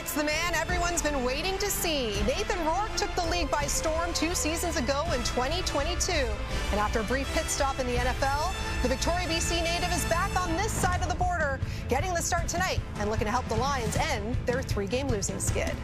It's the man everyone's been waiting to see. Nathan Rourke took the league by storm 2 seasons ago in 2022. And after a brief pit stop in the NFL, the Victoria, BC native is back on this side of the border, getting the start tonight and looking to help the Lions end their 3-game losing skid.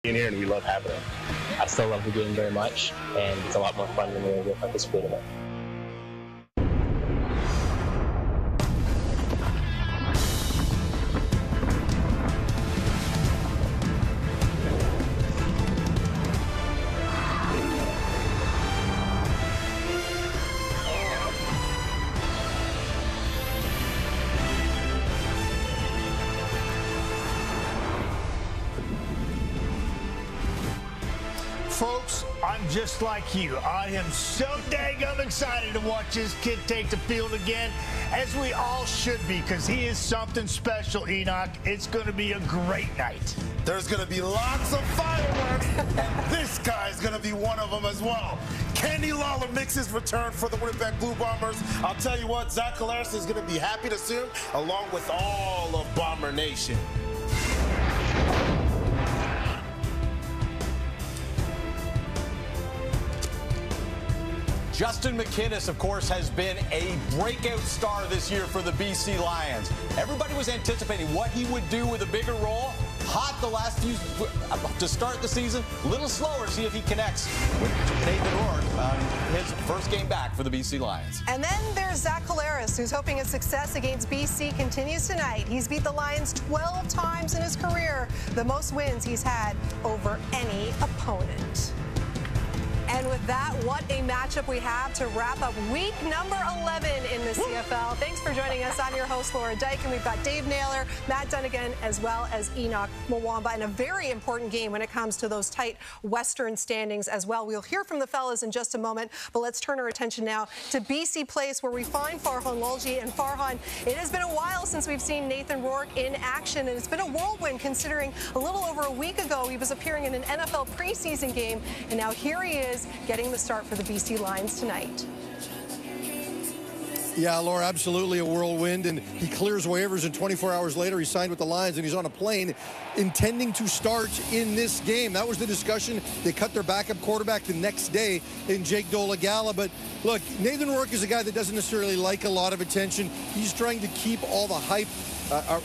In here, and we love having it. I still love the game very much, and it's a lot more fun than when we participate in it. Folks, I'm just like you. I am so daggum excited to watch this kid take the field again, as we all should be, because he is something special, Enoch. It's going to be a great night. There's going to be lots of fireworks, and this guy's going to be one of them as well. Kenny Lawler makes his return for the Winnipeg Blue Bombers. I'll tell you what, Zach Collaros is going to be happy to see him, along with all of Bomber Nation. Justin McInnis, of course, has been a breakout star this year for the BC Lions. Everybody was anticipating what he would do with a bigger role. Hot the last few to start the season. A little slower, see if he connects with Nathan Rourke on his first game back for the BC Lions. And then there's Zach Collaros, who's hoping his success against BC continues tonight. He's beat the Lions 12 times in his career, the most wins he's had over any opponent. And with that, what a matchup we have to wrap up week number 11 in the CFL. Thanks for joining us. I'm your host, Laura Dyke, and we've got Dave Naylor, Matt Dunnigan, as well as Enoch Mwamba, and a very important game when it comes to those tight Western standings as well. We'll hear from the fellas in just a moment, but let's turn our attention now to BC Place, where we find Farhan Lalji. And Farhan, it has been a while since we've seen Nathan Rourke in action, and it's been a whirlwind considering a little over a week ago he was appearing in an NFL preseason game, and now here he is getting the start for the BC Lions tonight. Yeah, Laura, absolutely a whirlwind, and he clears waivers, and 24 hours later he signed with the Lions, and he's on a plane intending to start in this game. That was the discussion. They cut their backup quarterback the next day in Jake Dolegala. But look, Nathan Rourke is a guy that doesn't necessarily like a lot of attention. He's trying to keep all the hype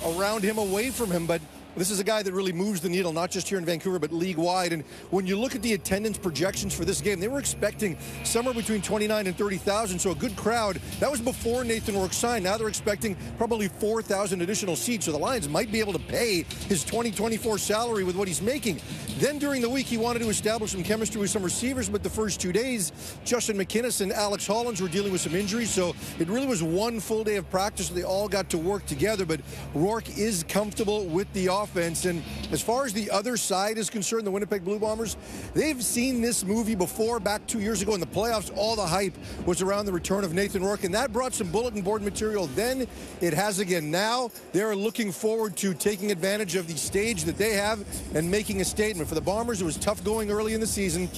around him away from him, but this is a guy that really moves the needle, not just here in Vancouver, but league-wide. And when you look at the attendance projections for this game, they were expecting somewhere between 29 and 30,000, so a good crowd. That was before Nathan Rourke signed. Now they're expecting probably 4,000 additional seats, so the Lions might be able to pay his 2024 salary with what he's making. Then during the week, he wanted to establish some chemistry with some receivers, but the first 2 days, Justin McInnis and Alex Hollins were dealing with some injuries, so it really was one full day of practice. They all got to work together, but Rourke is comfortable with the offense. And as far as the other side is concerned, the Winnipeg Blue Bombers, they've seen this movie before. Back 2 years ago in the playoffs, all the hype was around the return of Nathan Rourke, and that brought some bulletin board material then. It has again now. They're looking forward to taking advantage of the stage that they have and making a statement. For the Bombers, it was tough going early in the season,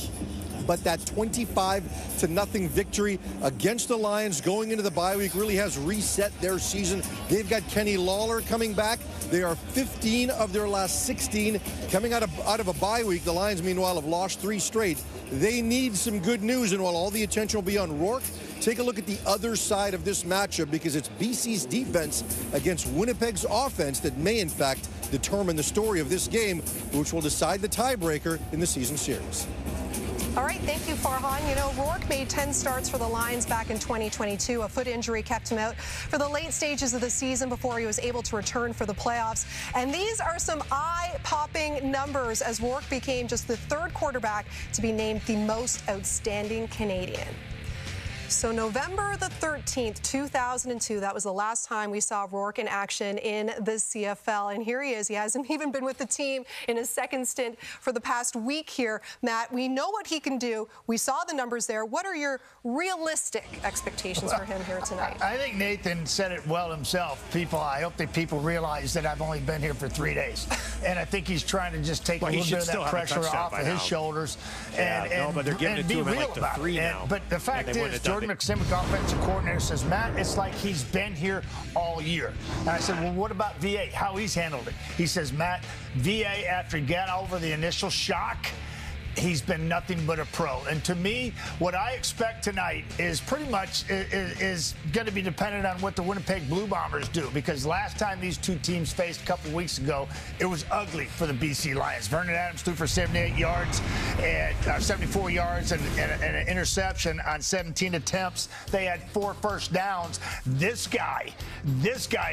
but that 25-0 victory against the Lions going into the bye week really has reset their season. They've got Kenny Lawler coming back. They are 15 of their last 16 coming out of a bye week. The Lions, meanwhile, have lost 3 straight. They need some good news, and while all the attention will be on Rourke, take a look at the other side of this matchup, because it's BC's defense against Winnipeg's offense that may, in fact, determine the story of this game, which will decide the tiebreaker in the season series. All right, thank you, Farhan. You know, Rourke made 10 starts for the Lions back in 2022. A foot injury kept him out for the late stages of the season before he was able to return for the playoffs. And these are some eye-popping numbers as Rourke became just the third quarterback to be named the most outstanding Canadian. So November the 13th, 2002, that was the last time we saw Rourke in action in the CFL. And here he is. He hasn't even been with the team in his second stint for the past week here. Matt, we know what he can do. We saw the numbers there. What are your realistic expectations for him here tonight? I think Nathan said it well himself. I hope that people realize that I've only been here for 3 days. And I think he's trying to just take a little bit of that pressure off of his shoulders and but they're giving it to him at like the 3 now. But the fact is, Jordan McSimic, offensive coordinator, says, Matt, it's like he's been here all year. And I said, well, what about VA? How he's handled it? He says, Matt, VA, after he got over the initial shock, he's been nothing but a pro. And to me, what I expect tonight is pretty much is going to be dependent on what the Winnipeg Blue Bombers do, because last time these two teams faced a couple weeks ago, it was ugly for the BC Lions. Vernon Adams threw for 78 yards and 74 yards and an interception on 17 attempts. They had 4 first downs. This guy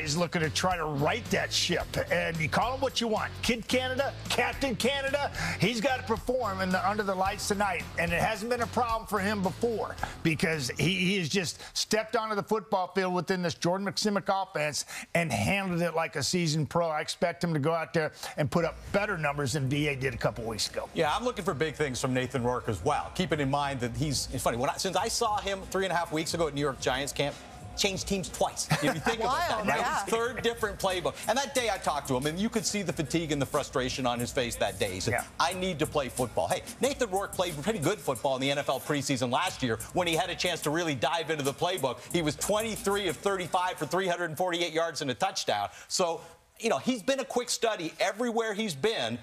is looking to try to right that ship. And you call him what you want. Kid Canada, Captain Canada, he's got to perform under the lights tonight, and it hasn't been a problem for him before because he has just stepped onto the football field within this Jordan McSimic offense and handled it like a seasoned pro. I expect him to go out there and put up better numbers than VA did a couple weeks ago. Yeah, I'm looking for big things from Nathan Rourke as well. Keeping in mind that it's funny, since I saw him 3.5 weeks ago at New York Giants camp, changed teams twice. If you think about that, right? Yeah. His third different playbook. And that day I talked to him, and you could see the fatigue and the frustration on his face that day. He said, I need to play football. Hey, Nathan Rourke played pretty good football in the NFL preseason last year when he had a chance to really dive into the playbook. He was 23 of 35 for 348 yards and a touchdown. So, you know, he's been a quick study everywhere he's been.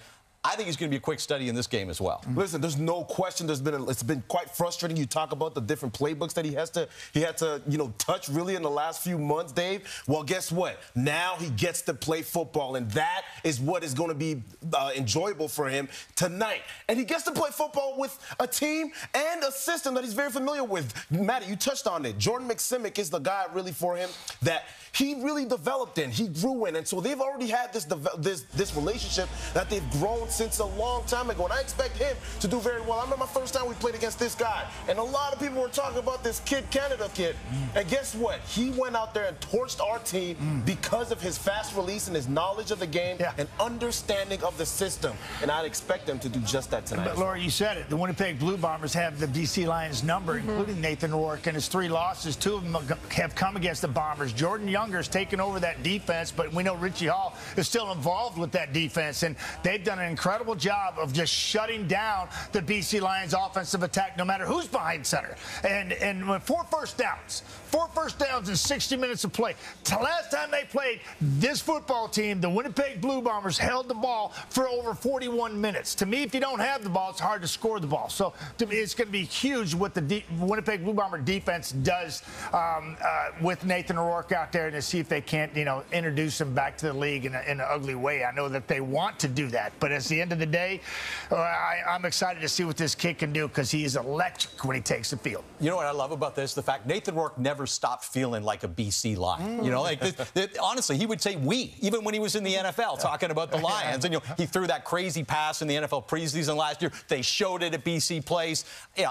I think he's going to be a quick study in this game as well. Listen, there's no question. It's been quite frustrating. You talk about the different playbooks that he had to touch really in the last few months, Dave. Well, guess what? Now he gets to play football, and that is what is going to be enjoyable for him tonight. And he gets to play football with a team and a system that he's very familiar with. Matty, you touched on it. Jordan McSimic is the guy really for him that he really developed in. He grew in, and so they've already had this relationship that they've grown since a long time ago, and I expect him to do very well. I remember my first time we played against this guy, and a lot of people were talking about this Kid Canada kid, and guess what? He went out there and torched our team because of his fast release and his knowledge of the game and understanding of the system, and I'd expect him to do just that tonight. But, Laura, you said it. The Winnipeg Blue Bombers have the BC Lions number, including Nathan Rourke, and his 3 losses, 2 of them have come against the Bombers. Jordan Younger's taken over that defense, but we know Richie Hall is still involved with that defense, and they've done an incredible job of just shutting down the BC Lions offensive attack no matter who's behind center. And 4 first downs in 60 minutes of play. The last time they played, this football team, the Winnipeg Blue Bombers, held the ball for over 41 minutes. To me, if you don't have the ball, it's hard to score the ball. So to me, it's going to be huge what the Winnipeg Blue Bomber defense does with Nathan Rourke out there, and to see if they can't, introduce him back to the league in an ugly way. I know that they want to do that, but at the end of the day, I'm excited to see what this kid can do because he is electric when he takes the field. You know what I love about this? The fact Nathan Rourke never stopped feeling like a BC Lion. Honestly, he would say we, even when he was in the NFL, talking about the Lions. And he threw that crazy pass in the NFL preseason last year. They showed it at BC Place.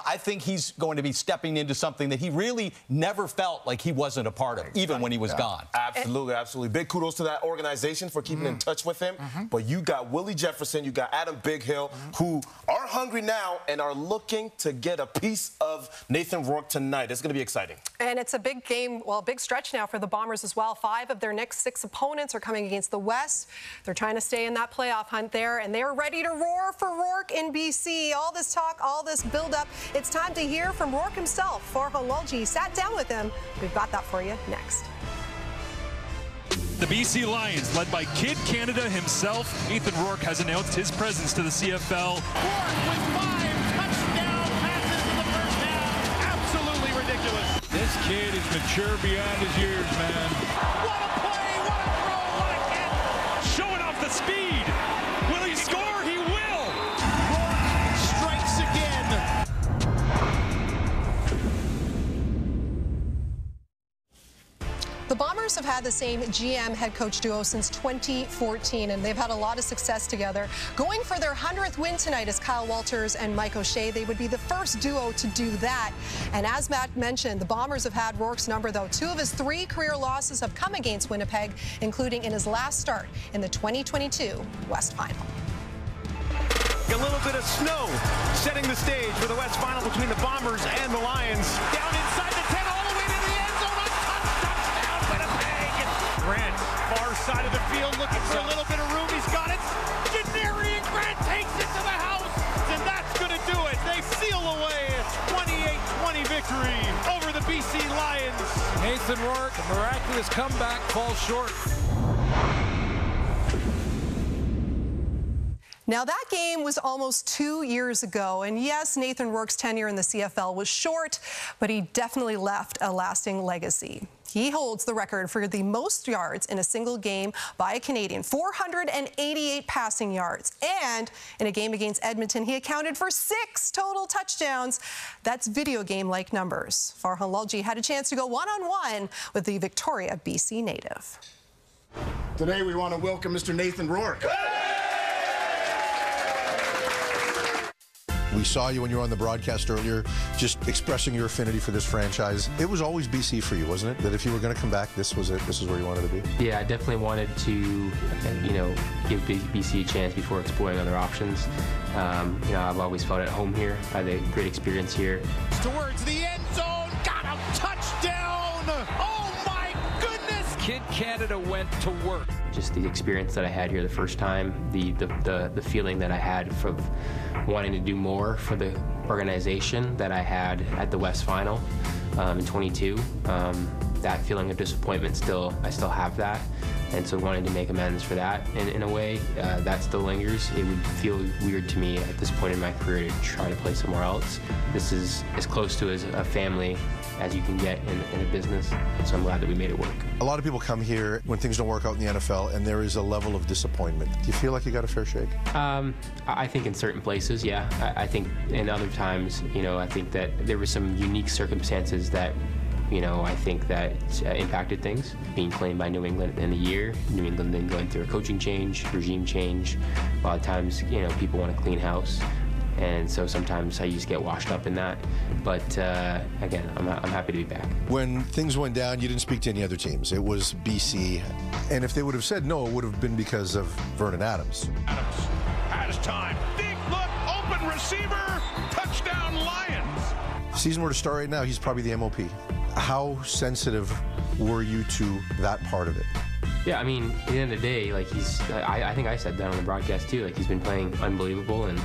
I think he's going to be stepping into something that he really never felt like he wasn't a part of, even when he was gone. Absolutely, absolutely. Big kudos to that organization for keeping in touch with him. But you got Willie Jefferson, you got Adam Big Hill, who are hungry now and are looking to get a piece of Nathan Rourke tonight. It's going to be exciting. And it's a big game, well, a big stretch now for the Bombers as well. 5 of their next 6 opponents are coming against the West. They're trying to stay in that playoff hunt there, and they're ready to roar for Rourke in BC. All this talk, all this build-up. It's time to hear from Rourke himself. Farhan Lalji sat down with him. We've got that for you next. The BC Lions, led by Kid Canada himself, Nathan Rourke has announced his presence to the CFL. Rourke with 5 touchdown passes in the first half. Absolutely ridiculous. This kid is mature beyond his years, man. What a play, what a throw, what a catch. Showing off the speed. Will he score? He will. Rourke strikes again. had the same GM head coach duo since 2014, and they've had a lot of success together. Going for their 100th win tonight is Kyle Walters and Mike O'Shea. They would be the first duo to do that. And as Matt mentioned, the Bombers have had Rourke's number, though. 2 of his 3 career losses have come against Winnipeg, including in his last start in the 2022 West Final. A little bit of snow setting the stage for the West Final between the Bombers and the Lions. Down inside the 10, all the way to the end zone. Untouched, touchdown, Winnipeg. Grant, far side of the field, looking for a little bit of room. He's got it. Gennari and Grant takes it to the house, and that's going to do it. They seal away a 28-20 victory over the BC Lions. Nathan Rourke, a miraculous comeback, falls short. Now, that game was almost 2 years ago, and yes, Nathan Rourke's tenure in the CFL was short, but he definitely left a lasting legacy. He holds the record for the most yards in a single game by a Canadian, 488 passing yards. And in a game against Edmonton, he accounted for 6 total touchdowns. That's video game-like numbers. Farhan Lalji had a chance to go one-on-one with the Victoria, BC native. Today, we want to welcome Mr. Nathan Rourke. We saw you when you were on the broadcast earlier, just expressing your affinity for this franchise. It was always BC for you, wasn't it? That if you were going to come back, this was it. This is where you wanted to be. Yeah, I definitely wanted to, give BC a chance before exploring other options. I've always felt at home here. I had a great experience here. Towards the end zone, got a touchdown! Oh my goodness! Kid Canada went to work. Just the experience that I had here the first time, the feeling that I had of wanting to do more for the organization that I had at the West Final in 22. That feeling of disappointment I still have that, and so wanting to make amends for that. And in a way, that still lingers. It would feel weird to me at this point in my career to try to play somewhere else. This is as close to as a family as you can get in a business, so I'm glad that we made it work. A lot of people come here when things don't work out in the NFL, and there is a level of disappointment. Do you feel like you got a fair shake? I think in certain places, yeah. I think in other times, I think that there were some unique circumstances that I think that impacted things. Being claimed by New England in a year, New England then going through a coaching change, regime change. A lot of times, people want to clean house. And so sometimes I just get washed up in that. But again, I'm happy to be back. When things went down, you didn't speak to any other teams. It was BC. And if they would have said no, it would have been because of Vernon Adams. Adams has time. Big look, open receiver, touchdown Lions. If the season were to start right now, he's probably the MOP. How sensitive were you to that part of it? Yeah, I mean, at the end of the day, I think I said that on the broadcast too. He's been playing unbelievable, and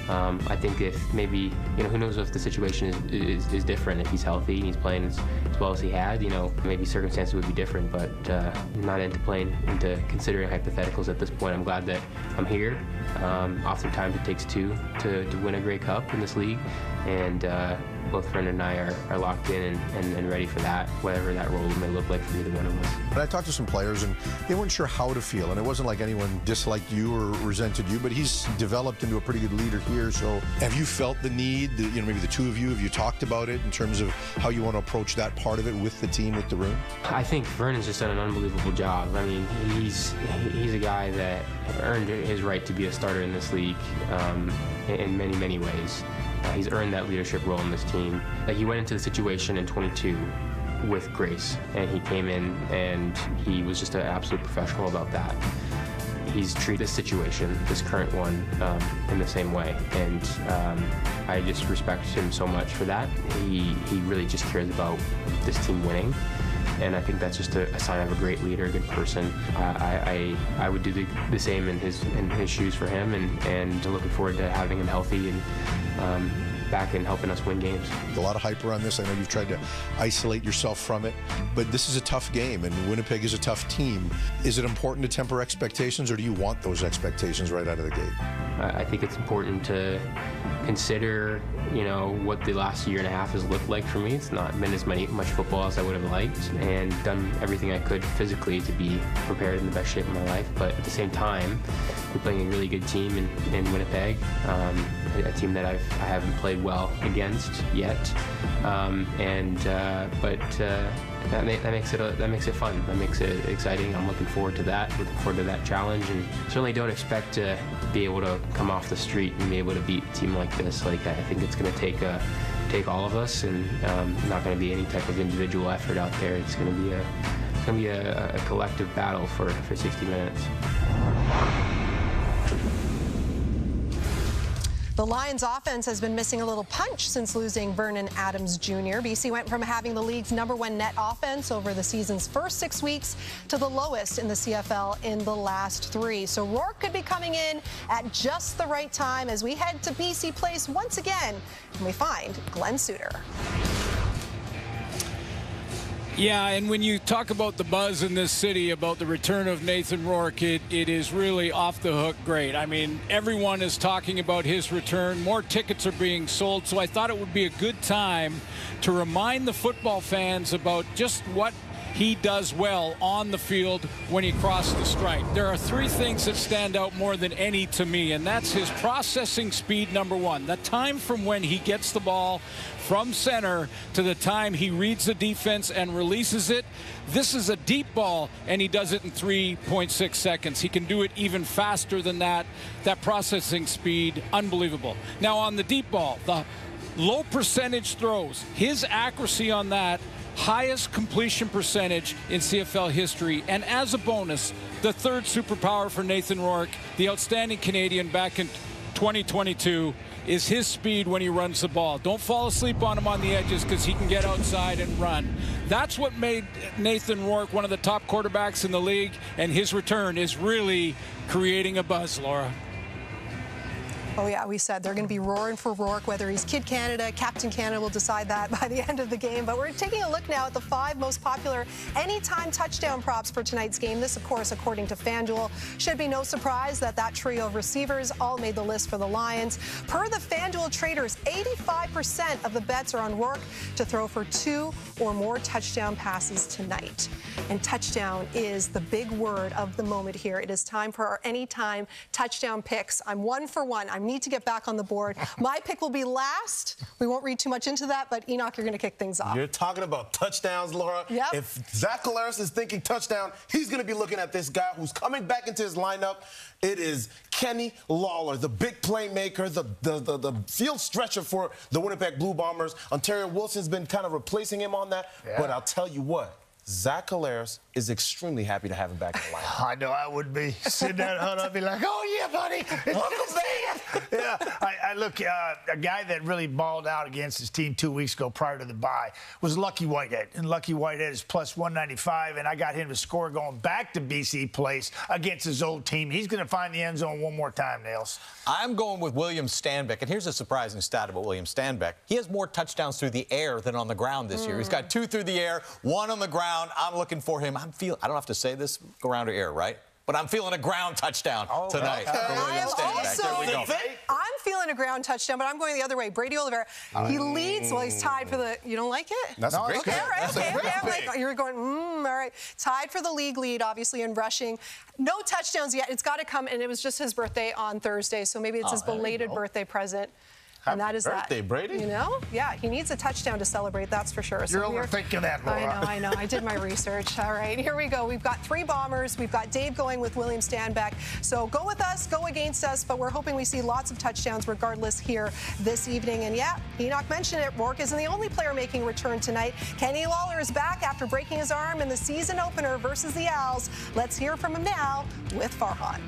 I think if maybe, who knows if the situation is different. If he's healthy and he's playing as well as he had, maybe circumstances would be different. But I'm not into considering hypotheticals at this point. I'm glad that I'm here. Oftentimes it takes 2 to win a Grey Cup in this league, and both Vernon and I are locked in and ready for that, whatever that role may look like for either one of us. But I talked to some players, and they weren't sure how to feel, and it wasn't like anyone disliked you or resented you, but he's developed into a pretty good leader here. So have you felt the need, maybe the 2 of you, have you talked about it in terms of how you want to approach that part of it with the team, with the room? I think Vernon's just done an unbelievable job. I mean, he's a guy that earned his right to be a starter in this league in many, many ways. He's earned that leadership role in this team. He went into the situation in 22 with grace, and he came in and he was just an absolute professional about that. He's treated this situation, this current one, in the same way, and I just respect him so much for that. He really just cares about this team winning, and I think that's just a sign of a great leader, a good person. I would do the same in his shoes for him, and looking forward to having him healthy and back and helping us win games. A lot of hype around this. I know you've tried to isolate yourself from it, but this is a tough game, and Winnipeg is a tough team. Is it important to temper expectations, or do you want those expectations right out of the gate? I think it's important to consider, what the last year and a half has looked like for me. It's not been as much football as I would have liked, and done everything I could physically to be prepared in the best shape of my life. But at the same time, we're playing a really good team in Winnipeg, a team that I haven't played well against yet, but that makes it fun. That makes it exciting. I'm looking forward to that. Looking forward to that challenge, and certainly don't expect to be able to come off the street and be able to beat a team like this. Like, I think it's going to take all of us, and not going to be any type of individual effort out there. It's going to be a collective battle for 60 minutes. The Lions offense has been missing a little punch since losing Vernon Adams Jr. BC went from having the league's #1 net offense over the season's first 6 weeks to the lowest in the CFL in the last 3. So Rourke could be coming in at just the right time as we head to BC Place once again, and we find Glenn Suter. Yeah, and when you talk about the buzz in this city about the return of Nathan Rourke, it is really off the hook great. I mean, everyone is talking about his return. More tickets are being sold, so I thought it would be a good time to remind the football fans about just what he does well on the field when he crosses the stripe. There are 3 things that stand out more than any to me, and that's his processing speed, number 1. The time from when he gets the ball from center to the time he reads the defense and releases it. This is a deep ball, and he does it in 3.6 seconds. He can do it even faster than that. That processing speed, unbelievable. Now on the deep ball, the low percentage throws, his accuracy on that, highest completion percentage in CFL history. And as a bonus, the 3rd superpower for Nathan Rourke, the outstanding Canadian back in 2022, is his speed when he runs the ball. Don't fall asleep on him on the edges, because he can get outside and run. That's what made Nathan Rourke one of the top quarterbacks in the league, and his return is really creating a buzz, Laura. Oh, yeah, we said they're going to be roaring for Rourke, whether he's Kid Canada, Captain Canada. We'll decide that by the end of the game. But we're taking a look now at the 5 most popular anytime touchdown props for tonight's game. This, of course, according to FanDuel. Should be no surprise that trio of receivers all made the list for the Lions. Per the FanDuel traders, 85% of the bets are on Rourke to throw for 2 or more touchdown passes tonight. And touchdown is the big word of the moment here. It is time for our anytime touchdown picks. I'm 1 for 1. I need to get back on the board. My pick will be last. We won't read too much into that, but Enoch, you're going to kick things off. You're talking about touchdowns, Laura. Yep. If Zach Collaros is thinking touchdown, he's going to be looking at this guy who's coming back into his lineup. It is Kenny Lawler, the big playmaker, the field stretcher for the Winnipeg Blue Bombers. Ontario Wilson's been kind of replacing him on that. Yeah. But I'll tell you what, Zach Collaros is extremely happy to have him back in the lineup. I know I would be. Sitting at home, I'd be like, oh, yeah, buddy. Welcome back. Yeah, I look, a guy that really balled out against his team 2 weeks ago prior to the bye was Lucky Whitehead. And Lucky Whitehead is plus 195, and I got him to score going back to BC Place against his old team. He's going to find the end zone one more time, Nails. I'm going with William Stanback, and here's a surprising stat about William Stanback. He has more touchdowns through the air than on the ground this year. He's got 2 through the air, 1 on the ground. I'm looking for him. I don't have to say this, ground or air, right? But I'm feeling a ground touchdown tonight for William Stanback. There we go. I'm feeling a ground touchdown, but I'm going the other way. Brady Oliveira, he leads. Well, he's tied for the. You don't like it? That's a great pick. All right, okay. I'm like, you're going. All right. Tied for the league lead, obviously in rushing. No touchdowns yet. It's got to come, and it was just his birthday on Thursday, so maybe it's his belated birthday present. Happy and that is birthday, Brady. You know? Yeah, he needs a touchdown to celebrate, that's for sure. You're overthinking that, Laura. I know. I did my research. All right, here we go. We've got 3 Bombers. We've got Dave going with William Stanback. So go with us, go against us, but we're hoping we see lots of touchdowns regardless here this evening. And yeah, Enoch mentioned it. Rourke isn't the only player making a return tonight. Kenny Lawler is back after breaking his arm in the season opener versus the Owls. Let's hear from him now with Farhan.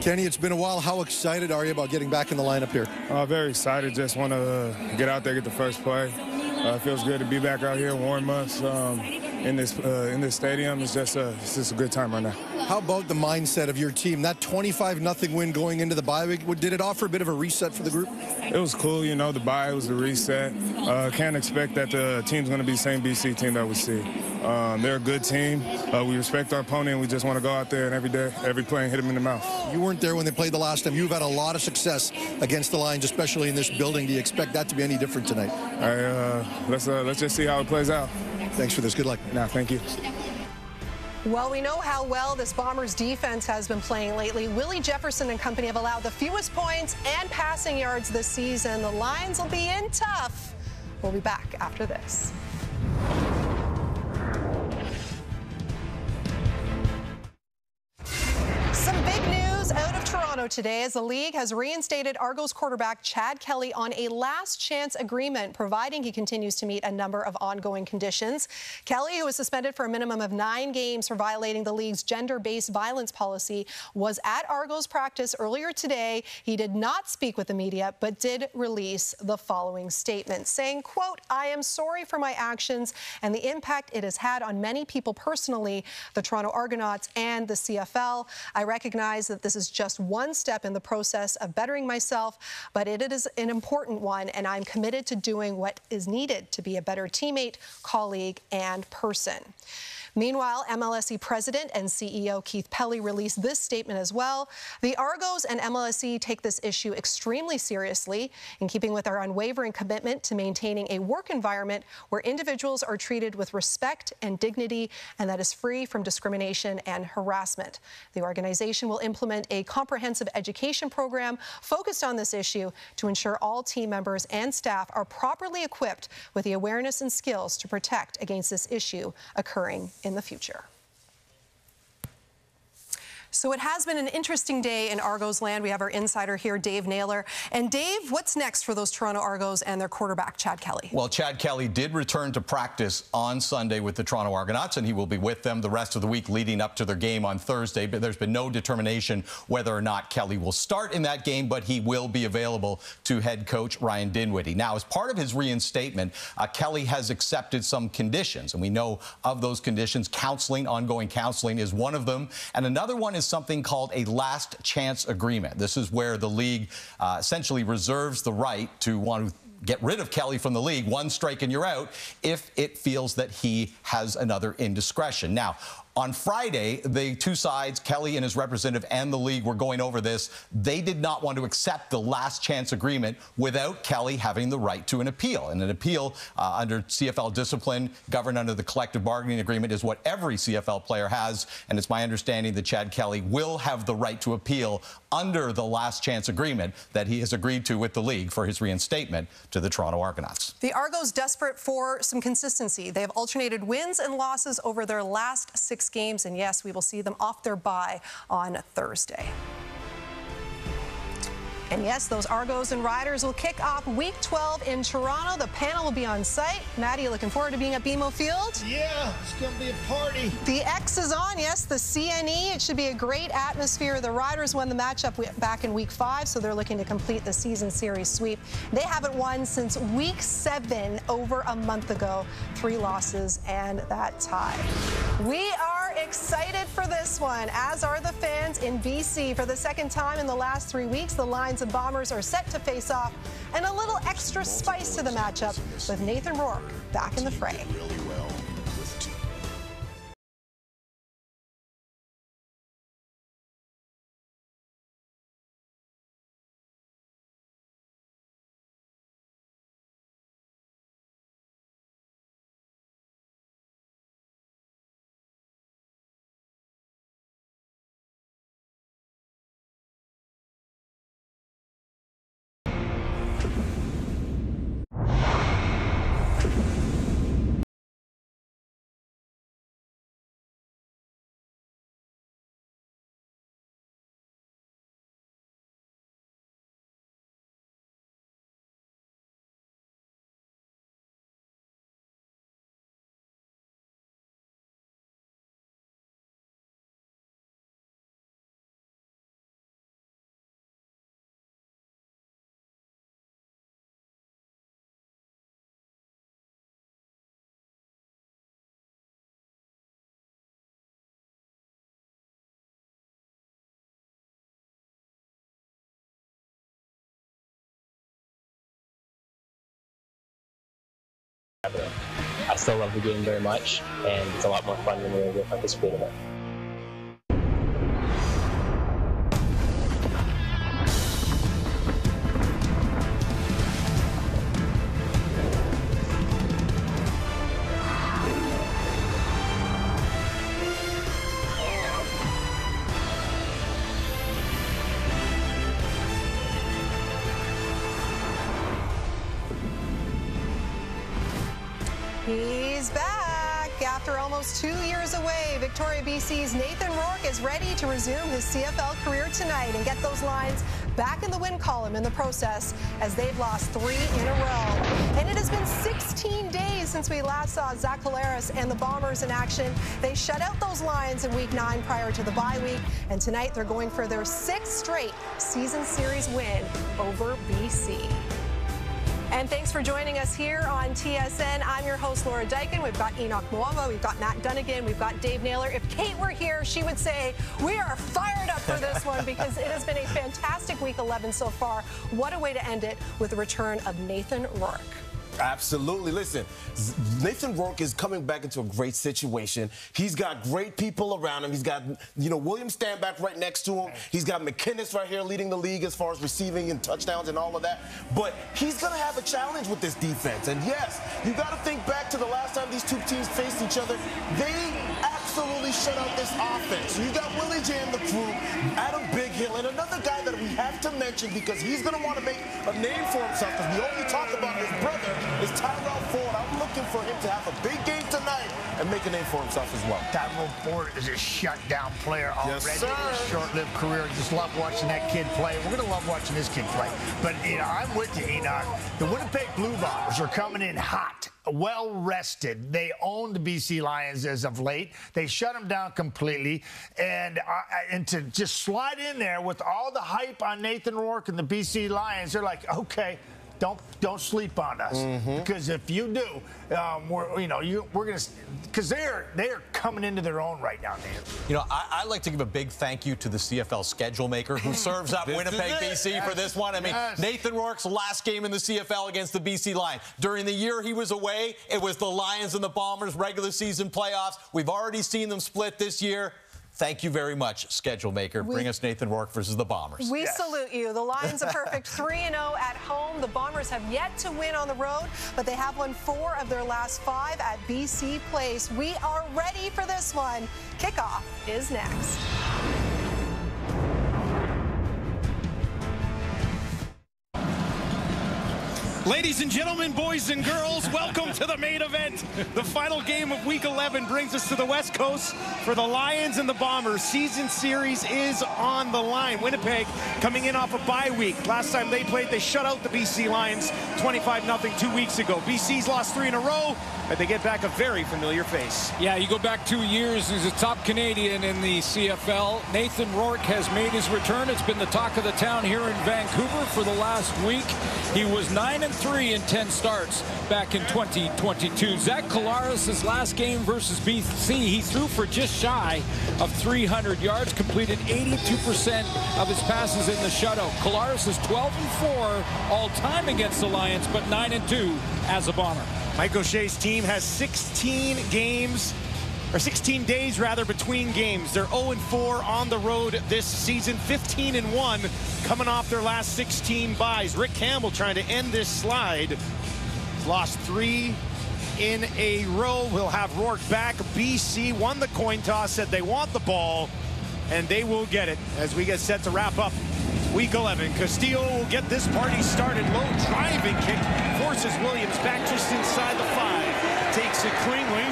Kenny, it's been a while. How excited are you about getting back in the lineup here? Very excited. Just want to get out there, get the first play. It feels good to be back out here, warm ups in this stadium. It's just a good time right now. How about the mindset of your team? That 25-0 win going into the bye week, did it offer a bit of a reset for the group? It was cool. You know, the bye was the reset. Can't expect that the team's going to be the same BC team that we see. They're a good team. We respect our opponent. We just want to go out there and every play and hit them in the mouth. You weren't there when they played the last time. You've had a lot of success against the Lions, especially in this building. Do you expect that to be any different tonight? Let's just see how it plays out. Thanks for this. Good luck. No, thank you. Well, we know how well this Bombers defense has been playing lately. Willie Jefferson and company have allowed the fewest points and passing yards this season. The Lions will be in tough. We'll be back after this. Toronto today as the league has reinstated Argos quarterback Chad Kelly on a last chance agreement, providing he continues to meet a number of ongoing conditions. Kelly, who was suspended for a minimum of 9 games for violating the league's gender-based violence policy, was at Argos practice earlier today. He did not speak with the media, but did release the following statement, saying, quote, "I am sorry for my actions and the impact it has had on many people personally, the Toronto Argonauts and the CFL. I recognize that this is just one step in the process of bettering myself, but it is an important one, and I'm committed to doing what is needed to be a better teammate, colleague, and person." Meanwhile, MLSE President and CEO Keith Pelly released this statement as well. The Argos and MLSE take this issue extremely seriously, in keeping with our unwavering commitment to maintaining a work environment where individuals are treated with respect and dignity, and that is free from discrimination and harassment. The organization will implement a comprehensive education program focused on this issue to ensure all team members and staff are properly equipped with the awareness and skills to protect against this issue occurring in the future. So it has been an interesting day in Argos land. We have our insider here, Dave Naylor. And Dave, what's next for those Toronto Argos and their quarterback, Chad Kelly? Well, Chad Kelly did return to practice on Sunday with the Toronto Argonauts, and he will be with them the rest of the week leading up to their game on Thursday. But there's been no determination whether or not Kelly will start in that game, but he will be available to head coach Ryan Dinwiddie. Now, as part of his reinstatement, Kelly has accepted some conditions, and we know of those conditions. Counseling, ongoing counseling is one of them, and another one is something called a last chance agreement. This is where the league essentially reserves the right to want to get rid of Kelly from the league, one strike and you're out, if it feels that he has another indiscretion. Now, on Friday, the two sides, Kelly and his representative and the league, were going over this. They did not want to accept the last chance agreement without Kelly having the right to an appeal. And an appeal under CFL discipline, governed under the collective bargaining agreement, is what every CFL player has. And it's my understanding that Chad Kelly will have the right to appeal under the last chance agreement that he has agreed to with the league for his reinstatement to the Toronto Argonauts. The Argos desperate for some consistency. They have alternated wins and losses over their last 6 games, and yes, we will see them off their bye on Thursday. And yes, those Argos and Riders will kick off Week 12 in Toronto. The panel will be on site. Maddie, you looking forward to being at BMO Field? Yeah, it's going to be a party. The X is on, yes, the CNE. It should be a great atmosphere. The Riders won the matchup back in Week 5, so they're looking to complete the season series sweep. They haven't won since Week 7 over a month ago. 3 losses and that tie. We are excited for this one, as are the fans in BC. For the second time in the last 3 weeks, the Lions and Bombers are set to face off, and a little extra spice to the matchup with Nathan Rourke back in the fray. I still love the game very much, and it's a lot more fun when we're participating in it. He's back After almost 2 years away, Victoria BC's Nathan Rourke is ready to resume his CFL career tonight and get those Lions back in the win column in the process, as they've lost 3 in a row. And it has been 16 days since we last saw Zach Collaros and the Bombers in action. They shut out those Lions in Week 9 prior to the bye week, and tonight they're going for their 6th straight season series win over BC. And thanks for joining us here on TSN. I'm your host, Laura Dykin. We've got Enoch Mwamba, we've got Matt Dunnigan, we've got Dave Naylor. If Kate were here, she would say, we are fired up for this one because it has been a fantastic Week 11 so far. What a way to end it with the return of Nathan Rourke. Absolutely. Listen, Nathan Rourke is coming back into a great situation. He's got great people around him. He's got, William Stanback right next to him. He's got McInnes right here leading the league as far as receiving and touchdowns and all of that. But he's going to have a challenge with this defense. And yes, you got to think back to the last time these two teams faced each other. They absolutely shut out this offense. So you got Willie J and the crew, Adam Bighill, and another guy that we have to mention because he's going to want to make a name for himself, because we only talk about his brother, is Tyrell Ford. I'm looking for him to have a big game tonight and make a name for himself as well. Tyrell Ford is a shutdown player already. Yes, sir. Short-lived career. Just love watching that kid play. We're going to love watching this kid play. But, I'm with you, Enoch. The Winnipeg Blue Bombers are coming in hot, well-rested. They own the BC Lions as of late. They shut them down completely. And to just slide in there with all the hype on Nathan Rourke and the BC Lions, they're like, okay, don't sleep on us, because if you do, we're gonna, because they are coming into their own right now, Dan. I'd like to give a big thank you to the CFL schedule maker who serves up Winnipeg, BC for this one. I mean, Nathan Rourke's last game in the CFL against the BC Lions. During the year he was away, it was the Lions and the Bombers regular season playoffs. We've already seen them split this year. Thank you very much, schedule maker. Bring us Nathan Rourke versus the Bombers. We salute you. The Lions a perfect 3-0 at home. The Bombers have yet to win on the road, but they have won 4 of their last 5 at BC Place. We are ready for this one. Kickoff is next. Ladies and gentlemen, boys and girls, welcome to the main event. The final game of Week 11 brings us to the West Coast for the Lions and the Bombers. Season series is on the line. Winnipeg coming in off a bye week. Last time they played, they shut out the BC Lions 25-0 2 weeks ago. BC's lost 3 in a row, but they get back a very familiar face. Yeah, you go back 2 years, he's a top Canadian in the CFL. Nathan Rourke has made his return. It's been the talk of the town here in Vancouver for the last week. He was 9-3 in 10 starts back in 2022. Zach Collaros' last game versus BC, he threw for just shy of 300 yards, completed 82% of his passes in the shutout. Collaros is 12-4 all-time against the Lions, but 9-2 as a Bomber. Mike O'Shea's team has 16 days between games. They're 0-4 on the road this season, 15-1 coming off their last 16 byes. Rick Campbell trying to end this slide. Lost 3 in a row. We'll have Rourke back. BC won the coin toss, said they want the ball, and they will get it as we get set to wrap up Week 11. Castillo will get this party started. Low driving kick forces Williams back just inside the 5. Takes it cleanly.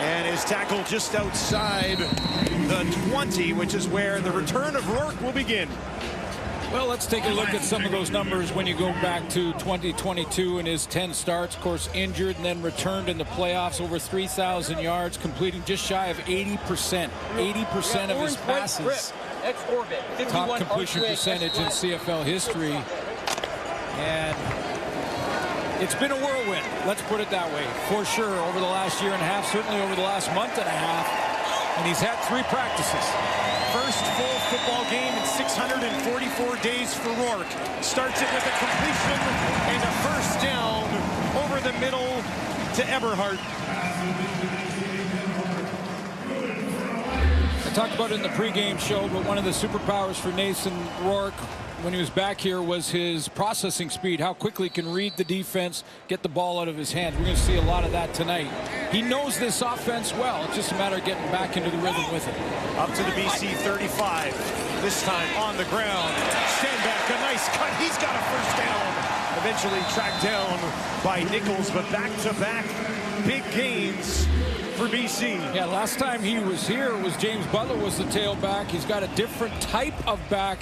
And is tackled just outside the 20, which is where the return of Rourke will begin. Well, let's take a look at some of those numbers when you go back to 2022 in his 10 starts. Of course, injured and then returned in the playoffs, over 3,000 yards, completing just shy of 80%. 80% of his passes. Top completion percentage in CFL history. And it's been a whirlwind, let's put it that way, for sure, over the last year and a half, certainly over the last month and a half. And he's had 3 practices. First full football game in 644 days for Rourke. Starts it with a completion and a first down over the middle to Eberhardt. I talked about it in the pregame show, but one of the superpowers for Nathan Rourke when he was back here was his processing speed, how quickly he can read the defense, get the ball out of his hands. We're going to see a lot of that tonight. He knows this offense well. It's just a matter of getting back into the rhythm with it. Up to the BC 35. This time on the ground. Stand back, a nice cut. He's got a first down. Eventually tracked down by Nichols, but back-to-back big gains for BC. Yeah, last time he was here was James Butler was the tailback. He's got a different type of back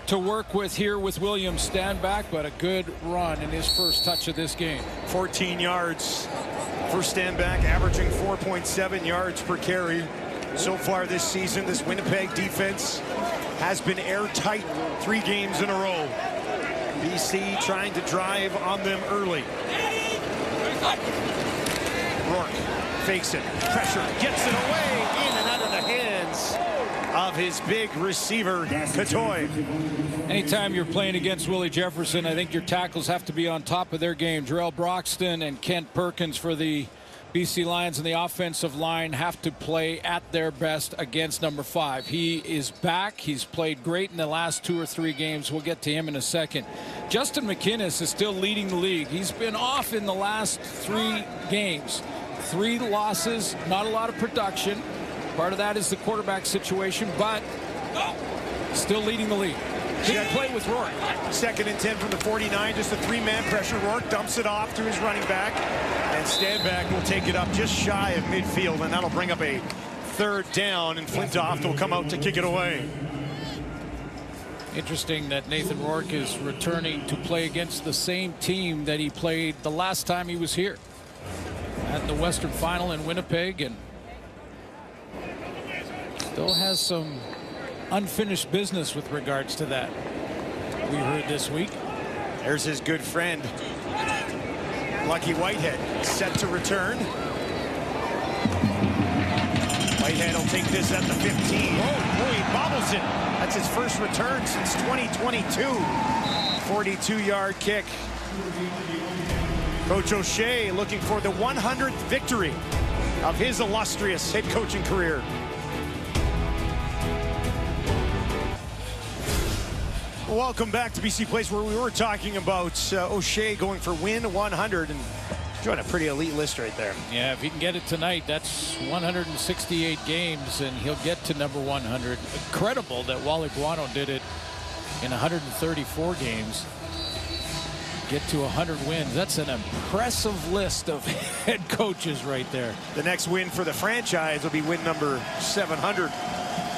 to work with here with William Stanback, but a good run in his first touch of this game. 14 yards for Stanback, averaging 4.7 yards per carry. So far this season, this Winnipeg defense has been airtight 3 games in a row. BC trying to drive on them early. Rourke fakes it, pressure, gets it away, in and out of the hands of his big receiver, Catoy. Anytime you're playing against Willie Jefferson, I think your tackles have to be on top of their game. Jarrell Broxton and Kent Perkins for the BC Lions and the offensive line have to play at their best against number 5. He is back. He's played great in the last 2 or 3 games. We'll get to him in a second. Justin McInnis is still leading the league. He's been off in the last 3 games. 3 losses, not a lot of production. Part of that is the quarterback situation, but still leading the league. Didn't play with Rourke. 2nd and 10 from the 49, just a 3-man pressure. Rourke dumps it off to his running back, and Stanback will take it up just shy of midfield, and that'll bring up a 3rd down, and Flintoff will come out to kick it away. Interesting that Nathan Rourke is returning to play against the same team that he played the last time he was here at the Western Final in Winnipeg, and still has some unfinished business with regards to that. We heard this week. There's his good friend, Lucky Whitehead, set to return. Whitehead will take this at the 15. Oh, boy, he bobbles it. That's his first return since 2022. 42-yard kick. Coach O'Shea looking for the 100th victory of his illustrious head coaching career. Welcome back to BC Place, where we were talking about O'Shea going for win 100, and join a pretty elite list right there. Yeah, if he can get it tonight, that's 168 games, and he'll get to number 100. Incredible that Wally Guano did it in 134 games. Get to 100 wins. That's an impressive list of head coaches right there. The next win for the franchise will be win number 700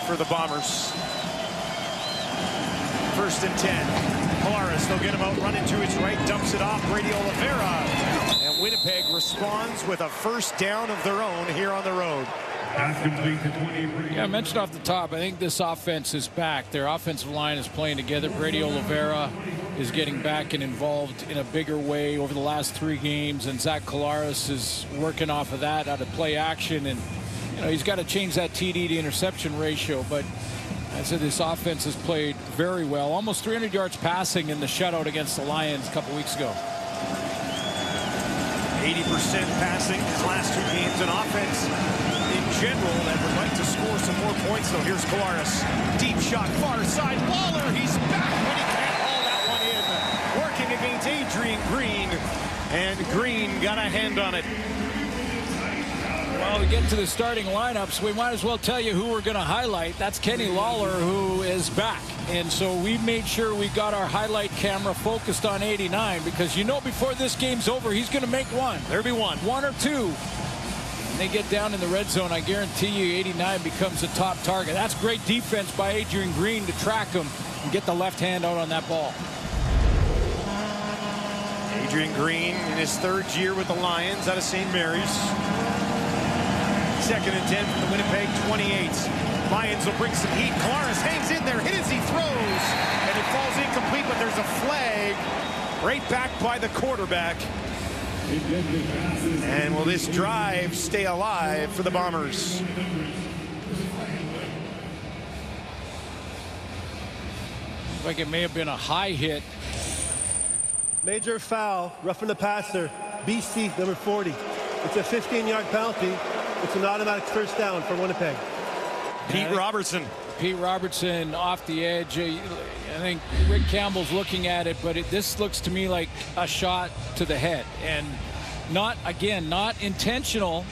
for the Bombers. 1st and 10. Polaris, they'll get him out, running to his right, dumps it off. Brady Oliveira. And Winnipeg responds with a 1st down of their own here on the road. Yeah, I mentioned off the top, I think this offense is back. Their offensive line is playing together. Brady Oliveira is getting back and involved in a bigger way over the last 3 games, and Zach Collaros is working off of that out of play action, and you know he's got to change that TD to interception ratio, but I said this offense has played very well. Almost 300 yards passing in the shutout against the Lions a couple weeks ago. 80% passing his last 2 games. An offense in general that would like to score some more points, though. Here's Collaros. Deep shot, far side. Waller, he's back, but he can't haul that one in. Working against Adrian Green, and Green got a hand on it. Well, we get to the starting lineups. We might as well tell you who we're going to highlight. That's Kenny Lawler, who is back. And so we made sure we got our highlight camera focused on 89, because you know before this game's over, he's going to make one. There'll be one. 1 or 2. And they get down in the red zone. I guarantee you 89 becomes a top target. That's great defense by Adrian Green to track him and get the left hand out on that ball. Adrian Green in his 3rd year with the Lions out of St. Mary's. 2nd and 10 from the Winnipeg 28. Lions will bring some heat. Collaros hangs in there, hit as he throws, and it falls incomplete, but there's a flag right back by the quarterback. And will this drive stay alive for the Bombers? Like it may have been a high hit. Major foul, roughing the passer, BC number 40. It's a 15-yard penalty. It's an automatic 1st down for Winnipeg. Pete Robertson. Pete Robertson off the edge. I think Rick Campbell's looking at it, but this looks to me like a shot to the head. And not intentional.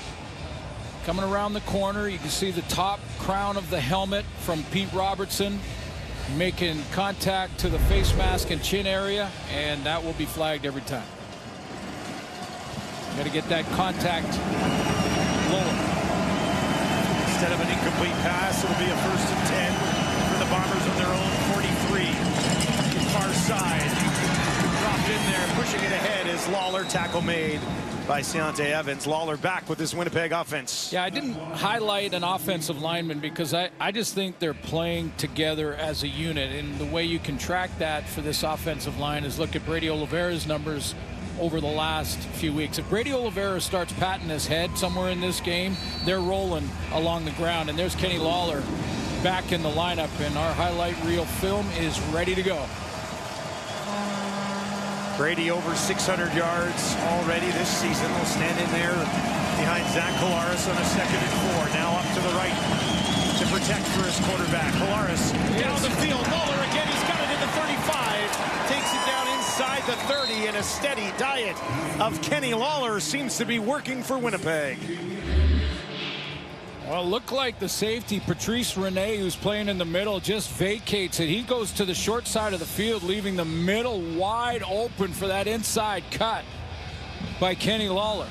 Coming around the corner, you can see the top crown of the helmet from Pete Robertson, making contact to the face mask and chin area, and that will be flagged every time. Got to get that contact lower. Instead of an incomplete pass, it'll be a 1st and 10 for the Bombers on their own 43. Far side. Dropped in there, pushing it ahead is Lawler. Tackle made by Seontae Evans. Lawler back with this Winnipeg offense. Yeah, I didn't highlight an offensive lineman because I just think they're playing together as a unit. And the way you can track that for this offensive line is look at Brady Oliveira's numbers over the last few weeks. If Brady Oliveira starts patting his head somewhere in this game, they're rolling along the ground. And there's Kenny Lawler back in the lineup, and our highlight reel film is ready to go. Brady over 600 yards already this season. Will stand in there behind Zach Collaros on a 2nd and 4. Now up to the right to protect for his quarterback. Collaros down the field. Lawler again. He's got it in the 35. Takes it down inside the 30. And a steady diet of Kenny Lawler seems to be working for Winnipeg. Well, it looked like the safety, Patrice Rene, who's playing in the middle, just vacates it. He goes to the short side of the field, leaving the middle wide open for that inside cut by Kenny Lawler.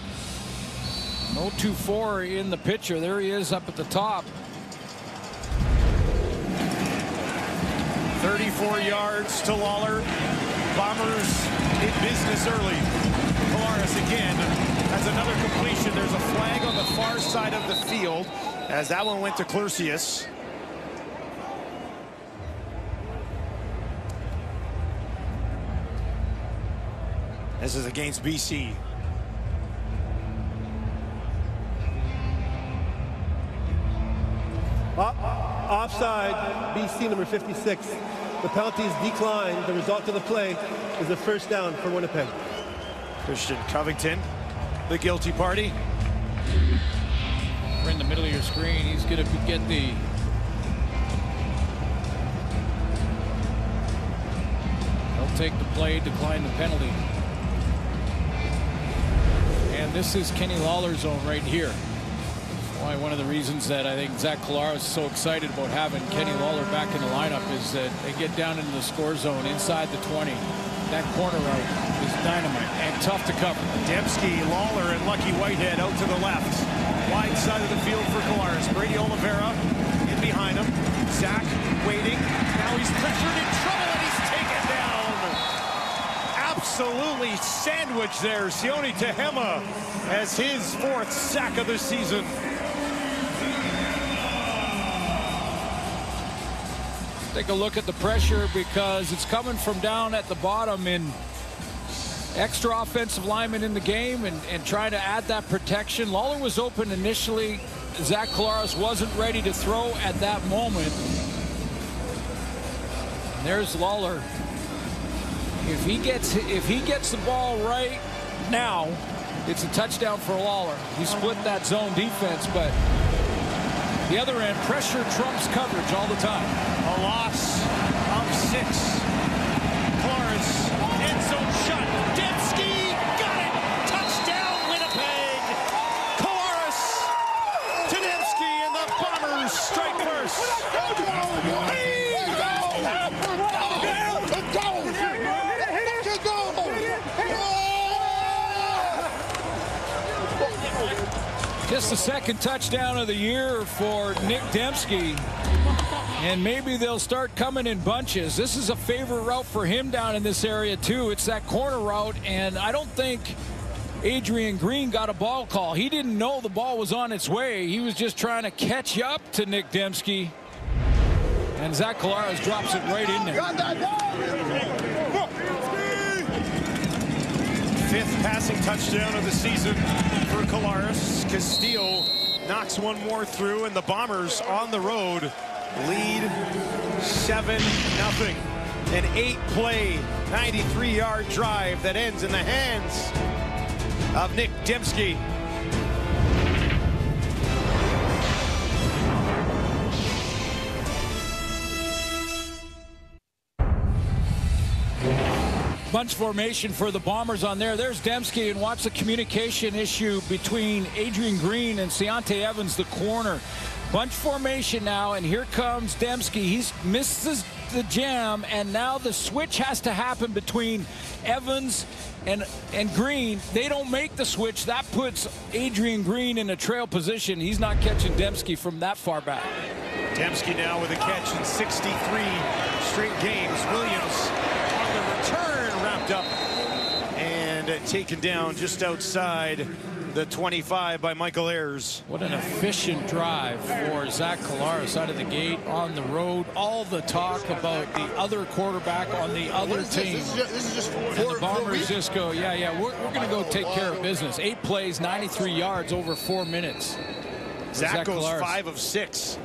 No 2-4 in the picture. There he is up at the top. 34 yards to Lawler. Bombers in business early. Collaros again has another completion. There's a flag on the far side of the field as that one went to Clursius. This is against BC. Offside, BC number 56. The penalties declined. The result of the play is a 1st down for Winnipeg. Christian Covington, the guilty party. We're in the middle of your screen. He's going to get the he'll take the play, decline the penalty. And this is Kenny Lawler's zone right here. Why one of the reasons that I think Zach Collaros is so excited about having Kenny Lawler back in the lineup is that they get down into the score zone inside the 20. That corner route is dynamite and tough to cover. Dembski, Lawler, and Lucky Whitehead out to the left. Wide side of the field for Collaros. Brady Oliveira in behind him. Zach waiting. Now he's pressured in trouble and he's taken down. Absolutely sandwiched there. Sione Tehema has his 4th sack of the season. Take a look at the pressure because it's coming from down at the bottom, and extra offensive linemen in the game and trying to add that protection. Lawler was open initially. Zach Collaros wasn't ready to throw at that moment. And there's Lawler. If he gets the ball right now, it's a touchdown for Lawler. He split that zone defense, but the other end, pressure trumps coverage all the time. A loss of 6. Collaros, end zone shot. Dembski got it. Touchdown, Winnipeg. Collaros to Dembski, and the Bombers strike first. Just the 2nd touchdown of the year for Nick Dembski. And maybe they'll start coming in bunches. This is a favorite route for him down in this area, too. It's that corner route, and I don't think Adrian Green got a ball call. He didn't know the ball was on its way. He was just trying to catch up to Nick Dembski. And Zach Collaros drops it right in there. 5th passing touchdown of the season for Collaros. Castillo knocks one more through, and the Bombers on the road lead 7-0. An 8-play, 93-yard drive that ends in the hands of Nick Dembski. Bunch formation for the Bombers on there. There's Dembski, and watch the communication issue between Adrian Green and Seontae Evans, the corner. Bunch formation now, and here comes Dembski. He misses the jam, and now the switch has to happen between Evans and Green. They don't make the switch. That puts Adrian Green in a trail position. He's not catching Dembski from that far back. Dembski now with a catch in 63 straight games. Williams on the return, wrapped up and taken down just outside the 25 by Michael Ayers. What an efficient drive for Zach Collaros out of the gate on the road. All the talk about the other quarterback on the other team. This is just and the Bombers just go, yeah, we're going to go take care of business. 8 plays, 93 yards over 4 minutes. Zach goes 5 of 6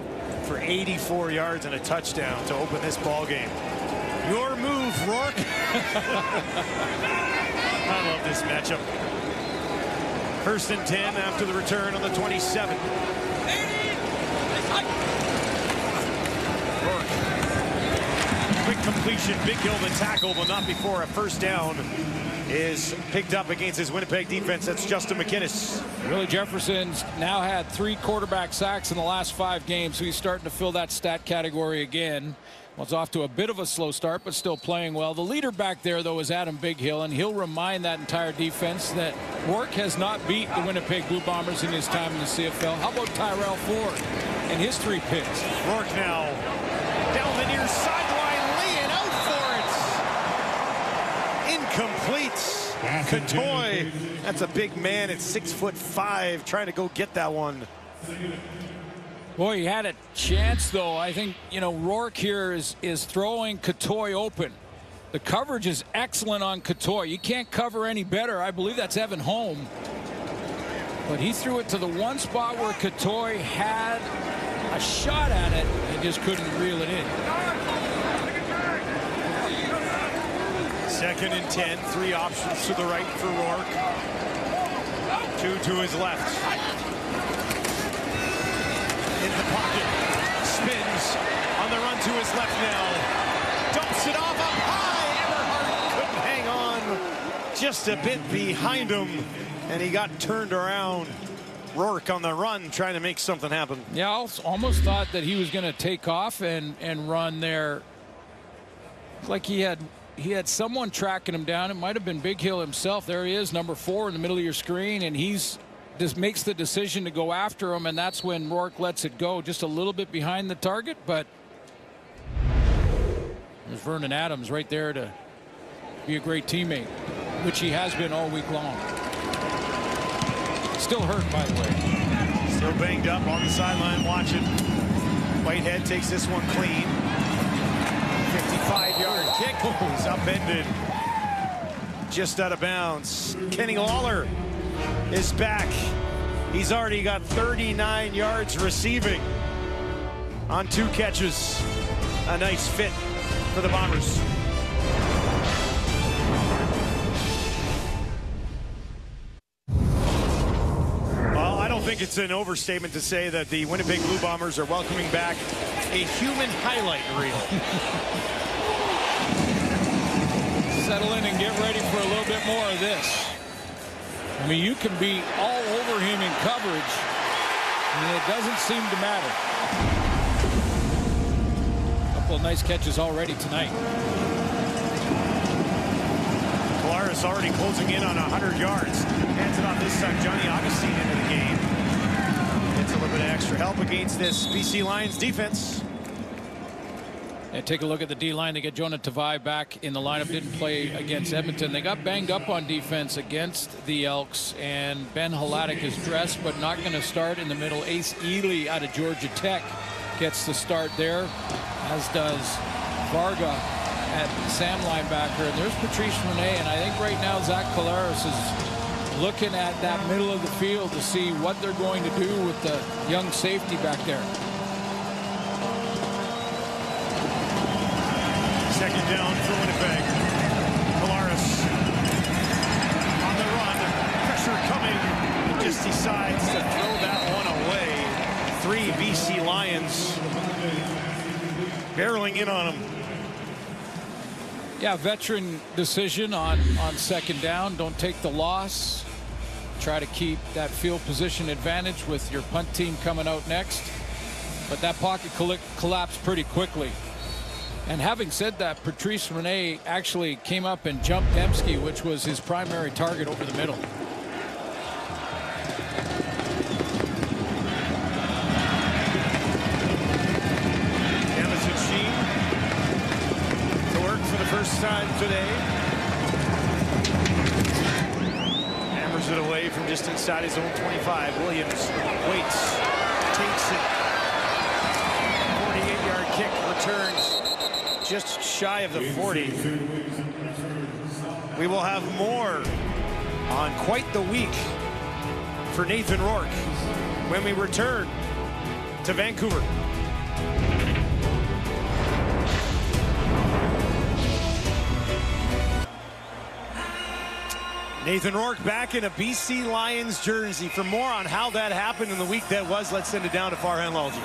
for 84 yards and a touchdown to open this ball game. Your move, Rourke. I love this matchup. 1st and 10 after the return on the 27. Rourke. Quick completion. Big Hill the tackle, but not before a first down is picked up against his Winnipeg defense. That's Justin McInnes. Willie Jefferson's now had 3 quarterback sacks in the last 5 games, so he's starting to fill that stat category again. Well, it's off to a bit of a slow start, but still playing well. The leader back there, though, is Adam Bighill, and he'll remind that entire defense that Rourke has not beat the Winnipeg Blue Bombers in his time in the CFL. How about Tyrell Ford and his 3 picks? Rourke now down the near sideline, laying out for it. Incomplete. Catoy, that's a big man at 6'5", trying to go get that one. Boy, he had a chance, though. I think, Rourke here is throwing Catoy open. The coverage is excellent on Catoy. You can't cover any better. I believe that's Evan Holm. But he threw it to the one spot where Catoy had a shot at it and just couldn't reel it in. 2nd and 10, 3 options to the right for Rourke. 2 to his left. In the pocket, spins on the run to his left now. Dumps it off up high. Everhart couldn't hang on. Just a bit behind him, and he got turned around. Rourke on the run, trying to make something happen. Yeah, I almost thought that he was going to take off and run there. It's like he had someone tracking him down. It might have been Bighill himself. There he is, number 4 in the middle of your screen, and he's just makes the decision to go after him, and that's when Rourke lets it go. Just a little bit behind the target, but there's Vernon Adams right there to be a great teammate, which he has been all week long. Still hurt, by the way. Still banged up on the sideline watching. Whitehead takes this one clean. 55-yard kick. He's upended. Just out of bounds. Kenny Lawler is back. He's already got 39 yards receiving on 2 catches. A nice fit for the Bombers. Well, I don't think it's an overstatement to say that the Winnipeg Blue Bombers are welcoming back a human highlight reel. Settle in and get ready for a little bit more of this. I mean, you can be all over him in coverage, and it doesn't seem to matter. A couple of nice catches already tonight. Collaros already closing in on 100 yards. Hands it off this time. Johnny Augustine into the game. Gets a little bit of extra help against this BC Lions defense. And take a look at the D-line. They get Jonah Tavai back in the lineup. Didn't play against Edmonton. They got banged up on defense against the Elks. And Ben Hladek is dressed, but not going to start in the middle. Ace Ely out of Georgia Tech gets the start there, as does Varga at Sam linebacker. And there's Patrice Rene. And I think right now Zach Collaros is looking at that middle of the field to see what they're going to do with the young safety back there. 2nd down for Winnipeg. Collaros on the run. Pressure coming. He just decides to throw that one away. 3 BC Lions barreling in on him. Yeah, veteran decision on second down. Don't take the loss. Try to keep that field position advantage with your punt team coming out next. But that pocket collapsed pretty quickly. And having said that, Patrice Rene actually came up and jumped Dembski, which was his primary target over the middle. First time today. Hammers it away from just inside his own 25. Williams waits, takes it. 48-yard kick returns just shy of the 40. We will have more on quite the week for Nathan Rourke when we return to Vancouver. Nathan Rourke back in a BC Lions jersey. For more on how that happened in the week that was, let's send it down to Farhan Lalji.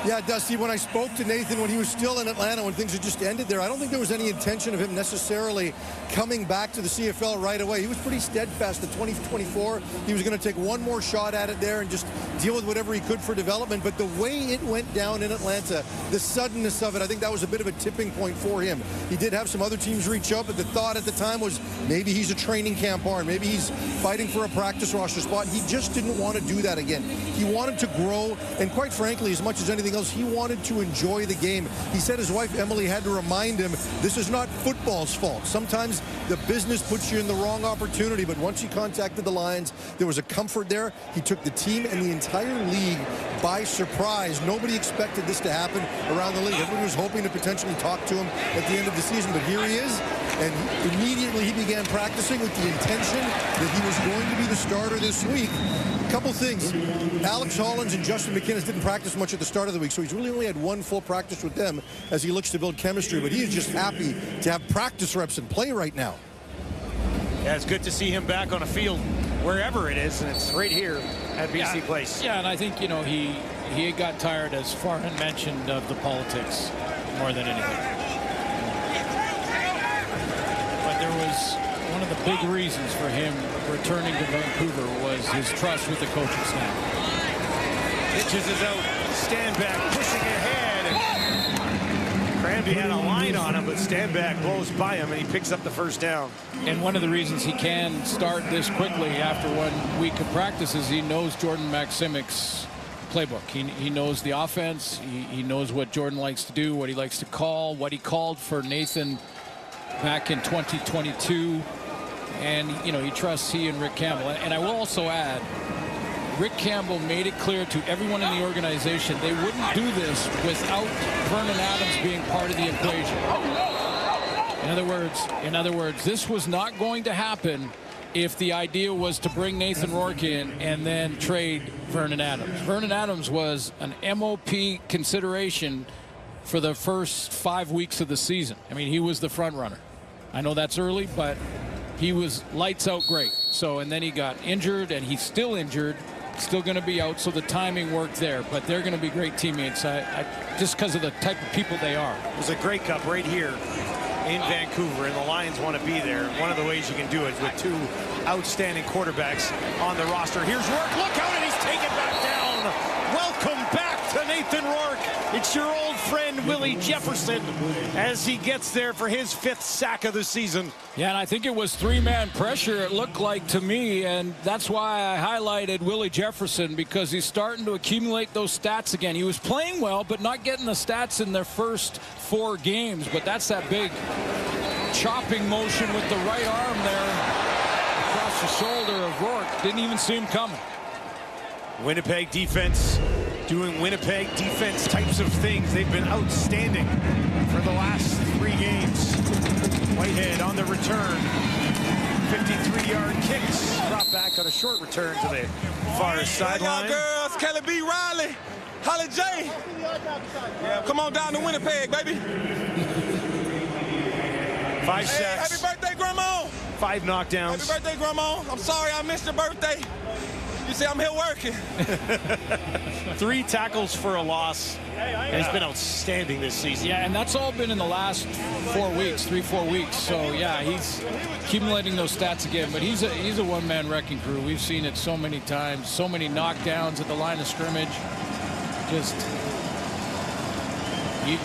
Yeah, Dusty, when I spoke to Nathan when he was still in Atlanta, when things had just ended there, I don't think there was any intention of him necessarily coming back to the CFL right away. He was pretty steadfast at 2024. He was going to take one more shot at it there and just deal with whatever he could for development. But the way it went down in Atlanta, the suddenness of it, I think that was a bit of a tipping point for him. He did have some other teams reach out, but the thought at the time was maybe he's a training camp arm. Maybe he's fighting for a practice roster spot. He just didn't want to do that again. He wanted to grow, and quite frankly, as much as anything else, he wanted to enjoy the game. He said his wife Emily had to remind him this is not football's fault. Sometimes the business puts you in the wrong opportunity, but once he contacted the Lions, there was a comfort there. He took the team and the entire league by surprise. Nobody expected this to happen around the league. Everybody was hoping to potentially talk to him at the end of the season, but here he is, and immediately he began practicing with the intention that he was going to be the starter this week. Couple things. Alex Hollins and Justin McInnes didn't practice much at the start of the week, so he's really only had one full practice with them as he looks to build chemistry, but he is just happy to have practice reps and play right now. Yeah, it's good to see him back on a field wherever it is, and it's right here at BC Place. Yeah, and I think, you know, he got tired, as Farhan mentioned, of the politics more than anything. But there was one of the big reasons for him returning to Vancouver was his trust with the coaching staff. Pitches is out, Stanback pushing ahead. Cranby had a line on him, but Stanback blows by him, and he picks up the first down. And one of the reasons he can start this quickly after 1 week of practice is he knows Jordan Maximic's playbook. He knows the offense. He knows what Jordan likes to do, what he likes to call, what he called for Nathan back in 2022. And, you know, he trusts he and Rick Campbell. And I will also add, Rick Campbell made it clear to everyone in the organization they wouldn't do this without Vernon Adams being part of the equation. In other words, this was not going to happen if the idea was to bring Nathan Rourke in and then trade Vernon Adams. Vernon Adams was an MOP consideration for the first 5 weeks of the season. I mean, he was the front runner. I know that's early, but he was lights out great. So, and then he got injured, and he's still injured, still going to be out, so the timing worked there. But they're going to be great teammates just because of the type of people they are. It was a Grey Cup right here in Vancouver, and the Lions want to be there. One of the ways you can do it is with two outstanding quarterbacks on the roster. Here's Rourke. Look out, and he's taken back down. Welcome back to Nathan Rourke. It's your old friend Willie Jefferson as he gets there for his 5th sack of the season. Yeah, and I think it was 3-man pressure, it looked like to me, and that's why I highlighted Willie Jefferson, because he's starting to accumulate those stats again. He was playing well, but not getting the stats in their first 4 games. But that's that big chopping motion with the right arm there across the shoulder of Rourke. Didn't even see him coming. Winnipeg defense doing Winnipeg defense types of things. They've been outstanding for the last 3 games. Whitehead on the return. 53-yard kicks. Drop back on a short return to the far sideline. Girls, Kelly B. Riley, Holly J. Yeah, come on down to Winnipeg, baby. 5 sacks. Hey, happy birthday, Grandma. 5 knockdowns. Happy birthday, Grandma. I'm sorry I missed your birthday. You say I'm here working. 3 tackles for a loss. He's been outstanding this season. Yeah, and that's all been in the last 4 weeks, 3-4 weeks. So yeah, he's accumulating those stats again. But he's a one-man wrecking crew. We've seen it so many times, so many knockdowns at the line of scrimmage. Just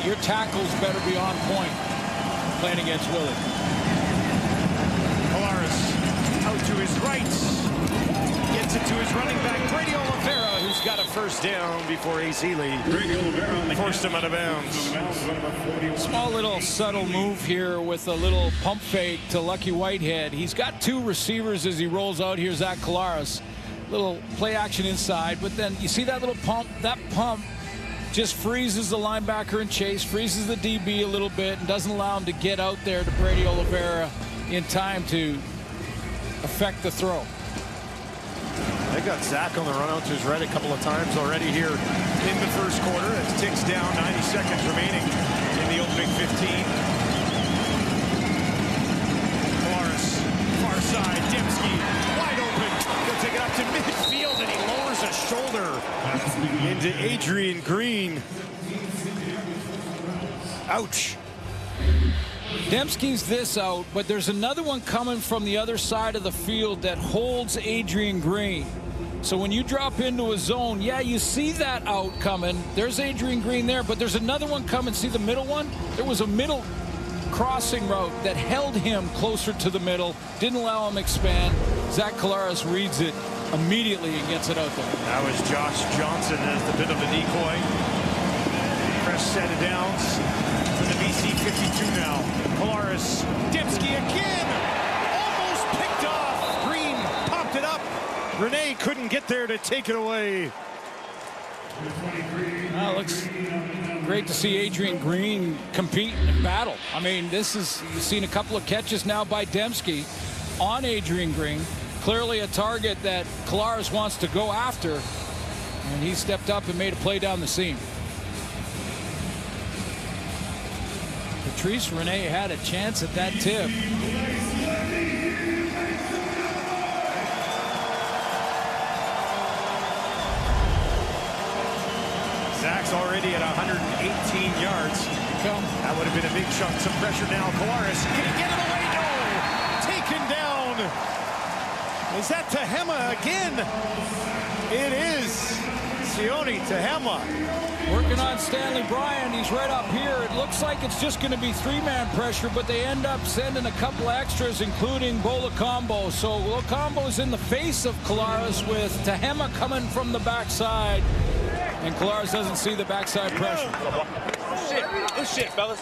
your tackles better be on point playing against Willie. Polaris out to his right. Gets it to his running back, Brady Oliveira, who's got a first down before Ace Healy forced him out of bounds. Small little subtle move here with a little pump fake to Lucky Whitehead. He's got 2 receivers as he rolls out here, Zach Collaros. Little play action inside, but then you see that little pump? That pump just freezes the linebacker in chase, freezes the DB a little bit, and doesn't allow him to get out there to Brady Oliveira in time to affect the throw. They got Zach on the run out to his right a couple of times already here in the first quarter. It ticks down, 90 seconds remaining in the opening 15. Polaris, far side, Dembski, wide open. He'll take it up to midfield, and he lowers a shoulder into Adrian Green. Ouch. Dembski's this out, but there's another one coming from the other side of the field that holds Adrian Green. So when you drop into a zone, yeah, you see that out coming. There's Adrian Green there, but there's another one coming. See the middle one? There was a middle crossing route that held him closer to the middle, didn't allow him expand. Zach Collaros reads it immediately and gets it out there. That was Josh Johnson as the bit of a decoy. Fresh set of downs for the BC 52 now. Polaris, Dembski again, almost picked off. Green popped it up. Rene couldn't get there to take it away. Well, looks great to see Adrian Green compete and battle. I mean, you've seen a couple of catches now by Dembski on Adrian Green. Clearly a target that Collaros wants to go after, and he stepped up and made a play down the seam. Patrice Rene had a chance at that tip. Zach's already at 118 yards. That would have been a big chunk. Some pressure now. Collaros, can he get it away? No! Taken down. Is that Tehema again? It is. Sione Tehema. Working on Stanley Bryan. He's right up here. It looks like it's just going to be 3-man pressure, but they end up sending a couple extras, including Bolacombo. So Bolacombo's in the face of Collaros with Tehema coming from the backside. And Collaros doesn't see the backside pressure. Good shit, fellas.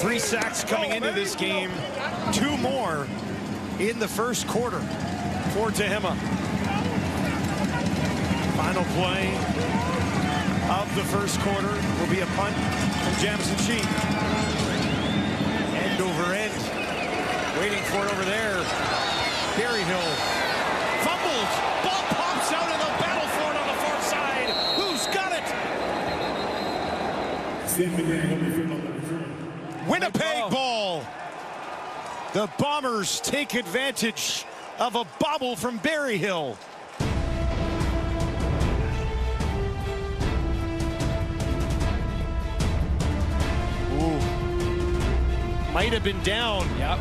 3 sacks coming into this game. 2 more in the first quarter for Tehema. Final play of the first quarter will be a punt from Jamison Sheep. End over end. Waiting for it over there. Berryhill fumbles. Ball pops out in the battle for it on the far side. Who's got it? Winnipeg ball. The Bombers take advantage of a bobble from Berryhill. Might have been down. Yep.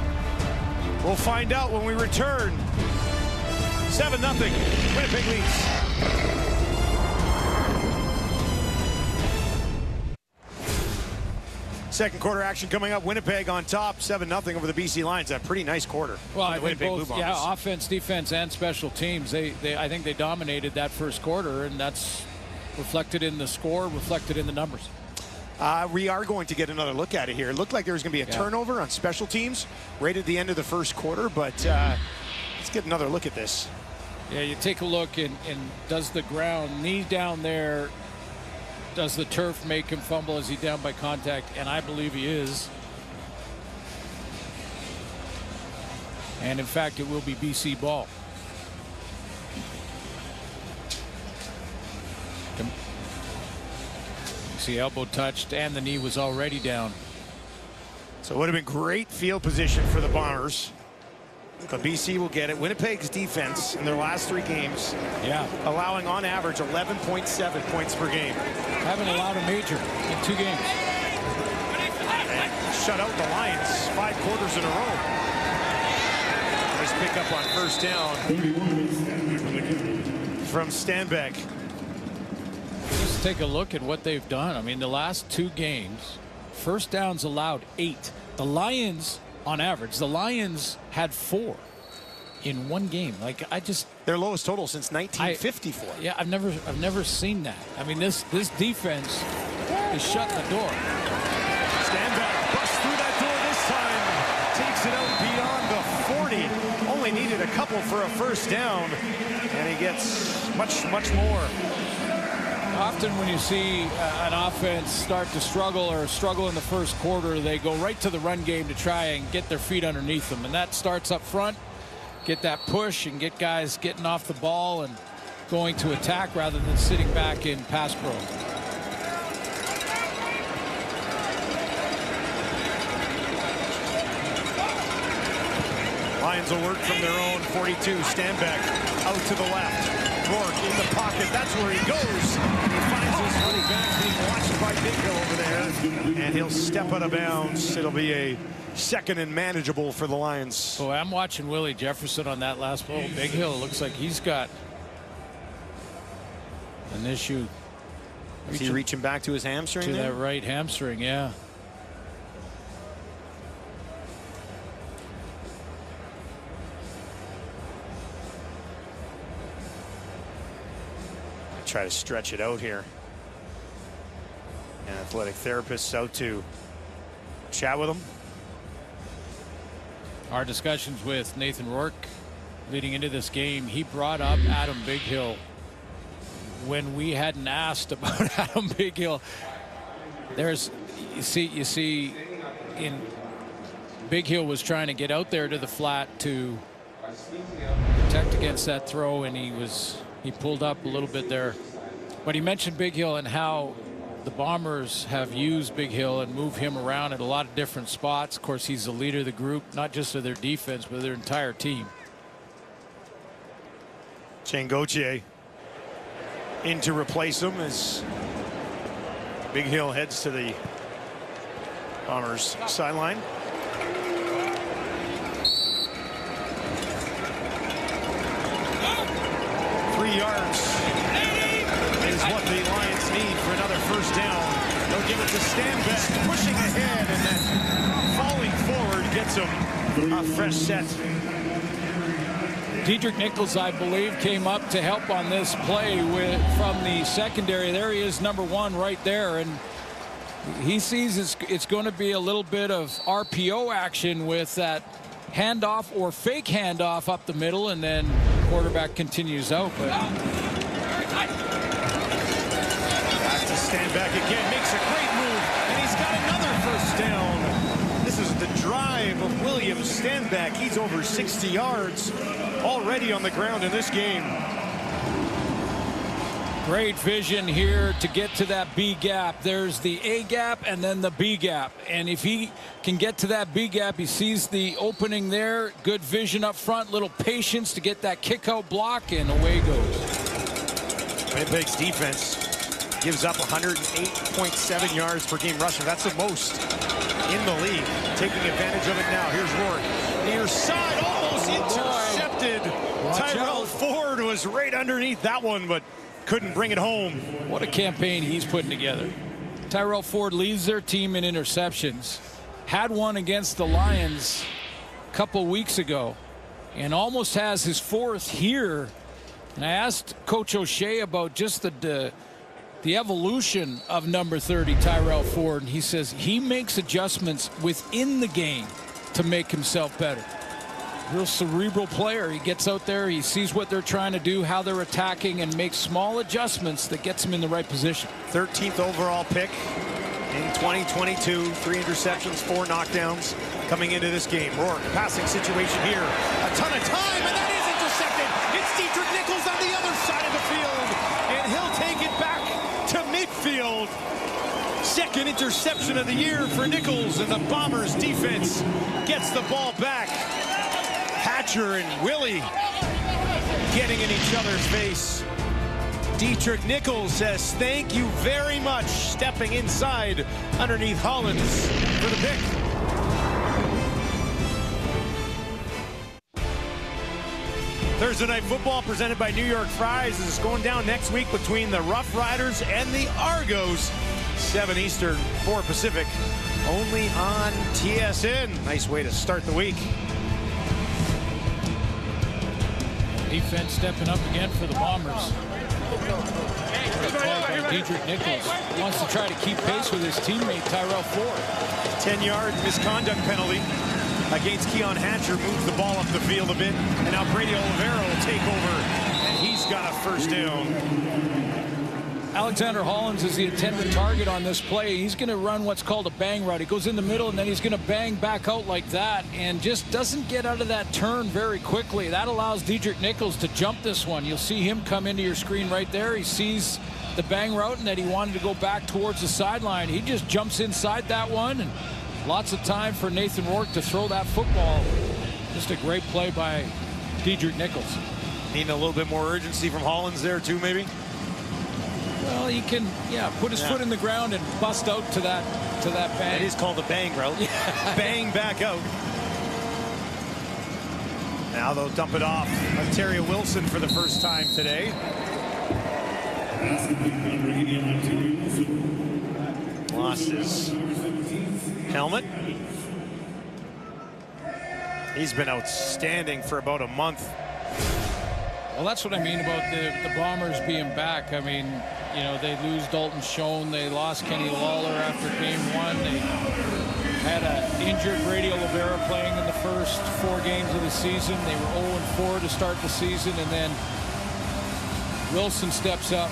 We'll find out when we return. 7-0. Winnipeg leads. Second quarter action coming up. Winnipeg on top, 7-0 over the BC Lions. A pretty nice quarter. Well, I think Winnipeg both, Blue Bombers. yeah, offense, defense, and special teams. I think they dominated that first quarter, and that's reflected in the score, reflected in the numbers. We are going to get another look at it here. It looked like there was going to be a turnover on special teams right at the end of the first quarter, but let's get another look at this. Yeah, you take a look, and does the ground, knee down there, does the turf make him fumble? Is he down by contact? And I believe he is. And in fact, it will be BC ball. See, elbow touched, and the knee was already down. So it would have been great field position for the Bombers. But BC will get it. Winnipeg's defense in their last 3 games, allowing on average 11.7 points per game. Haven't allowed a major in 2 games. And shut out the Lions 5 quarters in a row. Nice pickup on first down from Stanback. Just take a look at what they've done. I mean, the last 2 games, first downs allowed 8. The Lions, on average, the Lions had 4 in 1 game. Like, their lowest total since 1954. I've never seen that. I mean, this defense is shutting the door. Stanback busts through that door this time, takes it out beyond the 40. Only needed a couple for a first down, and he gets much more. Often when you see an offense start to struggle or struggle in the first quarter, they go right to the run game to try and get their feet underneath them. And that starts up front, get that push and get guys getting off the ball and going to attack rather than sitting back in pass pro. Lions will work from their own 42. Stanback out to the left. Rourke in the pocket. That's where he goes. And he finds his running back being watched by Big Hill over there. And he'll step out of bounds. It'll be a second and manageable for the Lions. Boy, I'm watching Willie Jefferson on that last ball. Big Hill looks like he's got an issue. Is he reaching back to his hamstring? To that right hamstring, yeah. Try to stretch it out here. And athletic therapists out to chat with him. Our discussions with Nathan Rourke leading into this game, he brought up Adam Big Hill when we hadn't asked about Adam Big Hill. There's, you see in Big Hill was trying to get out there to the flat to protect against that throw, and he pulled up a little bit there. But he mentioned Big Hill and how the Bombers have used Big Hill and moved him around at a lot of different spots. Of course, he's the leader of the group, not just of their defense, but their entire team. Shane Gauthier in to replace him as Big Hill heads to the Bombers sideline. Yards is what the Lions need for another first down. They'll give it to Stanback, pushing ahead, and then falling forward gets him a fresh set. Dedrick Nichols, I believe, came up to help on this play from the secondary. There he is, number 1 right there, and he sees it's going to be a little bit of RPO action with that handoff or fake handoff up the middle, and then quarterback continues out. But back to Stanback again, makes a great move, and he's got another first down. This is the drive of William Stanback. He's over 60 yards already on the ground in this game. Great vision here to get to that B gap. There's the A gap and then the B gap. And if he can get to that B gap, he sees the opening there. Good vision up front, little patience to get that kick out block, and away goes. Winnipeg's defense gives up 108.7 yards per game rushing. That's the most in the league. Taking advantage of it now. Here's Rourke. Near side, almost intercepted. Tyrell Ford was right underneath that one, but couldn't bring it home. What a campaign he's putting together. Tyrell Ford leads their team in interceptions. Had one against the Lions a couple weeks ago and almost has his 4th here. And I asked Coach O'Shea about just the evolution of number 30, Tyrell Ford, and he says he makes adjustments within the game to make himself better. Real cerebral player. He gets out there, he sees what they're trying to do, how they're attacking, and makes small adjustments that gets him in the right position. 13th overall pick in 2022. 3 interceptions, 4 knockdowns coming into this game. Rourke, passing situation here. A ton of time, and that is intercepted. It's Dedrick Nichols on the other side of the field, and he'll take it back to midfield. Second interception of the year for Nichols, and the Bombers defense gets the ball back. Hatcher and Willie getting in each other's face. Dietrich Nichols says thank you very much, stepping inside underneath Hollins for the pick. Thursday Night Football presented by New York Fries is going down next week between the Rough Riders and the Argos. 7 Eastern, 4 Pacific, only on TSN. Nice way to start the week. Defense stepping up again for the Bombers. Dietrich Nichols wants to try to keep pace with his teammate Tyrell Ford. 10-yard misconduct penalty against Keon Hatcher, moves the ball up the field a bit, and now Brady Oliveira will take over, and he's got a first down. Alexander Hollins is the intended target on this play. He's going to run what's called a bang route. He goes in the middle, and then he's going to bang back out like that, and just doesn't get out of that turn very quickly. That allows Dietrich Nichols to jump this one. You'll see him come into your screen right there. He sees the bang route, and that he wanted to go back towards the sideline. He just jumps inside that one, and lots of time for Nathan Rourke to throw that football. Just a great play by Dietrich Nichols. Needing a little bit more urgency from Hollins there too, maybe? Well, he can, put his foot in the ground and bust out to that bang. It is called a bang route. Bang back out. Now they'll dump it off. Ontario Wilson for the first time today. Lost his helmet. He's been outstanding for about a month. Well, that's what I mean about the Bombers being back. I mean, they lose Dalton Schoen. They lost Kenny Lawler after game 1. They had an injured Brady Oliveira playing in the first 4 games of the season. They were 0-4 to start the season, and then Wilson steps up,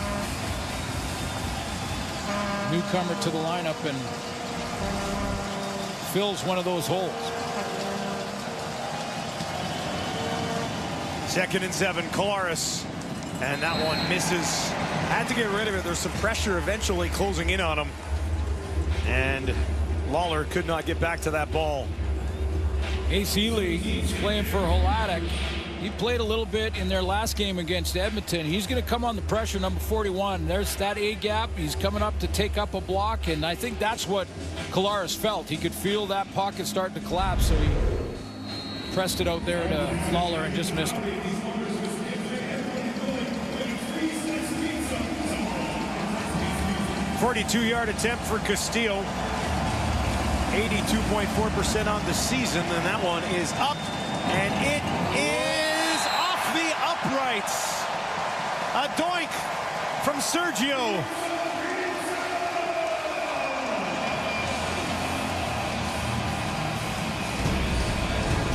newcomer to the lineup, and fills one of those holes. 2nd and 7, Kolaris, and that one misses. Had to get rid of it. There's some pressure eventually closing in on him, and Lawler could not get back to that ball. Ace Ely, he's playing for Holatic. He played a little bit in their last game against Edmonton. He's going to come on the pressure, number 41. There's that A gap. He's coming up to take up a block, and I think that's what Kolaris felt. He could feel that pocket starting to collapse, so he pressed it out there to Lawler and just missed him. .42-yard attempt for Castillo. 82.4% on the season, and that one is up, and it is off the uprights. A doink from Sergio.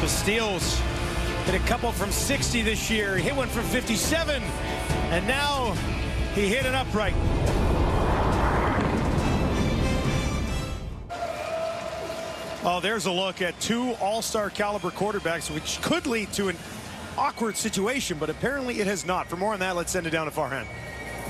Castillo's hit a couple from 60 this year. He hit one from 57, and now he hit an upright. Oh, there's a look at 2 all-star caliber quarterbacks, which could lead to an awkward situation, but apparently it has not. For more on that, let's send it down to Farhan.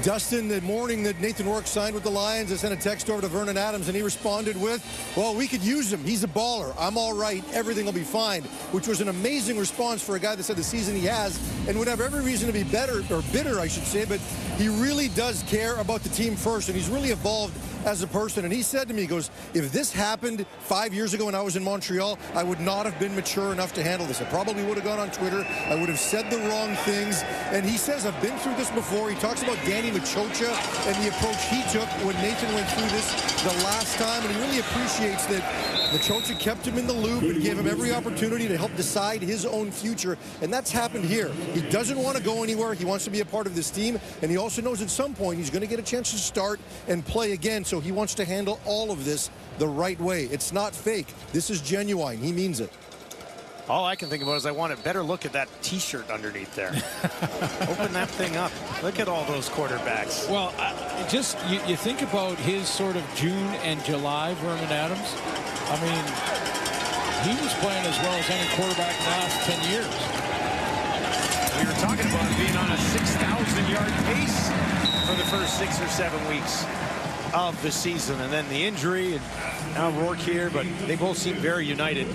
Dustin, the morning that Nathan Rourke signed with the Lions, I sent a text over to Vernon Adams, and he responded with, well, we could use him. He's a baller. I'm all right. Everything will be fine, which was an amazing response for a guy that said the season he has and would have every reason to be better, or bitter, I should say, but he really does care about the team first, and he's really evolved as a person. And he said to me, he goes, if this happened 5 years ago when I was in Montreal, I would not have been mature enough to handle this. I probably would have gone on Twitter. I would have said the wrong things. And he says, I've been through this before. He talks about Danny Machocha and the approach he took when Nathan went through this the last time. And he really appreciates that Machocha kept him in the loop and gave him every opportunity to help decide his own future. And that's happened here. He doesn't want to go anywhere. He wants to be a part of this team. And he also knows at some point he's going to get a chance to start and play again. So he wants to handle all of this the right way. It's not fake. This is genuine. He means it. All I can think about is I want a better look at that T-shirt underneath there. Open that thing up. Look at all those quarterbacks. Well, you think about his sort of June and July, Vernon Adams. I mean, he was playing as well as any quarterback in the last 10 years. We were talking about him being on a 6,000-yard pace for the first 6 or 7 weeks of the season, and then the injury, and now Rourke here, but they both seem very united.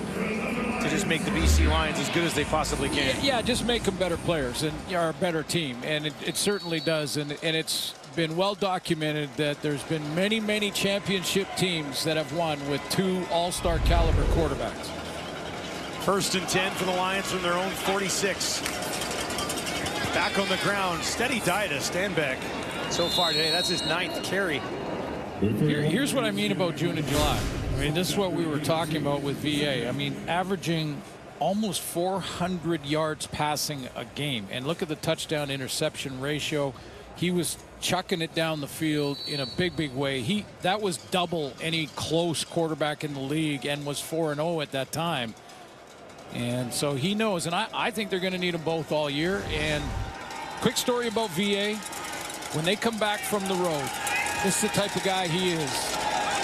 to just make the BC Lions as good as they possibly can. Yeah, just make them better players and are a better team, and it certainly does. And it's been well documented that there's been many, many championship teams that have won with 2 all-star caliber quarterbacks. 1st and 10 for the Lions from their own 46. Back on the ground, steady diet of Stanback so far today. That's his 9th carry. Here's what I mean about June and July. I mean, this is what we were talking about with VA. I mean, averaging almost 400 yards passing a game. And look at the touchdown interception ratio. He was chucking it down the field in a big, big way. That was double any close quarterback in the league and was 4-0 at that time. And so he knows. And I think they're going to need them both all year. And quick story about VA. When they come back from the road, this is the type of guy he is.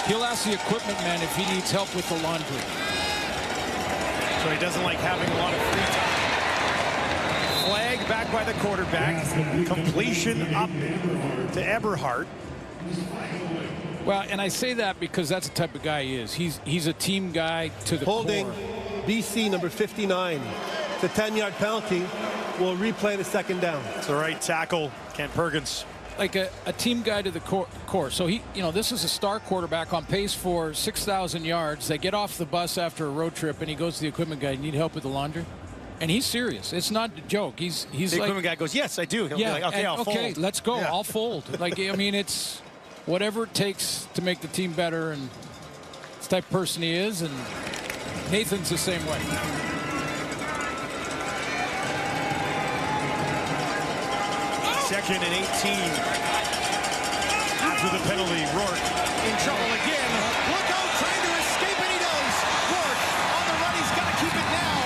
He'll ask the equipment man if he needs help with the laundry. So he doesn't like having a lot of free time. Flag back by the quarterback. Completion up to Eberhardt. Well, and I say that because that's the type of guy he is. He's a team guy to the Holding core. BC number 59. It's a 10-yard penalty. We'll replay the 2nd down. It's the right tackle, Kent Perkins. Like a team guy to the core. So this is a star quarterback on pace for 6,000 yards. They get off the bus after a road trip, and he goes to the equipment guy. You need help with the laundry? And he's serious. It's not a joke. He's the like, equipment guy goes, yes, I do. He'll be like, okay, I'll fold. Okay, let's go. Yeah. I'll fold. Like, I mean, it's whatever it takes to make the team better, and it's the type of person he is, and Nathan's the same way. Second and 18. After the penalty, Rourke in trouble again. Look out, trying to escape, and he does. Rourke on the run. He's got to keep it now.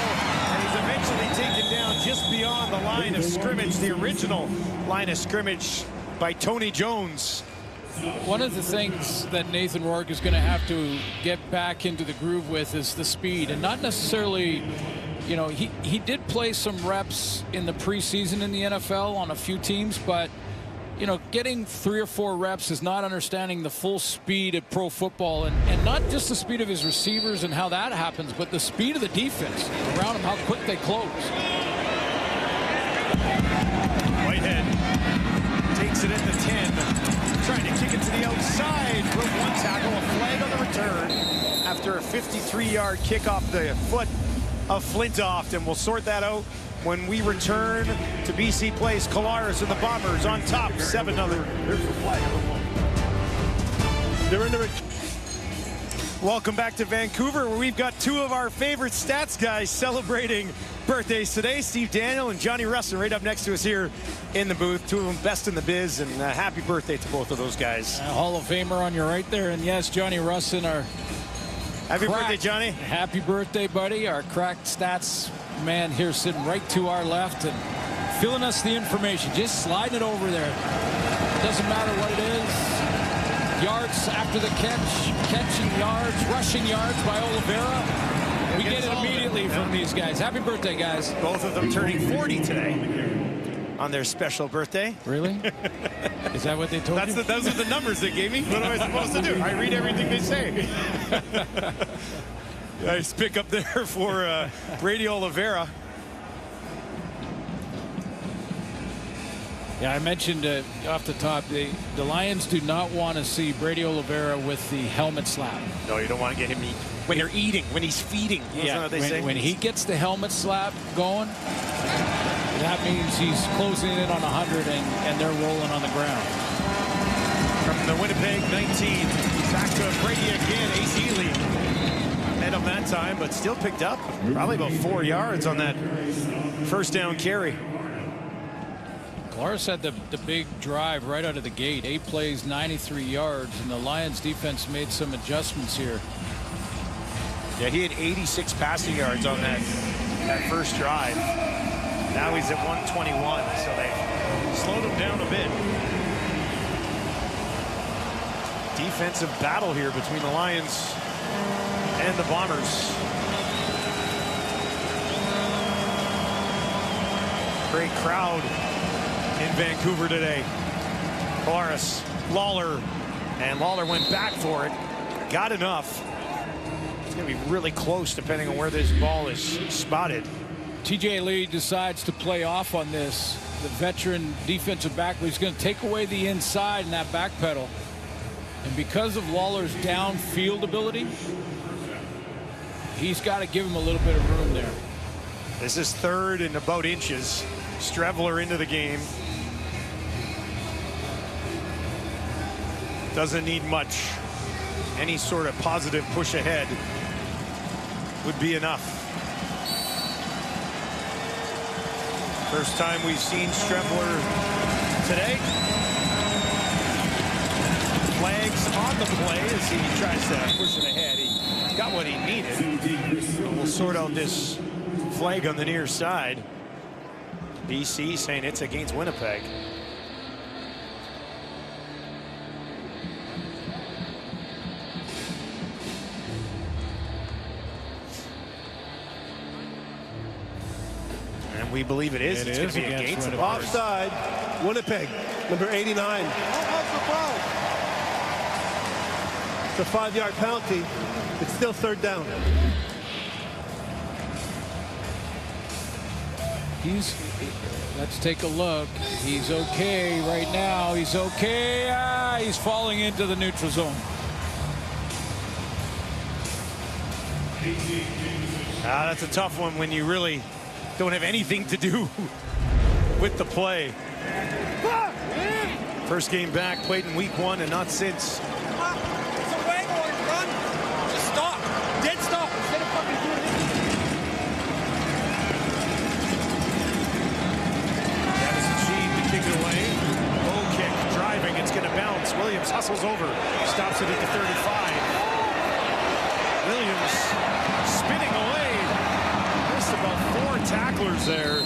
And he's eventually taken down just beyond the line of scrimmage, the original line of scrimmage by Tony Jones. One of the things that Nathan Rourke is going to have to get back into the groove with is the speed, and not necessarily. He did play some reps in the preseason in the NFL on a few teams, but, getting 3 or 4 reps is not understanding the full speed of pro football, and not just the speed of his receivers and how that happens, but the speed of the defense around him, how quick they close. Whitehead takes it at the 10, trying to kick it to the outside for 1 tackle, a flag on the return after a 53-yard kick off the foot of Flintoft, and we'll sort that out when we return to BC Place. Colares and the Bombers on top, 7-0. Welcome back to Vancouver, where we've got 2 of our favorite stats guys celebrating birthdays today. Steve Daniel and Johnny Russin right up next to us here in the booth. 2 of them best in the biz, and happy birthday to both of those guys. Hall of Famer on your right there, and yes, Johnny Russin, our happy birthday, Johnny. Happy birthday, buddy. Our cracked stats man here sitting right to our left and filling us the information. Just sliding it over there. Doesn't matter what it is. Yards after the catch, catching yards, rushing yards by Oliveira. We get it immediately from these guys. Happy birthday, guys. Both of them turning 40 today on their special birthday. Really? Is that what they told you? Those are the numbers they gave me. What am I supposed to do? I read everything they say. Nice pick up there for Brady Oliveira. Yeah, I mentioned off the top, the Lions do not want to see Brady Oliveira with the helmet slap. No, you don't want to get him when they're eating, when he's feeding. Yeah, when he gets the helmet slap going, that means he's closing in on 100 and they're rolling on the ground. From the Winnipeg 19, back to Brady again. Ace Ely had him that time, but still picked up probably about 4 yards on that first down carry. Colares had the big drive right out of the gate. 8 plays, 93 yards, and the Lions defense made some adjustments here. Yeah, he had 86 passing yards on that first drive. Now he's at 121, so they slowed him down a bit. Defensive battle here between the Lions and the Bombers. Great crowd in Vancouver today. Colares, Lawler, and Lawler went back for it. Got enough. He's going going to be really close depending on where this ball is spotted. TJ Lee decides to play off on this. The veteran defensive back, he's going to take away the inside in that back pedal. And because of Lawler's downfield ability, he's got to give him a little bit of room there. This is 3rd and about inches. Streveler into the game. Doesn't need much. Any sort of positive push ahead would be enough. First time we've seen Streveler today. Flags on the play as he tries to push it ahead. He got what he needed. We'll sort out this flag on the near side. BC saying it's against Winnipeg. And we believe it is. It's going to be against Winnipeg. Offside, Winnipeg, number 89. It's a 5-yard penalty. It's still 3rd down. Let's take a look. He's okay right now. He's okay. He's falling into the neutral zone. That's a tough one when you really don't have anything to do with the play. First game back, played in week 1 and not since. It's a wag or run. Just stop. Dead stop. Instead of fucking doing this. Kick it away. Low kick, driving. It's going to bounce. Williams hustles over. Stops it at the 35. Williams spinning away. Missed about 4 tacklers there.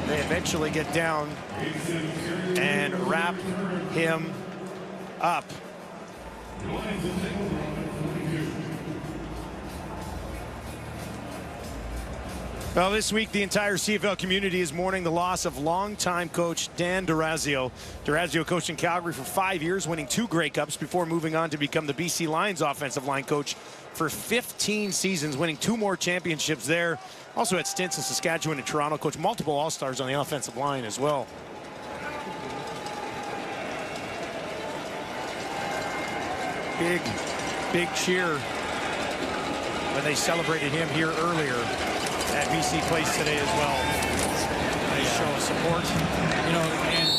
They eventually get down and wrap him up. Well, this week, the entire CFL community is mourning the loss of longtime coach Dan D'Orazio. D'Orazio coached in Calgary for 5 years, winning 2 Grey Cups before moving on to become the BC Lions offensive line coach for 15 seasons, winning 2 more championships there. Also had stints in Saskatchewan and Toronto, coached multiple All-Stars on the offensive line as well. Big cheer when they celebrated him here earlier at BC Place today as well. Nice show of support. You know, and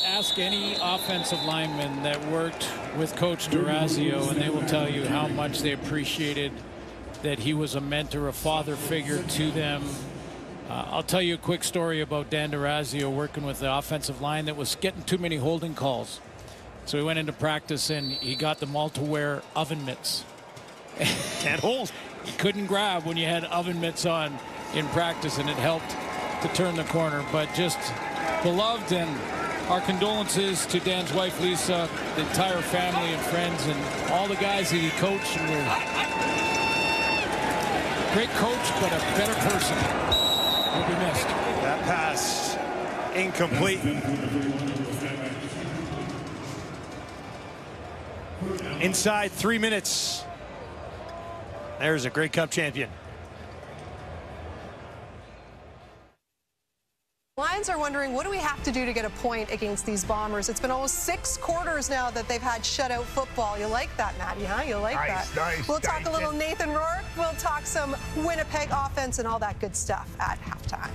ask any offensive lineman that worked with Coach D'Orazio, and they will tell you how much they appreciated that he was a mentor, a father figure to them. I'll tell you a quick story about Dan D'Orazio working with the offensive line that was getting too many holding calls. So he went into practice and he got them all to wear oven mitts. Can't hold. You couldn't grab when you had oven mitts on in practice, and it helped to turn the corner. But just beloved, and our condolences to Dan's wife, Lisa, the entire family and friends, and all the guys that he coached. And great coach, but a better person. Will be missed. That pass incomplete. Inside 3 minutes. There's a Grey Cup champion. Lions are wondering, what do we have to do to get a point against these Bombers? It's been almost 6 quarters now that they've had shutout football. You like that, Matty, huh? You like that? Nice. We'll talk a little Nathan Rourke. We'll talk some Winnipeg offense and all that good stuff at halftime.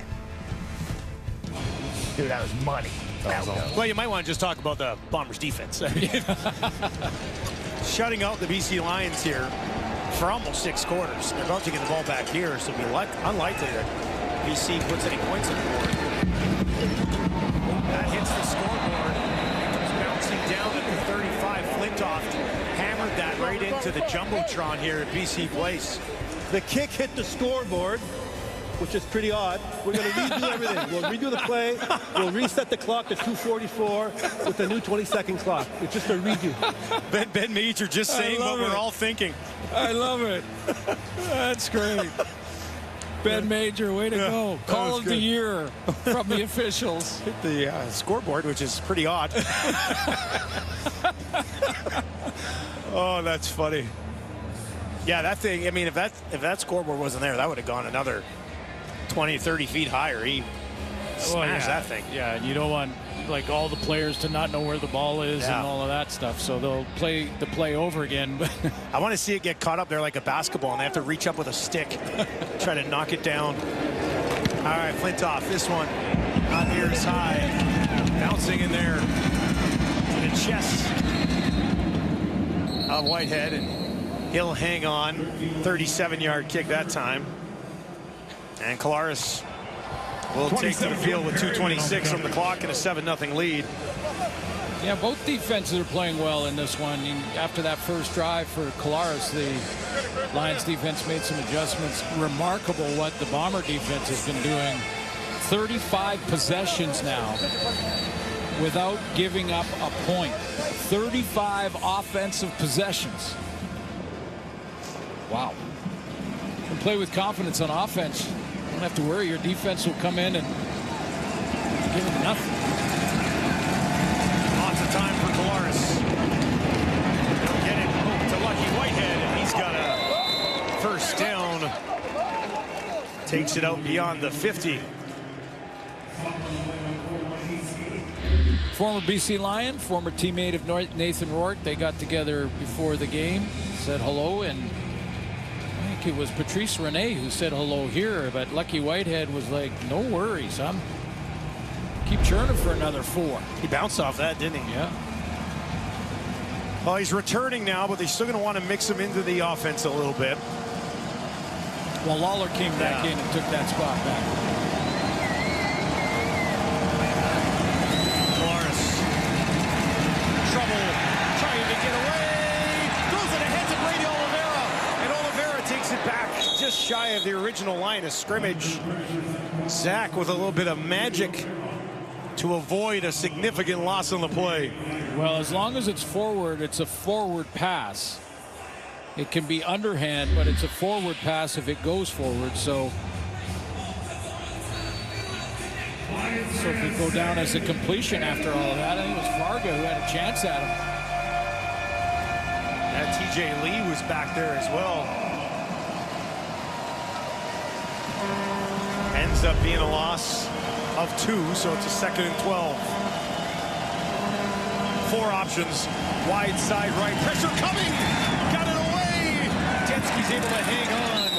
Dude, that was money. Well, you might want to just talk about the Bombers' defense. Shutting out the BC Lions here for almost 6 quarters. They're about to get the ball back here, so it'll be unlikely that BC puts any points on the board. That hits the scoreboard. It comes bouncing down at the 35. Flintoff hammered that right into the Jumbotron here at BC Place. The kick hit the scoreboard, which is pretty odd. We're going to redo everything. We'll redo the play. We'll reset the clock to 2:44 with a new 20-second clock. It's just a redo. Ben Major just saying what we're all thinking. I love it. That's great. Ben Major, way to go. Call of the year from the officials. Hit the scoreboard, which is pretty odd. Oh, that's funny. Yeah, that thing, I mean, if that scoreboard wasn't there, that would have gone another 20, 30 feet higher. He smashed that thing. Yeah, and you don't want like all the players to not know where the ball is and all of that stuff. So they'll play the play over again. But I want to see it get caught up there like a basketball, and they have to reach up with a stick, try to knock it down. All right, Flintoff, this one not near as high, bouncing in there to the chest of Whitehead, and he'll hang on. 37-yard kick that time. And Collaros will take to the field with 2:26 from the clock and a 7-0 lead. Yeah, both defenses are playing well in this one. And after that first drive for Collaros, the Lions defense made some adjustments. Remarkable what the Bomber defense has been doing. 35 possessions now without giving up a point. 35 offensive possessions. Wow. You can play with confidence on offense. You don't have to worry. Your defense will come in and give them nothing. Lots of time for Collaros. He'll get it to Lucky Whitehead, and he's got a first down. Takes it out beyond the 50. Former BC Lion, former teammate of Nathan Rourke. They got together before the game, said hello, and I think it was Patrice Rene who said hello here, but Lucky Whitehead was like, no worries, I'm keep churning for another 4. He bounced off that, didn't he? Yeah. Well, he's returning now, but they're still going to want to mix him into the offense a little bit. Well, Lawler came back in and took that spot back. Collaros. Trouble trying to get away. Throws it ahead to Brady Oliveira. And Oliveira takes it back just shy of the original line of scrimmage. Zach with a little bit of magic to avoid a significant loss on the play. Well, as long as it's forward, it's a forward pass. It can be underhand, but it's a forward pass if it goes forward. So if we go down as a completion after all of that, I think it was Varga who had a chance at him. Yeah, TJ Lee was back there as well. Ends up being a loss of 2, so it's a 2nd and 12. 4 options. Wide side right. Pressure coming. Got it away. Densky's able to hang on.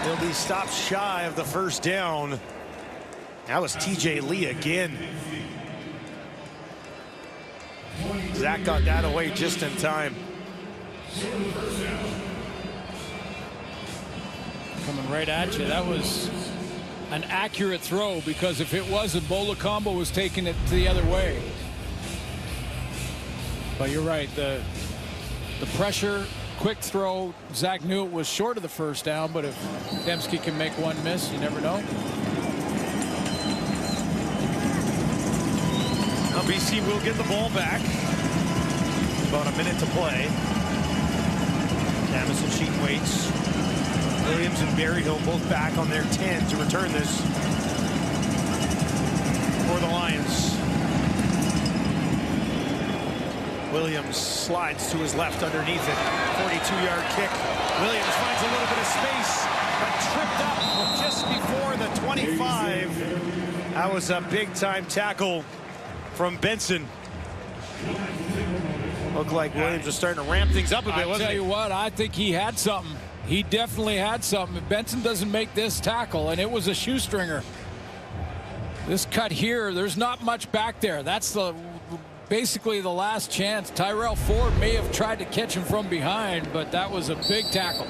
He'll be stopped shy of the first down. That was TJ Lee again. Zach got that away just in time. Coming right at you. That was an accurate throw, because if it wasn't, Bola Combo was taking it the other way. But you're right, the pressure, quick throw. Zach knew it was short of the first down, but if Dembski can make one miss, you never know. Now BC will get the ball back. About a minute to play. Jamison Sheet waits. Williams and Berryhill both back on their 10 to return this for the Lions. Williams slides to his left underneath it. 42-yard kick. Williams finds a little bit of space, but tripped up just before the 25. That was a big-time tackle from Benson. Looked like Williams was starting to ramp things up a bit, wasn't he? I'll tell you what, I think he had something. He definitely had something. If Benson doesn't make this tackle, and it was a shoestringer. This cut here, there's not much back there. That's basically the last chance. Tyrell Ford may have tried to catch him from behind, but that was a big tackle.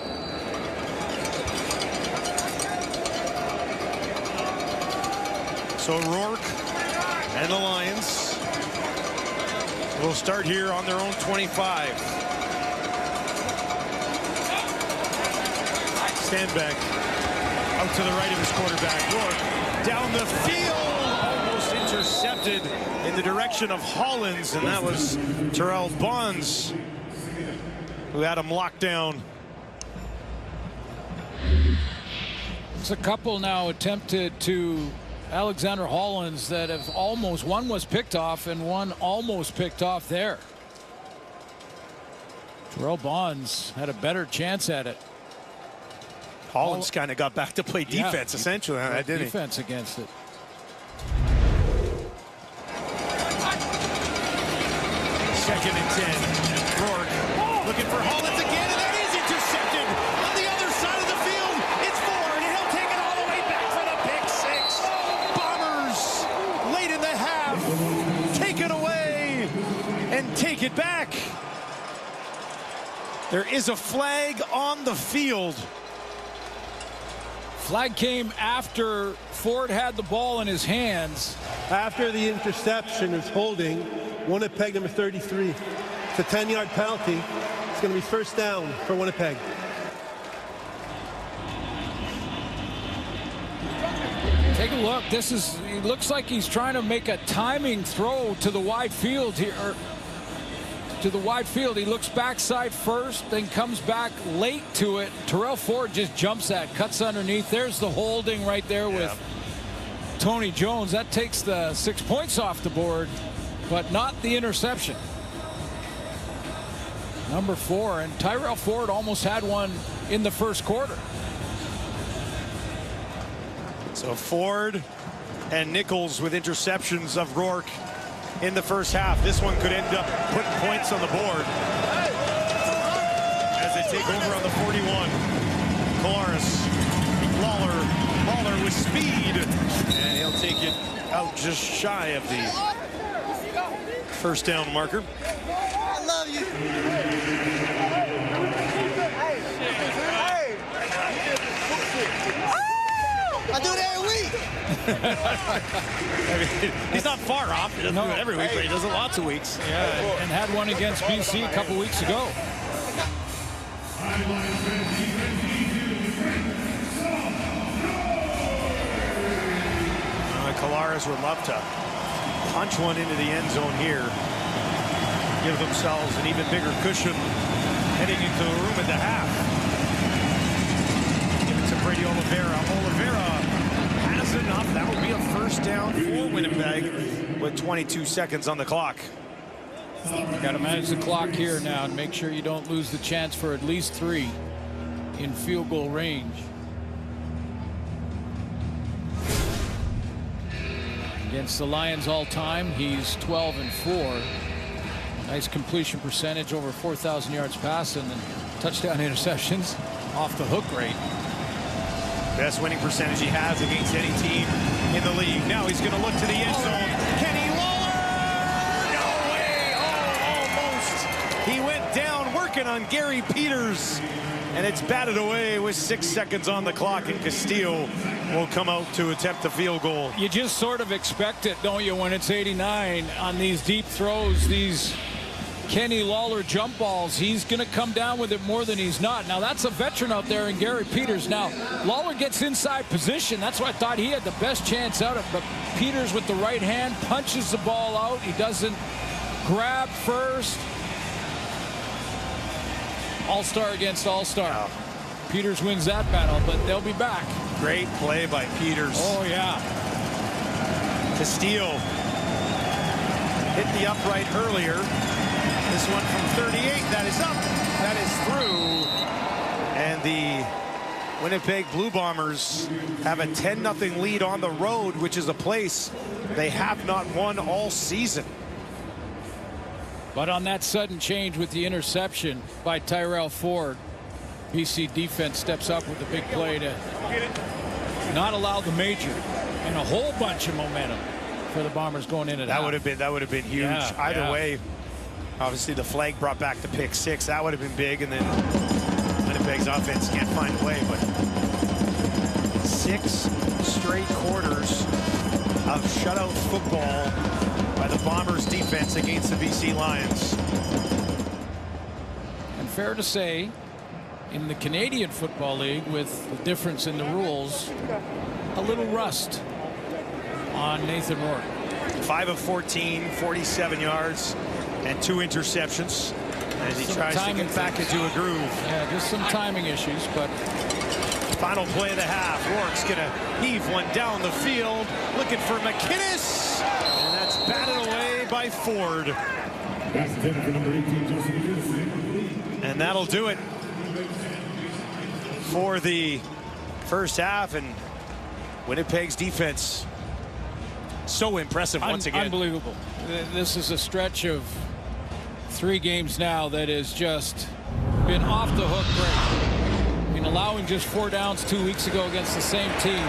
So Rourke and the Lions will start here on their own 25. Stanback out to the right of his quarterback. Rourke down the field, almost intercepted in the direction of Hollins, and that was Terrell Bonds who had him locked down. It's a couple now attempted to Alexander Hollins that have almost, one was picked off and one almost picked off there. Terrell Bonds had a better chance at it. Hollins kind of got back to play defense, essentially. Didn't he? Defense against it. Second and 10. Rourke looking for Hollins again, and that is intercepted on the other side of the field. It's Ford, and he'll take it all the way back for the pick six. Bombers late in the half take it away and take it back. There is a flag on the field. Flag came after Ford had the ball in his hands. After the interception is holding Winnipeg number 33. It's a 10-yard penalty. It's going to be first down for Winnipeg. Take a look. It looks like he's trying to make a timing throw to the wide field here. To the wide field. He looks backside first, then comes back late to it. Terrell Ford just jumps at, cuts underneath. There's the holding right there with Tony Jones. That takes the 6 points off the board, but not the interception. Number 4, and Tyrell Ford almost had one in the first quarter. So Ford and Nichols with interceptions of Rourke in the first half. This one could end up putting points on the board as they take over on the 41. Colares, Lawler with speed, and he'll take it out just shy of the first down marker. I love you. I do it every week. I mean, he's not far off. He doesn't do it every week, but he does it lots of weeks. Yeah, and had one against BC a couple weeks ago. Colares would love to punch one into the end zone here. Give themselves an even bigger cushion heading into the room at the half. Give it to Brady Oliveira. Oliveira has enough. That will be a first down for Winnipeg with 22 seconds on the clock. You got to manage the clock here now and make sure you don't lose the chance for at least 3 in field goal range. Against the Lions all time, he's 12-4. Nice completion percentage, over 4,000 yards passing, and touchdown interceptions off the hook rate. Best winning percentage he has against any team in the league. Now he's going to look to the end zone. Kenny Lawler! No way! Oh, almost. He went down working on Gary Peters, and it's batted away with 6 seconds on the clock, and Castillo will come out to attempt the field goal. You just sort of expect it, don't you, when it's 89 on these deep throws, these Kenny Lawler jump balls. He's going to come down with it more than he's not. Now, that's a veteran out there in Gary Peters. Now, Lawler gets inside position. That's why I thought he had the best chance out of it. But Peters with the right hand punches the ball out. He doesn't grab first. All-star against all-star. Peters wins that battle, but they'll be back. Great play by Peters. Oh, yeah. Castillo hit the upright earlier. This one from 38, that is up, that is through. And the Winnipeg Blue Bombers have a 10-0 lead on the road, which is a place they have not won all season. But on that sudden change with the interception by Tyrell Ford, BC defense steps up with a big play to not allow the major and a whole bunch of momentum for the Bombers going into that. Would have been huge. Yeah, Either way, obviously the flag brought back the pick six. That would have been big, and then Winnipeg's offense can't find a way. But 6 straight quarters of shutout football by the Bombers defense against the BC Lions. And fair to say, in the Canadian Football League, with the difference in the rules, a little rust on Nathan Rourke. 5 of 14, 47 yards, and 2 interceptions as he tries to get back into a groove. Yeah, just some timing issues, but final play of the half. Rourke's gonna heave one down the field, looking for McInnes, and that's batted away by Ford. And that'll do it for the first half. And Winnipeg's defense, so impressive once again. Unbelievable. This is a stretch of 3 games now that has just been off the hook great. I mean, allowing just 4 downs 2 weeks ago against the same team.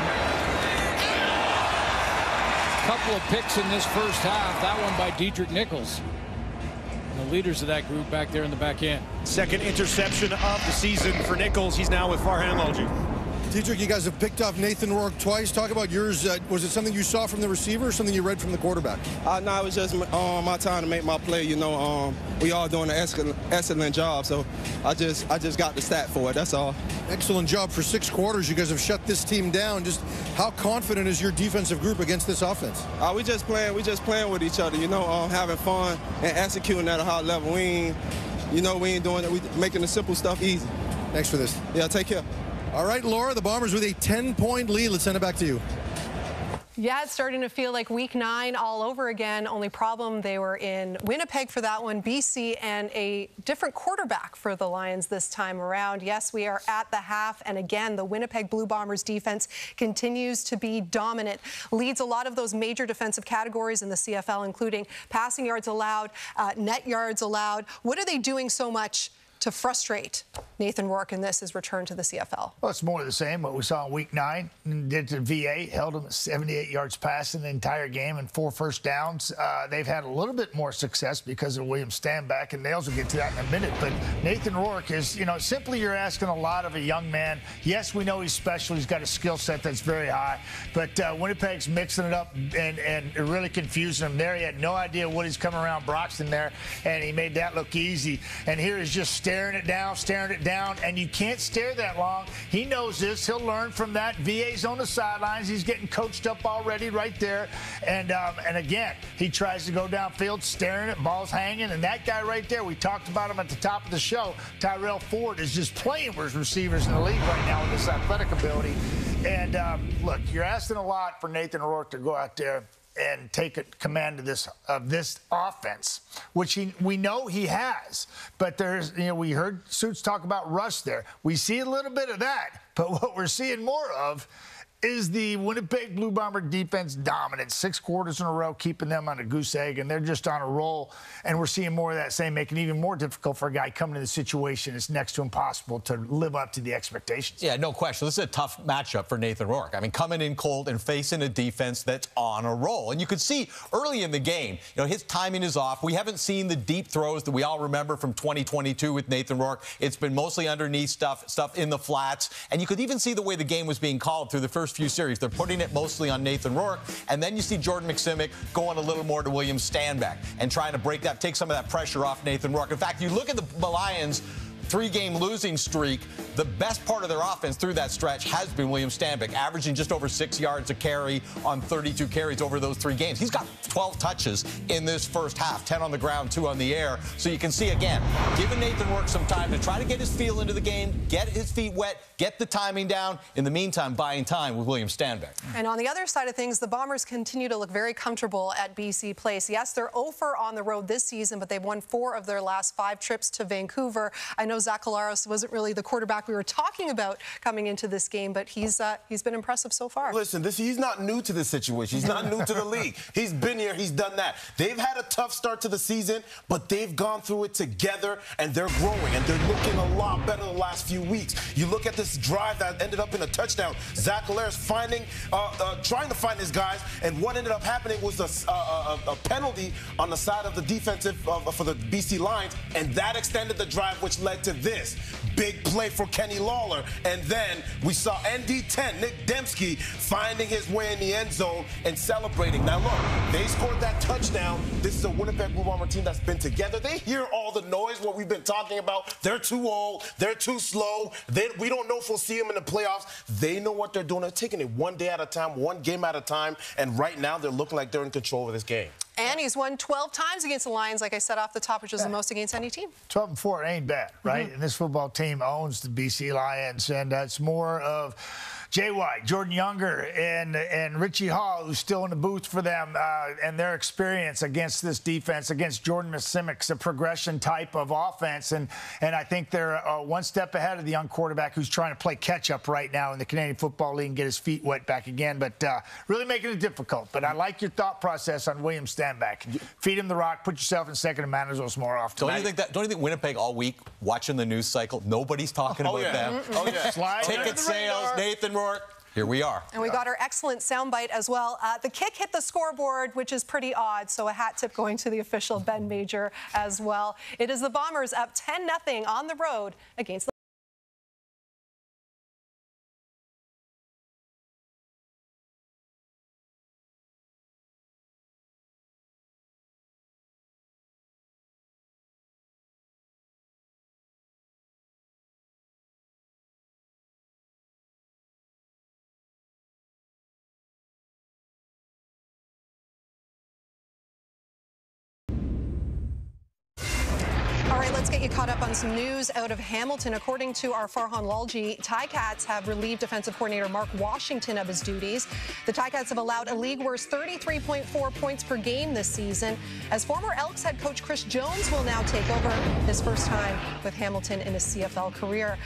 A couple of picks in this first half. That one by Dietrich Nichols. And the leaders of that group back there in the back end. Second interception of the season for Nichols. He's now with Farhan Lalji. Dietrich, you guys have picked off Nathan Rourke twice. Talk about yours. Was it something you saw from the receiver or something you read from the quarterback? No, it was just my time to make my play. You know, we all doing an excellent job, so I just got the stat for it. That's all. Excellent job for 6 quarters. You guys have shut this team down. Just how confident is your defensive group against this offense? We just playing with each other. You know, having fun and executing at a high level. We ain't doing it. We making the simple stuff easy. Thanks for this. Yeah, take care. All right, Laura, the Bombers with a 10-point lead. Let's send it back to you. Yeah, it's starting to feel like week 9 all over again. Only problem, they were in Winnipeg for that one, BC, and a different quarterback for the Lions this time around. Yes, we are at the half, and again, the Winnipeg Blue Bombers defense continues to be dominant. Leads a lot of those major defensive categories in the CFL, including passing yards allowed, net yards allowed. What are they doing so much to frustrate Nathan Rourke in his return to the CFL? Well, it's more of the same. What we saw in week 9 and did to VA, held him at 78 yards passing the entire game and 4 first downs. They've had a little bit more success because of William Stanback, and Nails will get to that in a minute. But Nathan Rourke is, simply you're asking a lot of a young man. Yes, we know he's special. He's got a skill set that's very high. But Winnipeg's mixing it up and really confusing him there. He had no idea what he's coming around Broxton there, and he made that look easy. And here he's just staring it down, and you can't stare that long. He knows this. He'll learn from that. VA's on the sidelines. He's getting coached up already right there. And again, he tries to go downfield, staring at balls hanging, and that guy right there, we talked about him at the top of the show, Tyrell Ford, is just playing with receivers in the league right now with this athletic ability. And look, you're asking a lot for Nathan Rourke to go out there and take command of this offense, which we know he has. But there's, we heard Suits talk about rust there. We see a little bit of that, but what we're seeing more of is the Winnipeg Blue Bomber defense dominant. 6 quarters in a row, keeping them on a goose egg, and they're just on a roll. And we're seeing more of that same, making it even more difficult for a guy coming to the situation. It's next to impossible to live up to the expectations. Yeah, no question. This is a tough matchup for Nathan Rourke. I mean, coming in cold and facing a defense that's on a roll. And you could see early in the game, his timing is off. We haven't seen the deep throws that we all remember from 2022 with Nathan Rourke. It's been mostly underneath stuff in the flats. And you could even see the way the game was being called through the first few series. They're putting it mostly on Nathan Rourke, and then you see Jordan McSimic going a little more to William Stanback and trying to break that, take some of that pressure off Nathan Rourke. In fact, you look at the Lions' 3-game losing streak, the best part of their offense through that stretch has been William Stanback, averaging just over 6 yards a carry on 32 carries over those 3 games. He's got 12 touches in this first half, 10 on the ground, 2 on the air. So you can see, again, giving Nathan Rourke some time to try to get his feel into the game, get his feet wet, get the timing down. In the meantime, buying time with William Stanback. And on the other side of things, the Bombers continue to look very comfortable at BC Place. Yes, they're 0-4 on the road this season, but they've won 4 of their last 5 trips to Vancouver. I know Zach Collaros wasn't really the quarterback we were talking about coming into this game, but he's been impressive so far. Listen, he's not new to this situation. He's not new to the league. He's been here. He's done that. They've had a tough start to the season, but they've gone through it together, and they're growing, and they're looking a lot better the last few weeks. You look at this drive that ended up in a touchdown. Zach Collaros trying to find his guys, and what ended up happening was a penalty on the side of the defensive for the BC Lions, and that extended the drive, which led to this big play for Kenny Lawler. And then we saw ND10, Nick Dembski, finding his way in the end zone and celebrating. Now, look, they scored that touchdown. This is a Winnipeg Blue Bomber team that's been together. They hear all the noise, what we've been talking about. They're too old. They're too slow. We don't know if we'll see them in the playoffs. They know what they're doing. They're taking it one day at a time, one game at a time. And right now, they're looking like they're in control of this game. And he's won 12 times against the Lions, like I said off the top, which is the most against any team. 12-4 ain't bad, right? And this football team owns the BC Lions, and it's more of Jay White, Jordan Younger, and Richie Hall, who's still in the booth for them, and their experience against this defense, against Jordan Masimic's a progression type of offense. And I think they're one step ahead of the young quarterback who's trying to play catch-up right now in the Canadian Football League and get his feet wet back again. But really making it difficult. But I like your thought process on William Stanback. Feed him the rock, put yourself in second and Managos more often. Don't you think Winnipeg all week, watching the news cycle, nobody's talking about them? Oh, yeah. Ticket sales, Nathan Rourke. Here we are. And we got our excellent soundbite as well. The kick hit the scoreboard, which is pretty odd, so a hat tip going to the official Ben Major as well. It is the Bombers up 10-0 on the road against the All right, let's get you caught up on some news out of Hamilton. According to our Farhan Lalji, Ticats have relieved defensive coordinator Mark Washington of his duties. The Ticats have allowed a league-worst 33.4 points per game this season, as former Elks head coach Chris Jones will now take over his first time with Hamilton in his CFL career.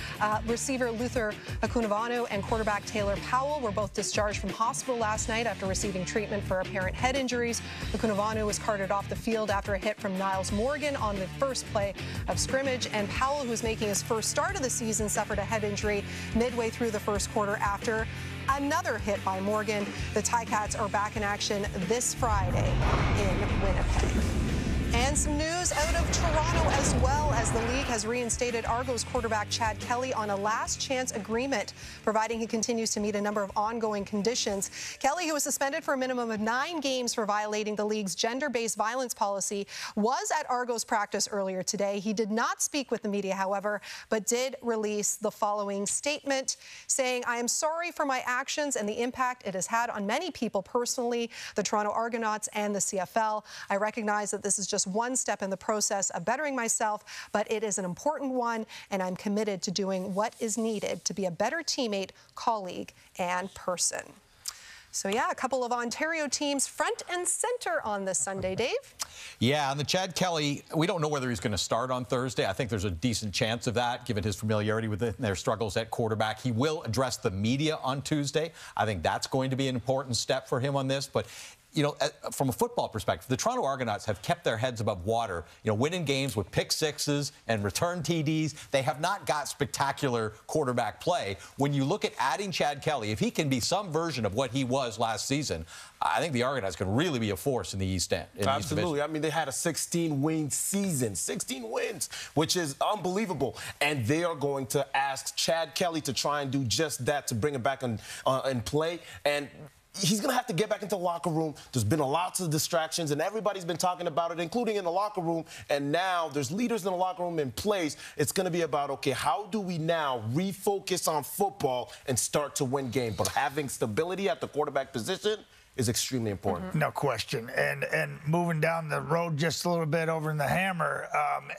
Receiver Luther Akunavanu and quarterback Taylor Powell were both discharged from hospital last night after receiving treatment for apparent head injuries. Akunavanu was carted off the field after a hit from Niles Morgan on the first play of scrimmage, and Powell, who was making his first start of the season, suffered a head injury midway through the first quarter after another hit by Morgan. The Ticats are back in action this Friday in Winnipeg. And some news out of Toronto as well, as the league has reinstated Argos quarterback Chad Kelly on a last chance agreement, providing he continues to meet a number of ongoing conditions. Kelly, who was suspended for a minimum of 9 games for violating the league's gender-based violence policy, was at Argos practice earlier today. He did not speak with the media, however, but did release the following statement, saying, "I am sorry for my actions and the impact it has had on many people personally, the Toronto Argonauts and the CFL. I recognize that this is just one step in the process of bettering myself, but it is an important one, and I'm committed to doing what is needed to be a better teammate, colleague, and person." So, yeah, a couple of Ontario teams front and center on this Sunday, Dave. Yeah, and the Chad Kelly, we don't know whether he's going to start on Thursday. I think there's a decent chance of that, given his familiarity with their struggles at quarterback. He will address the media on Tuesday. I think that's going to be an important step for him on this. But you know, from a football perspective, the Toronto Argonauts have kept their heads above water, you know, winning games with pick sixes and return TDs. They have not got spectacular quarterback play. When you look at adding Chad Kelly, if he can be some version of what he was last season, I think the Argonauts can really be a force in the East End. Absolutely. I mean, they had a 16-win season, 16 wins, which is unbelievable. And they are going to ask Chad Kelly to try and do just that, to bring it back in play. And he's going to have to get back into the locker room. There's been lots of distractions, and everybody's been talking about it, including in the locker room. And now there's leaders in the locker room in place. It's going to be about, okay, how do we now refocus on football and start to win games? But having stability at the quarterback position is extremely important. No question. And moving down the road just a little bit over in the Hammer,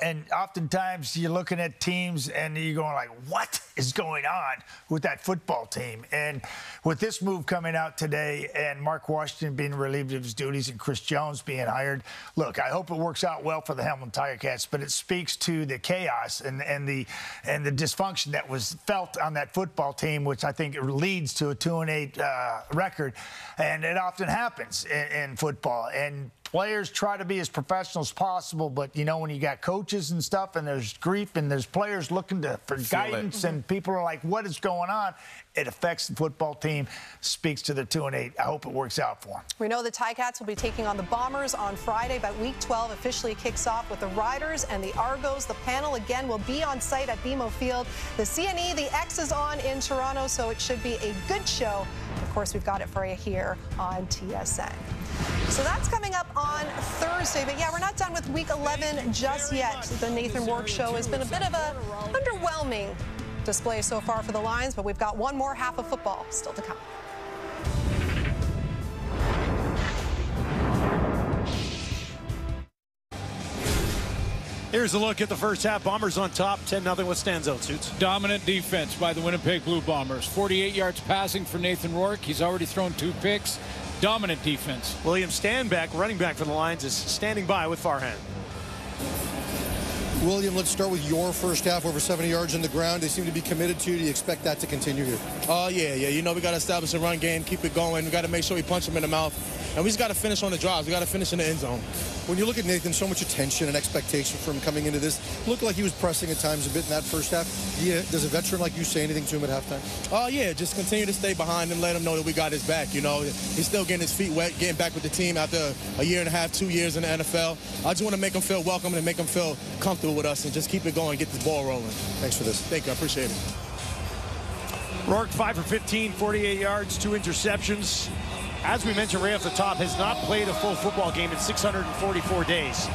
and oftentimes you're looking at teams and you're going like, what is going on with that football team? And with this move coming out today and Mark Washington being relieved of his duties and Chris Jones being hired, look, I hope it works out well for the Hamilton Tiger-Cats, but it speaks to the chaos and the dysfunction that was felt on that football team, which I think leads to a 2-8 record. And it often happens in football, and players try to be as professional as possible, but you know, when you got coaches and stuff and there's grief and there's players looking for guidance and people are like, what is going on? It affects the football team, speaks to the 2-8. I hope it works out for them. We know the Ticats will be taking on the Bombers on Friday, but Week 12 officially kicks off with the Riders and the Argos. The panel again will be on site at BMO Field. The CNE, the X is on in Toronto, so it should be a good show. Of course, we've got it for you here on TSN. So that's coming up on Thursday. But yeah, we're not done with Week 11 just yet. The Nathan Rourke Show has been a bit of a underwhelming display so far for the Lions, but we've got one more half of football still to come. Here's a look at the first half. Bombers on top, 10-0. What stands out, Suits? Dominant defense by the Winnipeg Blue Bombers. 48 yards passing for Nathan Rourke. He's already thrown 2 picks. Dominant defense. William Stanback, running back for the Lions, is standing by with Farhan. William, let's start with your first half, over 70 yards on the ground. They seem to be committed to you. Do you expect that to continue here? Yeah. You know, we got to establish a run game, keep it going. We got to make sure we punch them in the mouth. And we just got to finish on the drives. We got to finish in the end zone. When you look at Nathan, so much attention and expectation from coming into this. Looked like he was pressing at times a bit in that first half. Does a veteran like you say anything to him at halftime? Yeah, just continue to stay behind him, let him know that we got his back. You know, he's still getting his feet wet, getting back with the team after a year and a half, 2 years in the NFL. I just want to make him feel welcome and make him feel comfortable with us and just keep it going, get this ball rolling. Thanks for this. Thank you. I appreciate it. Rourke, 5 for 15, 48 yards, 2 interceptions. As we mentioned right off the top, has not played a full football game in 644 days.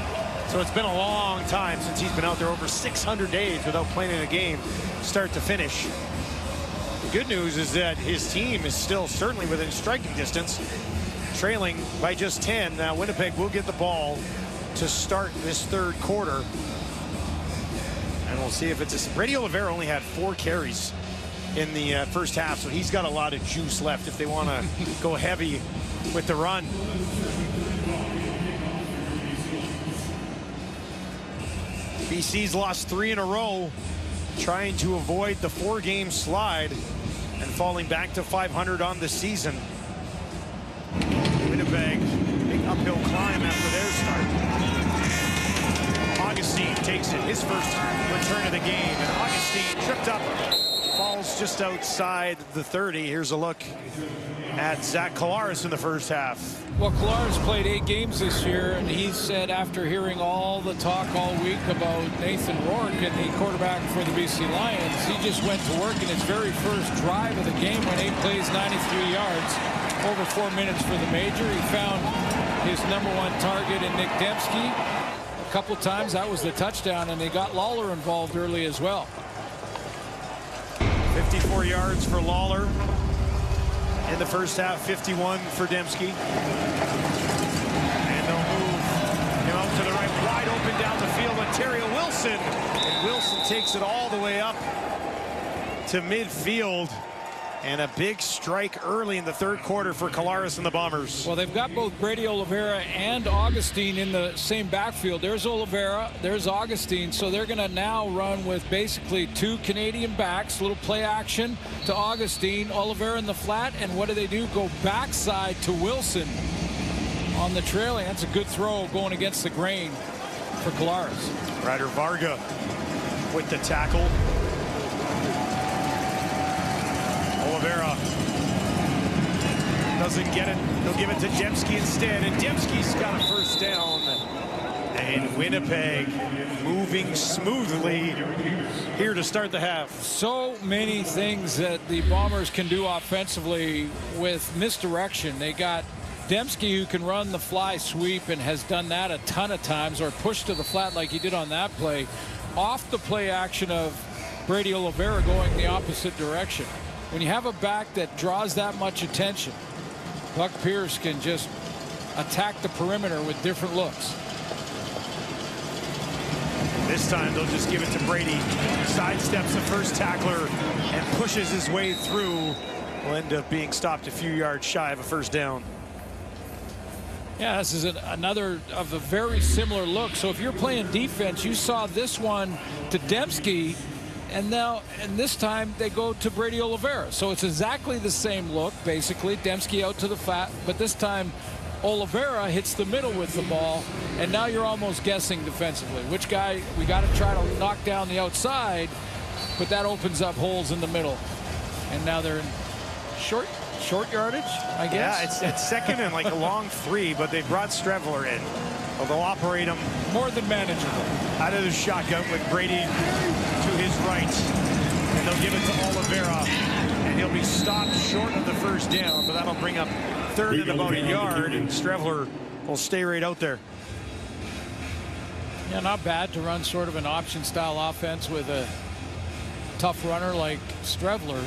So it's been a long time since he's been out there, over 600 days without playing in a game start to finish. The good news is that his team is still certainly within striking distance, trailing by just 10. Now Winnipeg will get the ball to start this third quarter. And we'll see if it's Brady Oliveira only had 4 carries in the first half, so he's got a lot of juice left if they want to go heavy with the run. BC's lost 3 in a row, trying to avoid the 4-game slide and falling back to 500 on the season. Winnipeg, big uphill climb after their start. Augustine takes it, his first return of the game, and Augustine tripped up, falls just outside the 30. Here's a look at Zach Collaros in the first half. Well, Collaros played 8 games this year, and he said after hearing all the talk all week about Nathan Rourke and the quarterback for the BC Lions, he just went to work in his very first drive of the game, went 8 plays, 93 yards, over 4 minutes for the major. He found his #1 target in Nick Dembski. A couple times, that was the touchdown, and they got Lawler involved early as well. 54 yards for Lawler in the first half, 51 for Dembski. And they'll move him out to the right, wide open down the field. Ontario Wilson. And Wilson takes it all the way up to midfield. And a big strike early in the third quarter for Collaros and the Bombers. Well, they've got both Brady Oliveira and Augustine in the same backfield. There's Oliveira, there's Augustine, so they're going to now run with basically 2 Canadian backs, little play action to Augustine, Oliveira in the flat, and what do? Go backside to Wilson on the trailing. That's a good throw going against the grain for Collaros. Ryder Varga with the tackle. Oliveira doesn't get it. They'll give it to Dembski instead, and Dembski's got a first down. And Winnipeg moving smoothly here to start the half. So many things that the Bombers can do offensively with misdirection. They got Dembski, who can run the fly sweep and has done that a ton of times, or push to the flat like he did on that play, off the play action of Brady Oliveira going the opposite direction. When you have a back that draws that much attention, Buck Pierce can just attack the perimeter with different looks. This time they'll just give it to Brady. Sidesteps the first tackler and pushes his way through. Will end up being stopped a few yards shy of a first down. Yeah, this is another of a very similar look. So if you're playing defense, you saw this one to Dembski, and this time they go to Brady Oliveira. So it's exactly the same look, basically. Dembski out to the flat, but this time Oliveira hits the middle with the ball, and now you're almost guessing defensively. Which guy we got to try to knock down the outside, but that opens up holes in the middle. And now they're in short yardage, I guess. Yeah, it's second and like a long 3, but they brought Strevler in. Well, they'll operate him more than manageable out of the shotgun with Brady to his right, and they'll give it to Oliveira, and he'll be stopped short of the first down, but that'll bring up third and about a yard, and Strevler will stay right out there. Yeah, not bad to run sort of an option style offense with a tough runner like Strevler,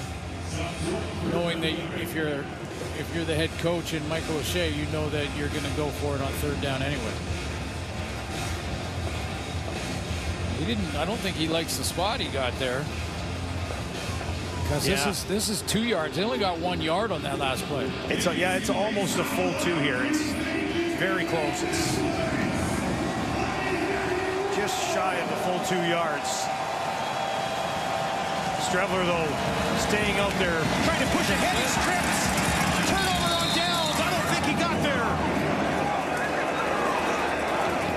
knowing that if you're the head coach in Michael O'Shea, you know that you're going to go for it on third down anyway. I don't think he likes the spot he got there. Because this is 2 yards. They only got 1 yard on that last play. It's almost a full 2 here. It's very close. It's just shy of the full 2 yards. Strevler, though, staying out there, trying to push ahead. He strips. Turnover on downs. I don't think he got there.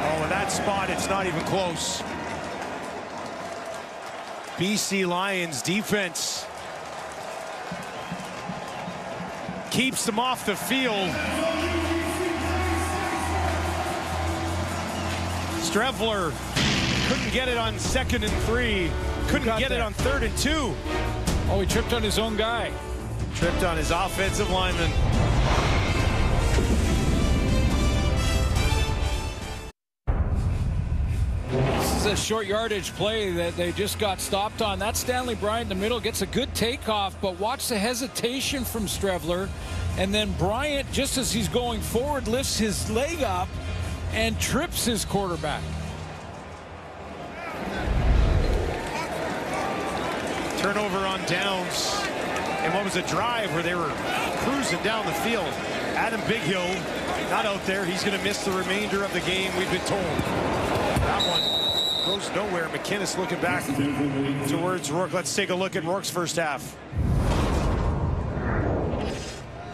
Oh, in that spot, it's not even close. BC Lions defense keeps them off the field. Strevler couldn't get it on 2nd and 3. Couldn't get it on 3rd and 2. Oh, he tripped on his own guy. Tripped on his offensive lineman. This is a short yardage play that they just got stopped on. That's Stanley Bryant in the middle. Gets a good takeoff, but watch the hesitation from Strevler. And then Bryant, just as he's going forward, lifts his leg up and trips his quarterback. Turnover on downs. And what was a drive where they were cruising down the field. Adam Bighill not out there. He's going to miss the remainder of the game, we've been told. That one goes nowhere. McInnes looking back towards Rourke. Let's take a look at Rourke's first half.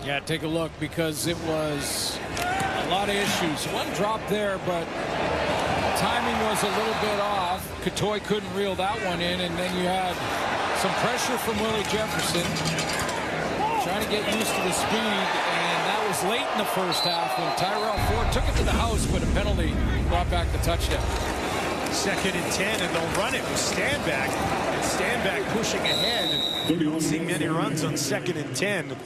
Yeah, take a look, because it was a lot of issues. One drop there, but timing was a little bit off. Cotoy couldn't reel that one in, and then you had some pressure from Willie Jefferson trying to get used to the speed, and that was late in the first half when Tyrell Ford took it to the house, but a penalty brought back the touchdown. 2nd and 10, and they'll run it with Stanback. And Stanback pushing ahead. You don't see many runs on 2nd and 10.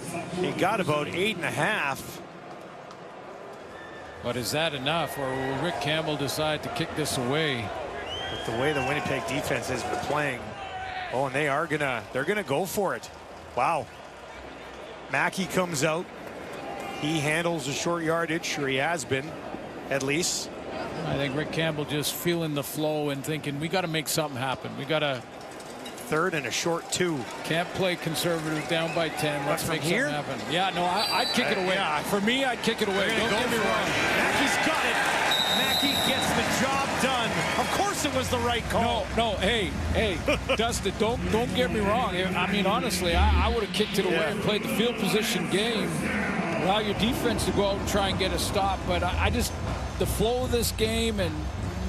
He got about 8.5. But is that enough, or will Rick Campbell decide to kick this away? With the way the Winnipeg defense has been playing. Oh, and they're gonna go for it. Wow. Mackey comes out. He handles the short yardage, or he has been, at least. I think Rick Campbell just feeling the flow and thinking, we got to make something happen. We got to 3rd and a short 2. Can't play conservative down by 10. Let's make here? something happen. Yeah, no, I'd kick it away. Yeah. For me, I'd kick it away. Don't get me wrong. Mackey's got it. Mackey gets the job done. Of course it was the right call. No, hey, Dustin, don't get me wrong. I mean, honestly, I would have kicked it away and played the field position game. Allow your defense to go out and try and get a stop. But I just, the flow of this game and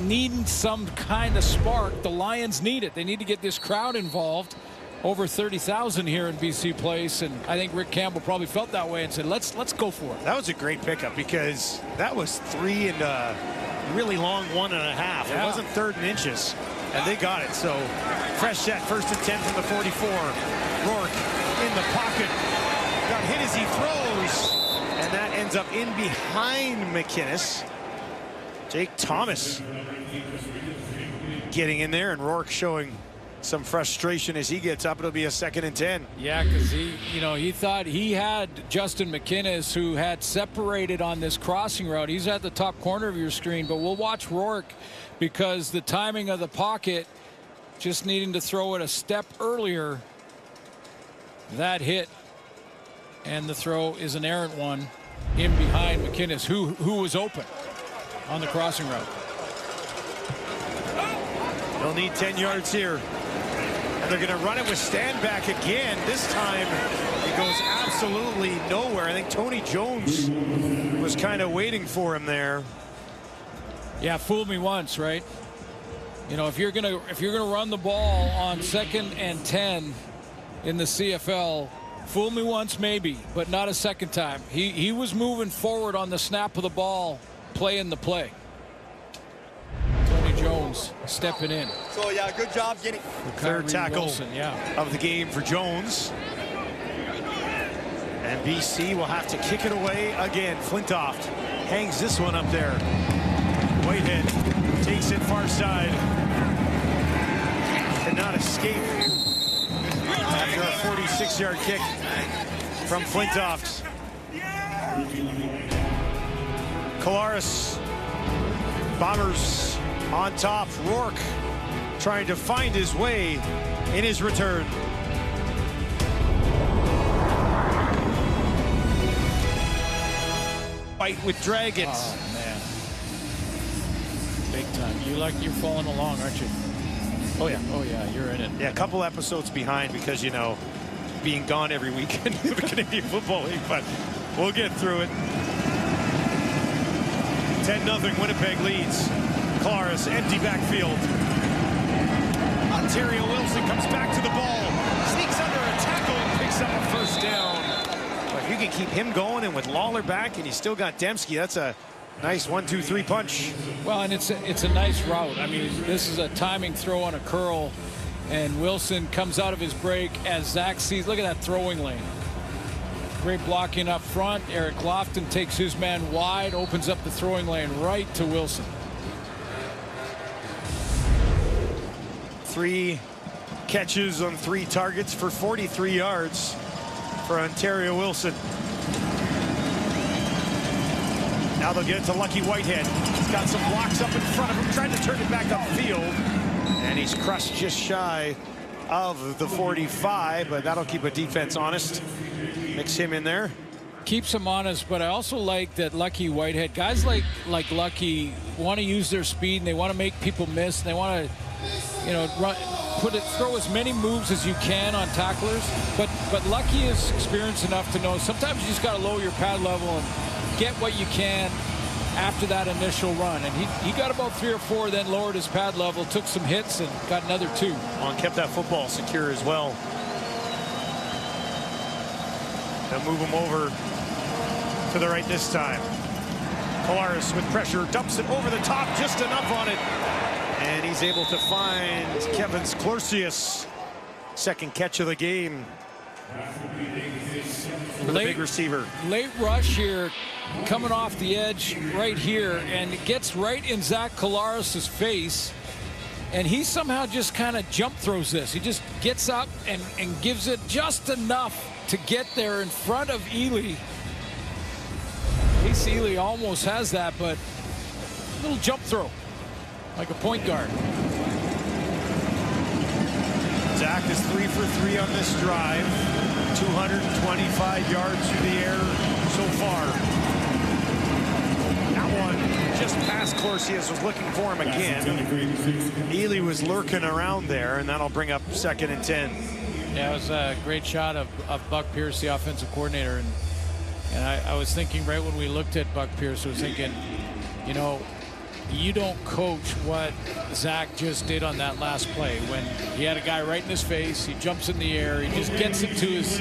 needing some kind of spark, the Lions need it. They need to get this crowd involved. Over 30,000 here in BC Place, and I think Rick Campbell probably felt that way and said, let's go for it. That was a great pickup, because that was 3 and a really long 1.5. Yeah. It wasn't 3rd and inches, and they got it. So fresh set, 1st and 10 from the 44. Rourke in the pocket, got hit as he throws, and that ends up in behind McInnes. Jake Thomas getting in there, and Rourke showing some frustration as he gets up. It'll be a 2nd and 10. Yeah, because he thought he had Justin McInnes, who had separated on this crossing route. He's at the top corner of your screen, but we'll watch Rourke, because the timing of the pocket, just needing to throw it a step earlier, that hit, and the throw is an errant one in behind McInnes, who was open on the crossing route. They'll need 10 yards here. And they're going to run it with Stanback again. This time it goes absolutely nowhere. I think Tony Jones was kind of waiting for him there. Yeah, fooled me once, right? You know, if you're gonna run the ball on 2nd and 10 in the CFL, fool me once maybe, but not a second time. He was moving forward on the snap of the ball, playing the play. Tony Jones stepping in. So yeah, good job getting Third tackle Wilson, of the game for Jones. And BC will have to kick it away again. Flintoff hangs this one up there. Whitehead takes it far side. Cannot escape after a 46-yard kick from Flintoff. Collaros, Bombers on top. Rourke trying to find his way in his return. Fight with Dragons. Oh, man. Big time. You're following along, aren't you? Oh, yeah. Oh, yeah, you're in it. Yeah, a couple episodes behind because, you know, being gone every weekend in the Canadian Football League, but we'll get through it. 10-0 Winnipeg leads. Claris, empty backfield. Ontario Wilson comes back to the ball, sneaks under a tackle and picks up a first down. But if you can keep him going, and with Lawler back, and you still got Dembski, that's a nice 1-2-3 punch. Well, and it's a nice route. I mean, this is a timing throw on a curl, and Wilson comes out of his break as Zach sees. Look at that throwing lane. Great blocking up front. Eric Lofton takes his man wide, opens up the throwing lane right to Wilson. 3 catches on 3 targets for 43 yards for Ontario Wilson. Now they'll get it to Lucky Whitehead. He's got some blocks up in front of him, trying to turn it back upfield. And he's crushed just shy of the 45, but that'll keep a defense honest. Mix him in there. Keeps him honest, but I also like that Lucky Whitehead, guys like Lucky want to use their speed, and they want to make people miss, and they want to, you know, throw as many moves as you can on tacklers. But Lucky is experienced enough to know sometimes you just got to lower your pad level and get what you can after that initial run. And he got about 3 or 4, then lowered his pad level, took some hits, and got another 2. Well, and kept that football secure as well. They'll move him over to the right this time. Claris with pressure, dumps it over the top, just enough on it. And he's able to find Kevin Clorsius. Second catch of the game for the big receiver. Late rush here, coming off the edge right here, and it gets right in Zach Claris's face. And he somehow just kind of jump throws this. He just gets up and gives it just enough to get there in front of Ely. Ace Ely almost has that, but a little jump throw, like a point guard. Zach is 3 for 3 on this drive. 225 yards through the air so far. That one just past Clorsius, was looking for him again. Ely was lurking around there, and that'll bring up 2nd and 10. Yeah, it was a great shot of Buck Pierce, the offensive coordinator. And I was thinking right when we looked at Buck Pierce, I was thinking, you know, you don't coach what Zach just did on that last play. When he had a guy right in his face, he jumps in the air, he just gets it to his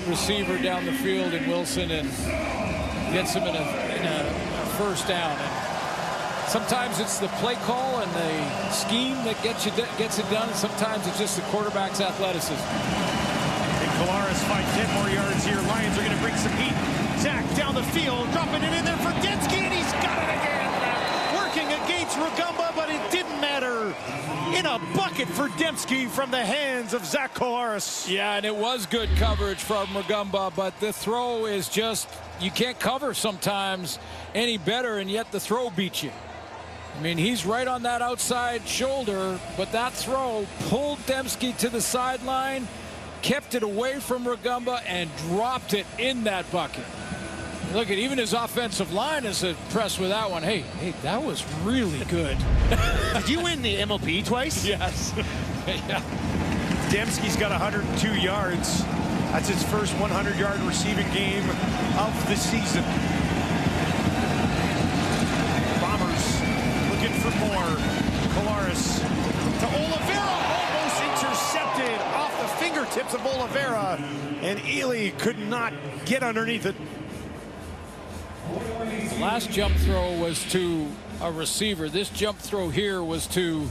receiver down the field in Wilson and gets him in a first down. And sometimes it's the play call and the scheme that gets it done, and sometimes it's just the quarterback's athleticism. And Claris find 10 more yards here. Lions are going to bring some heat. Zach down the field, dropping it in there for Dembski, and he's got it again. Working against Rugamba, but it didn't matter. In a bucket for Dembski from the hands of Zach Claris. Yeah, and it was good coverage from Rugamba, but the throw is just, you can't cover sometimes any better, and yet the throw beats you. I mean, he's right on that outside shoulder, but that throw pulled Dembski to the sideline, kept it away from Rugamba, and dropped it in that bucket. Look at, even his offensive line is impressed with that one. Hey, that was really good. Did you win the MLP twice? Yes. Yeah. Dembski's got 102 yards. That's his first 100-yard receiving game of the season. Bombers looking for more. Claris to Oliveira, almost intercepted off the fingertips of Oliveira, and Ely could not get underneath it. The last jump throw was to a receiver. This jump throw here was to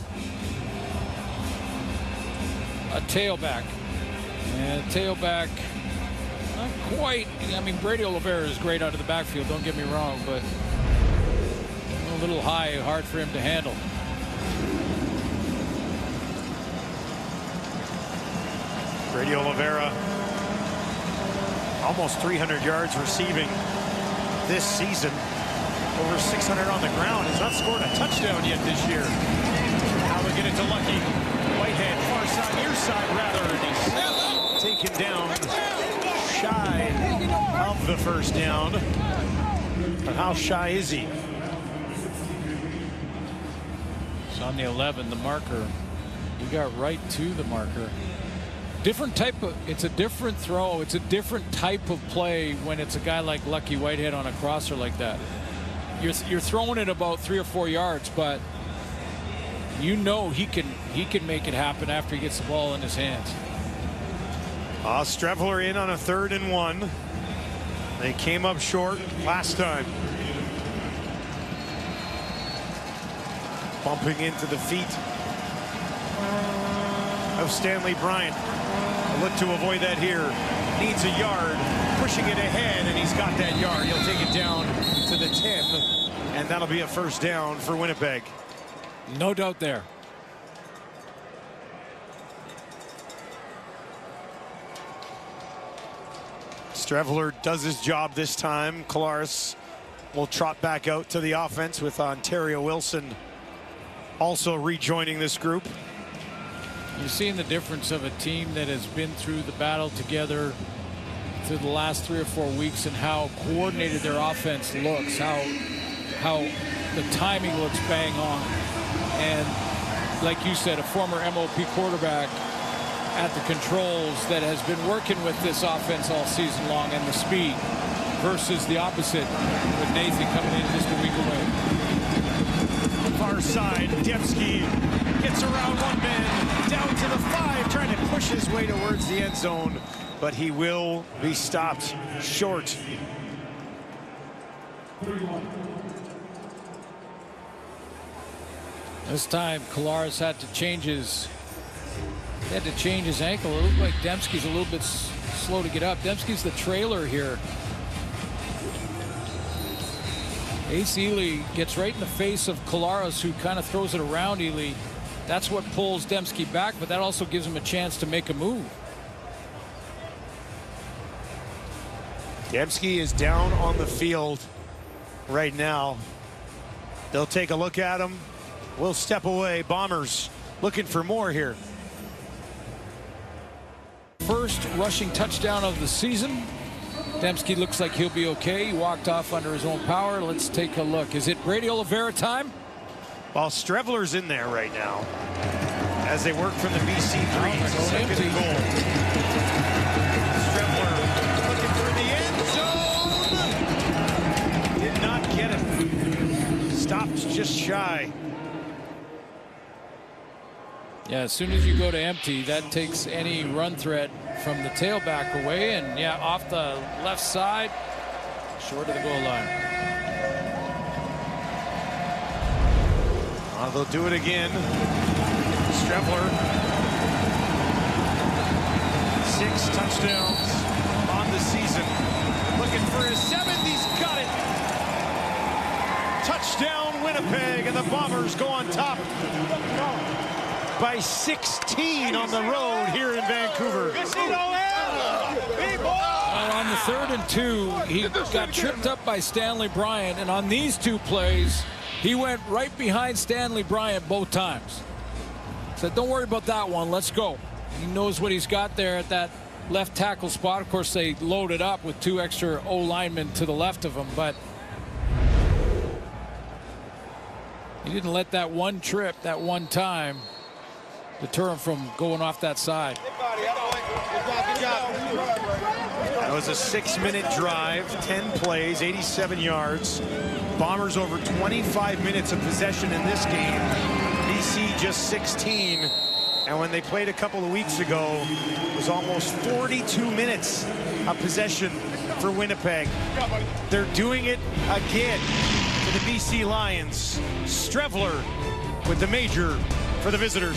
a tailback. And tailback, not quite. I mean, Brady Oliveira is great out of the backfield, don't get me wrong, but a little high, hard for him to handle. Brady Oliveira, almost 300 yards receiving this season. Over 600 on the ground. Has not scored a touchdown yet this year. Alex get it to Lucky. Whitehead, far side, near side rather. And he's taken down shy of the first down. But how shy is he? It's on the 11, the marker. He got right to the marker. Different type of, it's a different throw. It's a different type of play when it's a guy like Lucky Whitehead on a crosser like that. You're throwing it about 3 or 4 yards, but you know he can make it happen after he gets the ball in his hands. Streveler in on a 3rd and 1. They came up short last time. Bumping into the feet of Stanley Bryant. A look to avoid that here. Needs a yard. Pushing it ahead, and he's got that yard. He'll take it down to the 10, and that'll be a first down for Winnipeg. No doubt there. Streveler does his job this time. Collaros will trot back out to the offense with Ontario Wilson also rejoining this group. You're seeing the difference of a team that has been through the battle together through the last 3 or 4 weeks and how coordinated their offense looks, how the timing looks bang on. And like you said, a former MOP quarterback at the controls that has been working with this offense all season long, and the speed versus the opposite with Nathan coming in just a week away. Far side, Dembski gets around one man, down to the 5, trying to push his way towards the end zone, but he will be stopped short. This time, Collaros had to change his ankle. It looked like Dembski's a little bit slow to get up. Dembski's the trailer here. Ace Ely gets right in the face of Collaros, who kind of throws it around Ely. That's what pulls Dembski back, but that also gives him a chance to make a move. Dembski is down on the field right now. They'll take a look at him. We'll step away. Bombers looking for more here. First rushing touchdown of the season. Dembski looks like he'll be okay. He walked off under his own power. Let's take a look. Is it Brady Oliveira time? Well, Streveler's in there right now as they work from the BC 3. Second and goal. Streveler looking for the end zone. Did not get it. Stopped just shy. Yeah, as soon as you go to empty, that takes any run threat from the tailback away. And yeah, off the left side, short of the goal line. They'll do it again. Streveler. 6 touchdowns on the season. Looking for his 7th. He's got it. Touchdown Winnipeg, and the Bombers go on top by 16 on the road here in Vancouver. On the 3rd and 2, he got tripped up by Stanley Bryant, and on these 2 plays, he went right behind Stanley Bryant both times. Said, don't worry about that one, let's go. He knows what he's got there at that left tackle spot. Of course, they loaded up with 2 extra O-linemen to the left of him, but he didn't let that one trip, that one time, deter him from going off that side. That was a 6-minute drive, 10 plays, 87 yards. Bombers over 25 minutes of possession in this game. BC just 16. And when they played a couple of weeks ago, it was almost 42 minutes of possession for Winnipeg. They're doing it again for the BC Lions. Streveler with the major for the visitors.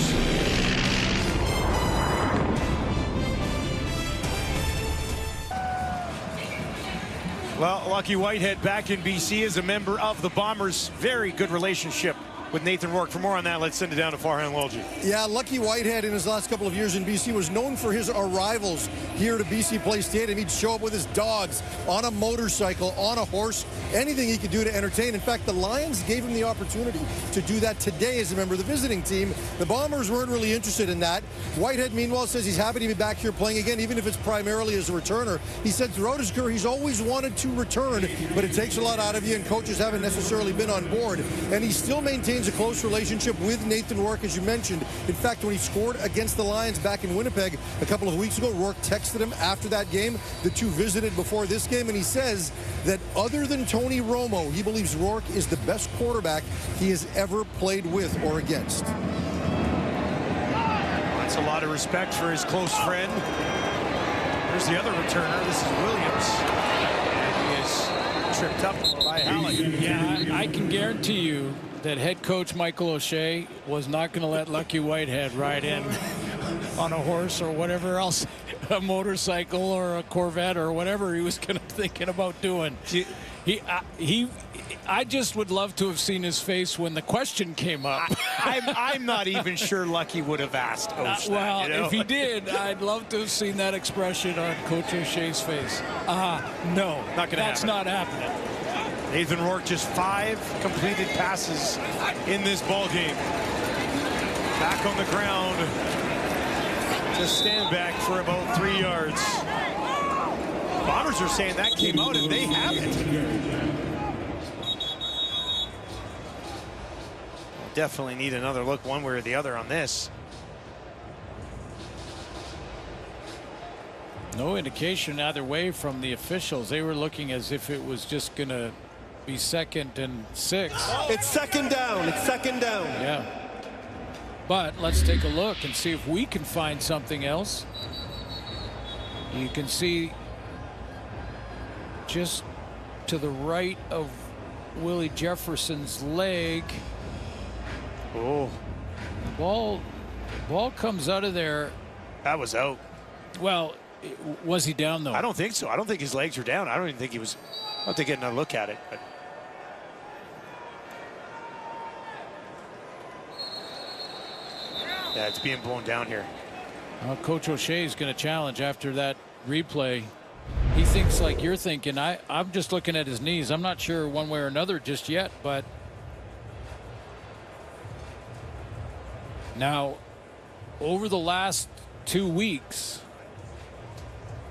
Well, Lucky Whitehead back in BC is a member of the Bombers. Very good relationship with Nathan Rourke. For more on that, let's send it down to Farhan Lalji. Yeah, Lucky Whitehead in his last couple of years in BC was known for his arrivals here to BC Place Stadium. He'd show up with his dogs, on a motorcycle, on a horse, anything he could do to entertain. In fact, the Lions gave him the opportunity to do that today as a member of the visiting team. The Bombers weren't really interested in that. Whitehead, meanwhile, says he's happy to be back here playing again, even if it's primarily as a returner. He said throughout his career, he's always wanted to return, but it takes a lot out of you, and coaches haven't necessarily been on board. And he still maintains a close relationship with Nathan Rourke, as you mentioned. In fact, when he scored against the Lions back in Winnipeg a couple of weeks ago, Rourke texted him after that game. The two visited before this game, and he says that other than Tony Romo, he believes Rourke is the best quarterback he has ever played with or against. That's a lot of respect for his close friend. Here's the other returner. This is Williams. And he is tripped up by Halleck. Yeah, I can guarantee you that head coach Michael O'Shea was not going to let Lucky Whitehead ride in on a horse or whatever else, a motorcycle or a Corvette or whatever he was thinking about doing. I just would love to have seen his face when the question came up. I'm not even sure Lucky would have asked O'Shea. Well, you know? if he did, I'd love to have seen that expression on Coach O'Shea's face. No, not gonna that's happen. not happening. Nathan Rourke just 5 completed passes in this ball game. Back on the ground. Just stand back for about 3 yards. Bombers are saying that came out, and they haven't. Definitely need another look one way or the other on this. No indication either way from the officials. They were looking as if it was just going to be 2nd and 6. It's second down. It's second down. Yeah. But let's take a look and see if we can find something else. You can see just to the right of Willie Jefferson's leg. Oh. Ball comes out of there. That was out. Well, was he down though? I don't think so. I don't think his legs were down. I don't even think he was. I'll have to get another look at it. But yeah, it's being blown down here. Well, Coach O'Shea is going to challenge after that replay. He thinks like you're thinking. I'm just looking at his knees. I'm not sure one way or another just yet, but now over the last 2 weeks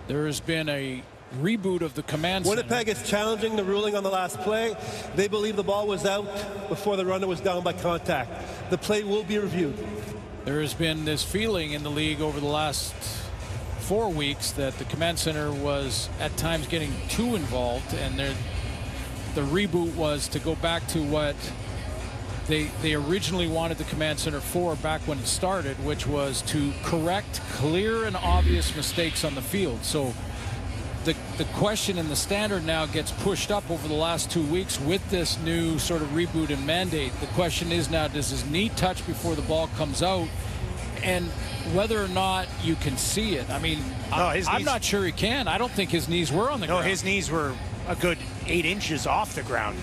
there has been a reboot of the command center. Winnipeg is challenging the ruling on the last play. They believe the ball was out before the runner was down by contact. The play will be reviewed. There has been this feeling in the league over the last 4 weeks that the command center was at times getting too involved, and the reboot was to go back to what they originally wanted the command center for back when it started, which was to correct clear and obvious mistakes on the field. So the question in the standard now gets pushed up over the last 2 weeks with this new sort of reboot and mandate. The question is now, does his knee touch before the ball comes out? And whether or not you can see it. I mean, I'm not sure he can. I don't think his knees were on the ground. No, his knees were a good 8 inches off the ground.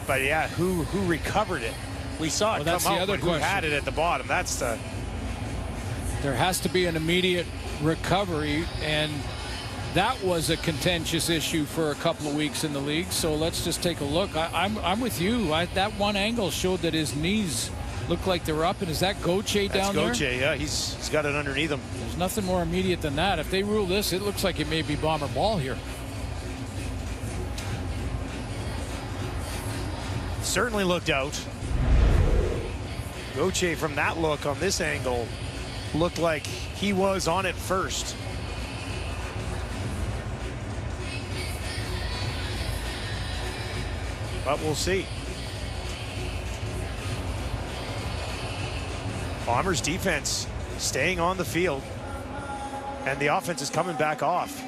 But yeah, who recovered it? We saw it come out, but who had it at the bottom? That's the. There has to be an immediate recovery, and that was a contentious issue for a couple of weeks in the league. So let's just take a look. I'm with you. That one angle showed that his knees looked like they were up. And is that Gauthier down there? That's Gauthier, yeah. He's got it underneath him. There's nothing more immediate than that. If they rule this, it looks like it may be Bomber ball here. Certainly looked out. Gauthier, from that look on this angle, looked like he was on it first. But we'll see. Bombers defense staying on the field, and the offense is coming back off.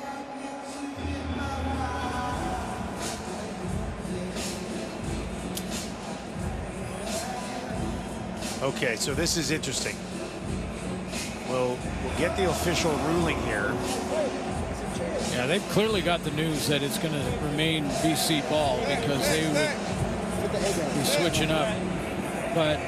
Okay, so this is interesting. We'll get the official ruling here. Yeah, they've clearly got the news that it's going to remain BC ball because they would be switching up. but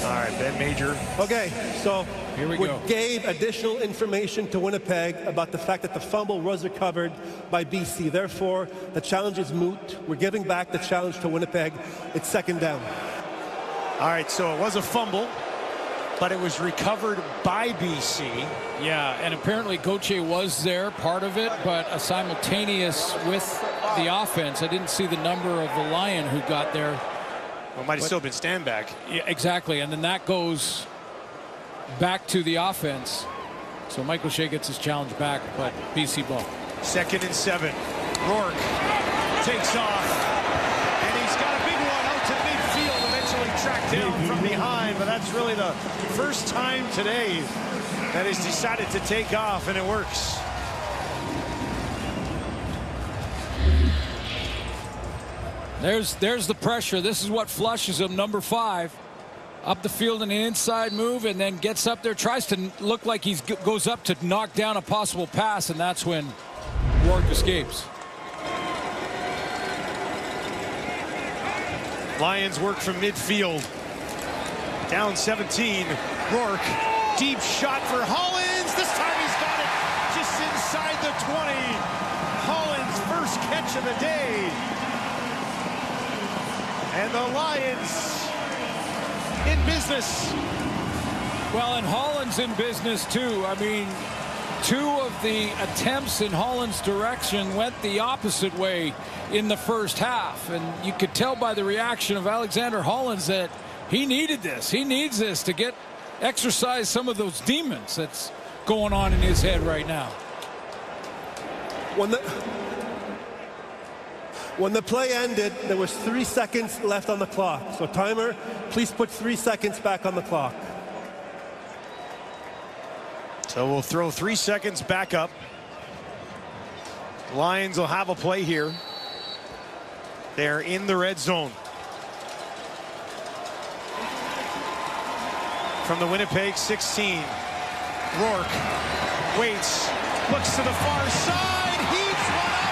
all right, Ben Major. Okay, so here we go. Gave additional information to Winnipeg about the fact that the fumble was recovered by BC. Therefore, the challenge is moot. We're giving back the challenge to Winnipeg. It's second down. All right, so it was a fumble, but it was recovered by BC. Yeah, and apparently Gauthier was there, part of it, but simultaneous with the offense. I didn't see the number of the Lion who got there. Well, it might have still been stand back. Yeah, exactly, and then that goes back to the offense. So Michael Shea gets his challenge back, but BC ball. 2nd and 7. Rourke takes off, and he's got a big one out to midfield, eventually tracked down from behind, but that's really the first time today that he's decided to take off, and it works. There's the pressure. This is what flushes him, number 5. Up the field in an inside move, and then gets up there, tries to look like he goes up to knock down a possible pass, and that's when Rourke escapes. Lions work from midfield. Down 17. Rourke, deep shot for Hollins. This time he's got it just inside the 20. Hollins' first catch of the day. And the Lions in business. Well, and Holland's in business too. I mean, 2 of the attempts in Holland's direction went the opposite way in the first half, and you could tell by the reaction of Alexander Hollins that he needed this. He needs this to exercise some of those demons that's going on in his head right now. When the play ended, there was 3 seconds left on the clock. So timer, please put 3 seconds back on the clock. So we'll throw 3 seconds back up. Lions will have a play here. They're in the red zone. From the Winnipeg 16. Rourke waits, looks to the far side, heaves one up.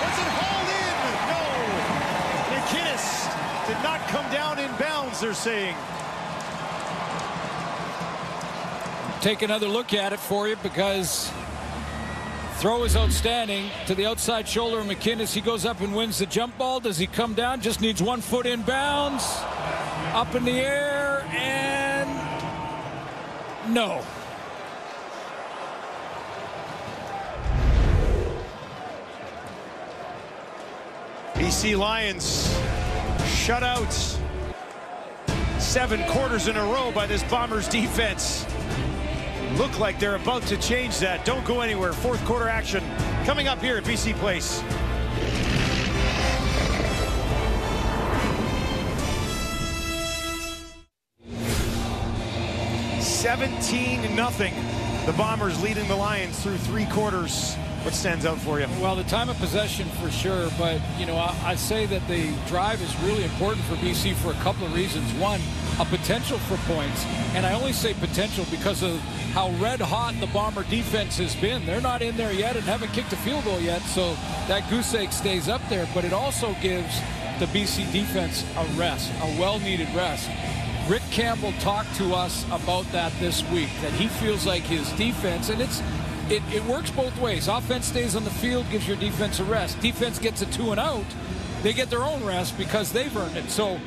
Was it hauled in? No. McInnes did not come down in bounds, they're saying. Take another look at it for you, because throw is outstanding to the outside shoulder of McInnes. He goes up and wins the jump ball. Does he come down? Just needs 1 foot in bounds. Up in the air, and no. BC Lions shut out 7 quarters in a row by this Bombers defense. Look like they're about to change that. Don't go anywhere. 4th quarter action coming up here at BC Place. $17-0. The Bombers leading the Lions through 3 quarters. What stands out for you? Well, the time of possession for sure, but you know, I say that the drive is really important for BC for a couple of reasons. One, a potential for points, and I only say potential because of how red hot the Bomber defense has been. They're not in there yet and haven't kicked a field goal yet, so that goose egg stays up there, but it also gives the BC defense a rest, a well-needed rest. Rick Campbell talked to us about that this week, that he feels like his defense, and it works both ways. Offense stays on the field, gives your defense a rest. Defense gets a 2 and out. They get their own rest because they've earned it. So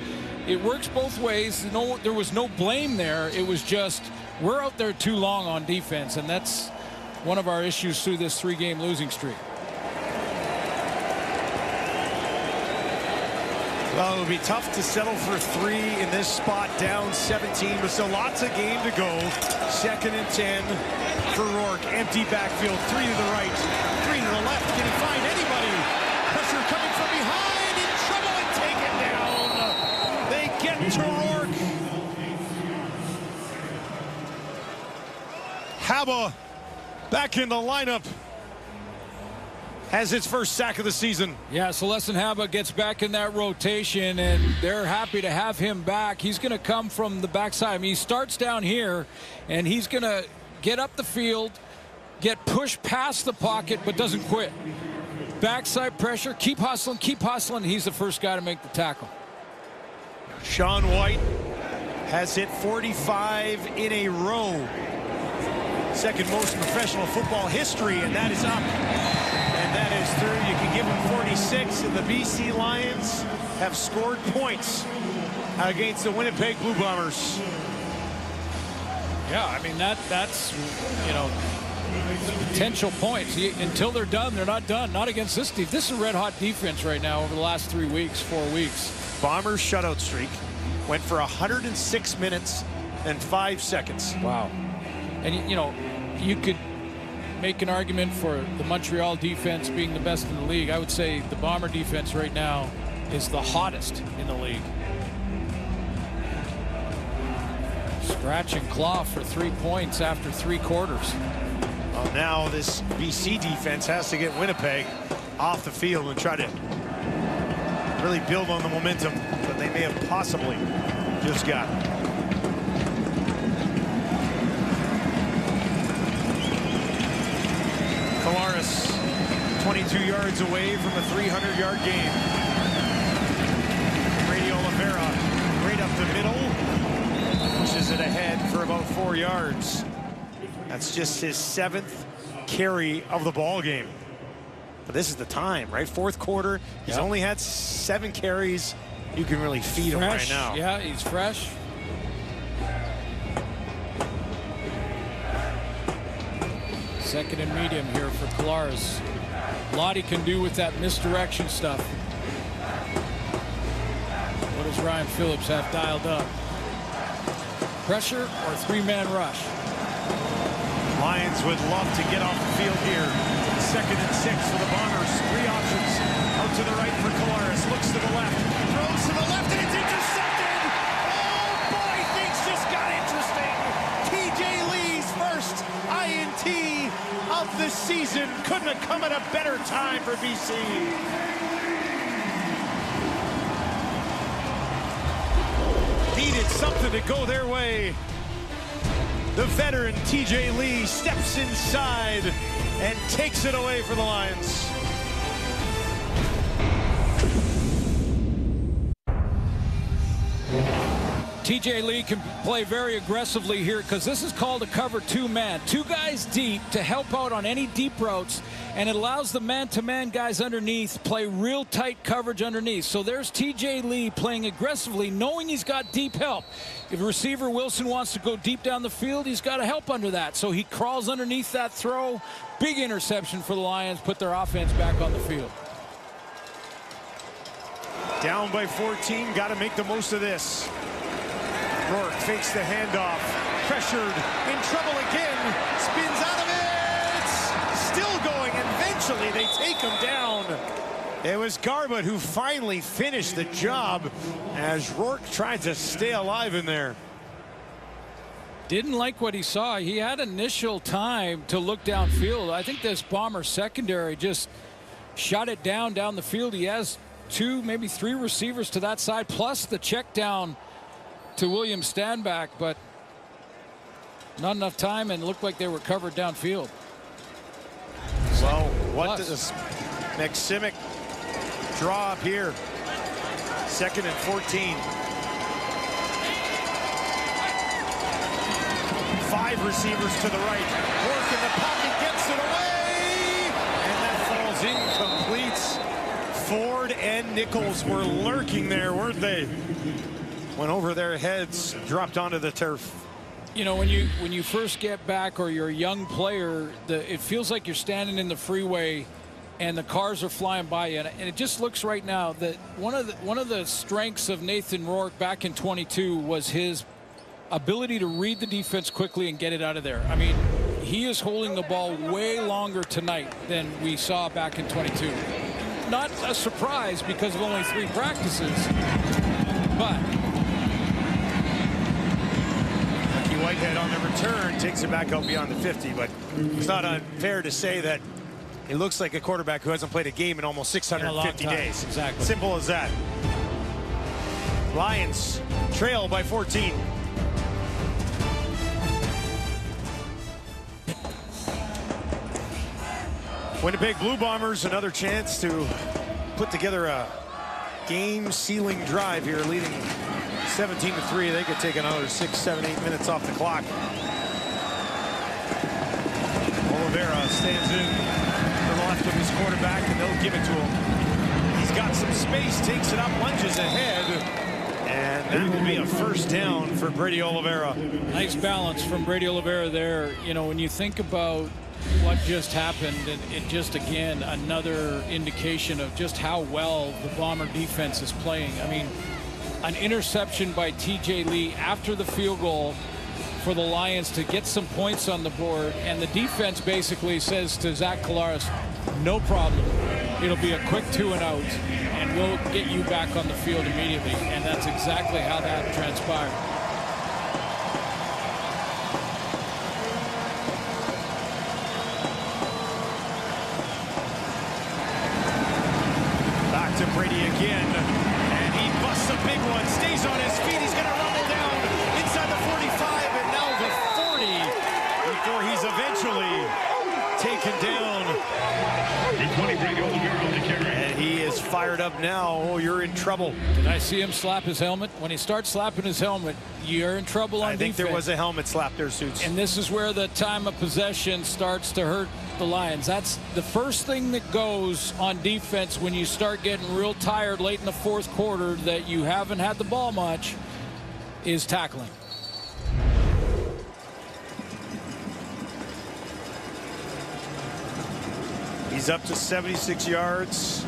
it works both ways. No, there was no blame there. It was just we're out there too long on defense, and that's one of our issues through this 3-game losing streak. Well, it would be tough to settle for 3 in this spot, down 17, but still lots of game to go. 2nd and 10 for Rourke. Empty backfield, 3 to the right, 3 to the left. Can he find anybody? Pressure coming from behind, in trouble and taken down. They get to Rourke. Haba back in the lineup. Has its first sack of the season. Yeah, Celestin Haba gets back in that rotation, and they're happy to have him back. He's going to come from the backside. I mean, he starts down here, and he's going to get up the field, get pushed past the pocket, but doesn't quit. Backside pressure, keep hustling, keep hustling. He's the first guy to make the tackle. Sean White has hit 45 in a row. Second most in professional football history, and that is up. And that is through. You can give him 46, and the BC Lions have scored points against the Winnipeg Blue Bombers. Yeah, I mean, that's, you know, potential points. Until they're done, they're not done. Not against this team. This is a red-hot defense right now over the last 3 weeks, 4 weeks. Bombers shutout streak went for 106 minutes and 5 seconds. Wow. And, you know, you could make an argument for the Montreal defense being the best in the league. I would say the Bomber defense right now is the hottest in the league. Scratch and claw for 3 points after 3 quarters. Well, now this BC defense has to get Winnipeg off the field and try to really build on the momentum that they may have possibly just got. Colares 22 yards away from a 300-yard game. Brady Oliveira right up the middle, pushes it ahead for about 4 yards. That's just his 7th carry of the ball game. But this is the time, right? Fourth quarter. He's only had 7 carries. You can really feed him right now. Yeah, he's fresh. Second and medium here for Colares. A lot he can do with that misdirection stuff. What does Ryan Phillips have dialed up? Pressure or 3-man rush? Lions would love to get off the field here. Second and 6 for the Bombers. 3 options. Out to the right for Colares. Looks to the left. Throws to the left, and it's intercepted. Oh, boy, things just got interesting. TJ Lee's first INT of the season. Couldn't have come at a better time for BC. Needed something to go their way. The veteran TJ Lee steps inside and takes it away for the Lions. TJ Lee can play very aggressively here because this is called a cover 2-man. 2 guys deep to help out on any deep routes, and it allows the man-to-man guys underneath play real tight coverage underneath. So there's TJ Lee playing aggressively, knowing he's got deep help. If receiver Wilson wants to go deep down the field, he's got to help under that. So he crawls underneath that throw. Big interception for the Lions, put their offense back on the field. Down by 14, got to make the most of this. Rourke fakes the handoff. Pressured, in trouble again. Spins out of it. Still going, and eventually they take him down. It was Garbutt who finally finished the job as Rourke tried to stay alive in there. Didn't like what he saw. He had initial time to look downfield. I think this Bomber secondary just shot it down the field. He has 2, maybe 3 receivers to that side, plus the check down to William Stanback, but not enough time, and it looked like they were covered downfield. Well, what does Maksimic draw up here? 2nd and 14. 5 receivers to the right. Rourke in the pocket gets it away, and that falls incomplete. Ford and Nichols were lurking there, weren't they? Went over their heads, dropped onto the turf. You know, when you first get back, or you're a young player, it feels like you're standing in the freeway and the cars are flying by you, and it just looks right now that one of the strengths of Nathan Rourke back in 22 was his ability to read the defense quickly and get it out of there. I mean, he is holding the ball way longer tonight than we saw back in 22. Not a surprise because of only 3 practices, but Whitehead on the return takes it back out beyond the 50, but it's not unfair to say that it looks like a quarterback who hasn't played a game in almost 650 days. Exactly. Simple as that. Lions trail by 14. Winnipeg Blue Bombers, another chance to put together a game-sealing drive here, leading 17-3. They could take another 6, 7, 8 minutes off the clock. Oliveira stands in to the left of his quarterback, and they'll give it to him. He's got some space, takes it up, lunges ahead. And that will be a first down for Brady Oliveira. Nice balance from Brady Oliveira there. You know, when you think about what just happened, it just, again, another indication of just how well the Bomber defense is playing. I mean, an interception by TJ Lee after the field goal for the Lions to get some points on the board, and the defense basically says to Zach Collaros, no problem. It'll be a quick 2 and out, and we'll get you back on the field immediately. And that's exactly how that transpired. Back to Brady again, and he busts a big one, stays on his feet. He's going to rumble down inside the 45 and now the 40 before he's eventually taken down. And he is fired up now. Oh, you're in trouble. Did I see him slap his helmet? When he starts slapping his helmet, you're in trouble on defense. I think there was a helmet slap there, Suits. And this is where the time of possession starts to hurt the Lions. That's the first thing that goes on defense when you start getting real tired late in the fourth quarter that you haven't had the ball much, is tackling. He's up to 76 yards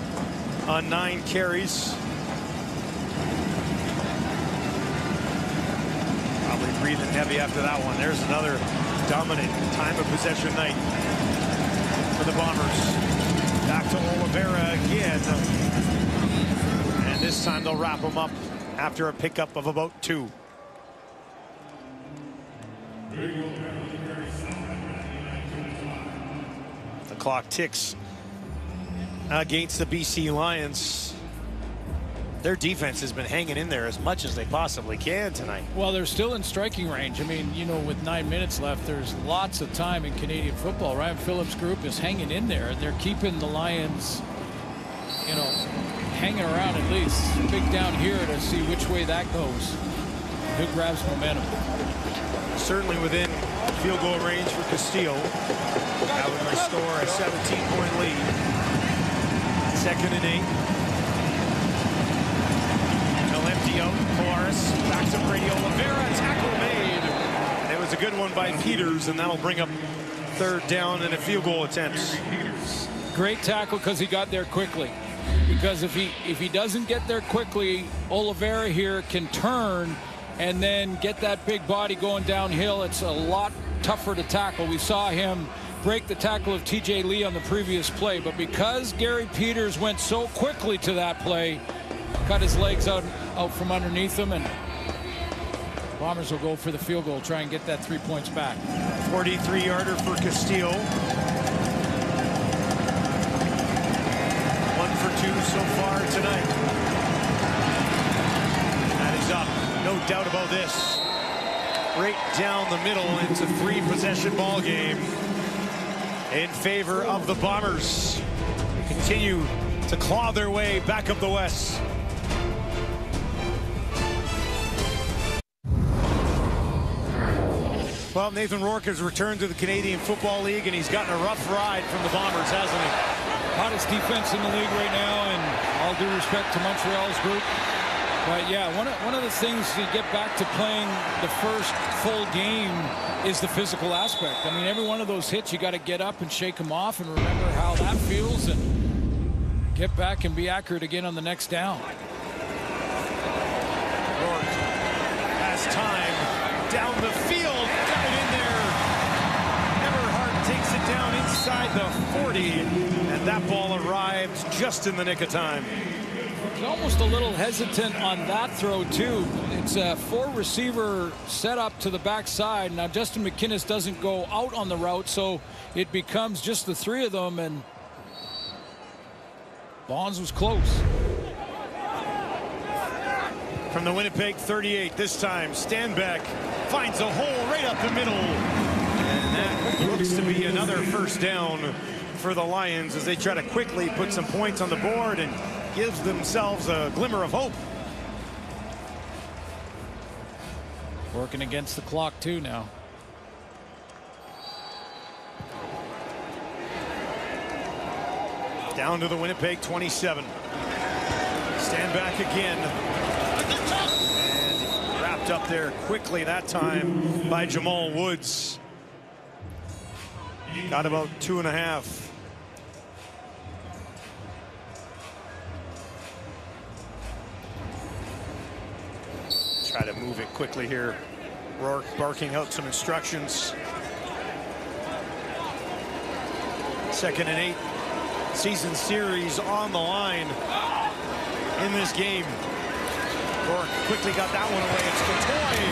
on 9 carries. Probably breathing heavy after that one. There's another dominant time of possession night for the Bombers. Back to Oliveira again. And this time they'll wrap him up after a pickup of about 2. The clock ticks against the BC Lions. Their defense has been hanging in there as much as they possibly can tonight. Well, they're still in striking range. I mean, you know, with 9 minutes left, there's lots of time in Canadian football. Ryan Phillips' group is hanging in there. They're keeping the Lions, you know, hanging around at least. Big down here to see which way that goes. Who grabs momentum? Certainly within field goal range for Castillo. That would restore a 17-point lead. 2nd and 8. He'll empty out Collaros. Back to Brady Oliveira. Tackle made. And it was a good one by Peters, and that'll bring up 3rd down and a field goal attempt. Great tackle because he got there quickly. Because if he doesn't get there quickly, Oliveira here can turn and then get that big body going downhill. It's a lot tougher to tackle. We saw him break the tackle of TJ Lee on the previous play, but because Gary Peters went so quickly to that play, cut his legs out from underneath him, and Bombers will go for the field goal, try and get that 3 points back. 43-yarder for Castillo. 1 for 2 so far tonight. That is up, no doubt about this. Right down the middle. It's a 3-possession ball game in favor of the Bombers. They continue to claw their way back up the West. Well, Nathan Rourke has returned to the Canadian Football League, and he's gotten a rough ride from the Bombers, hasn't he? Hottest defense in the league right now, and all due respect to Montreal's group. But yeah, one of the things to get back to playing the first full game is the physical aspect. I mean, every one of those hits, you got to get up and shake them off and remember how that feels and get back and be accurate again on the next down. Rourke has time down the field, got it in there. Everhart takes it down inside the 40, and that ball arrived just in the nick of time. He's almost a little hesitant on that throw, too. It's a 4-receiver setup to the backside. Now, Justin McInnes doesn't go out on the route, so it becomes just the 3 of them, and Bonds was close. From the Winnipeg 38, this time, Stanback finds a hole right up the middle. And that looks to be another first down for the Lions as they try to quickly put some points on the board and gives themselves a glimmer of hope. Working against the clock too now. Down to the Winnipeg 27. Stand back again. And wrapped up there quickly that time by Jamal Woods. Got about 2.5. Try to move it quickly here. Rourke barking out some instructions. 2nd and 8. Season series on the line in this game. Rourke quickly got that one away. It's Couture.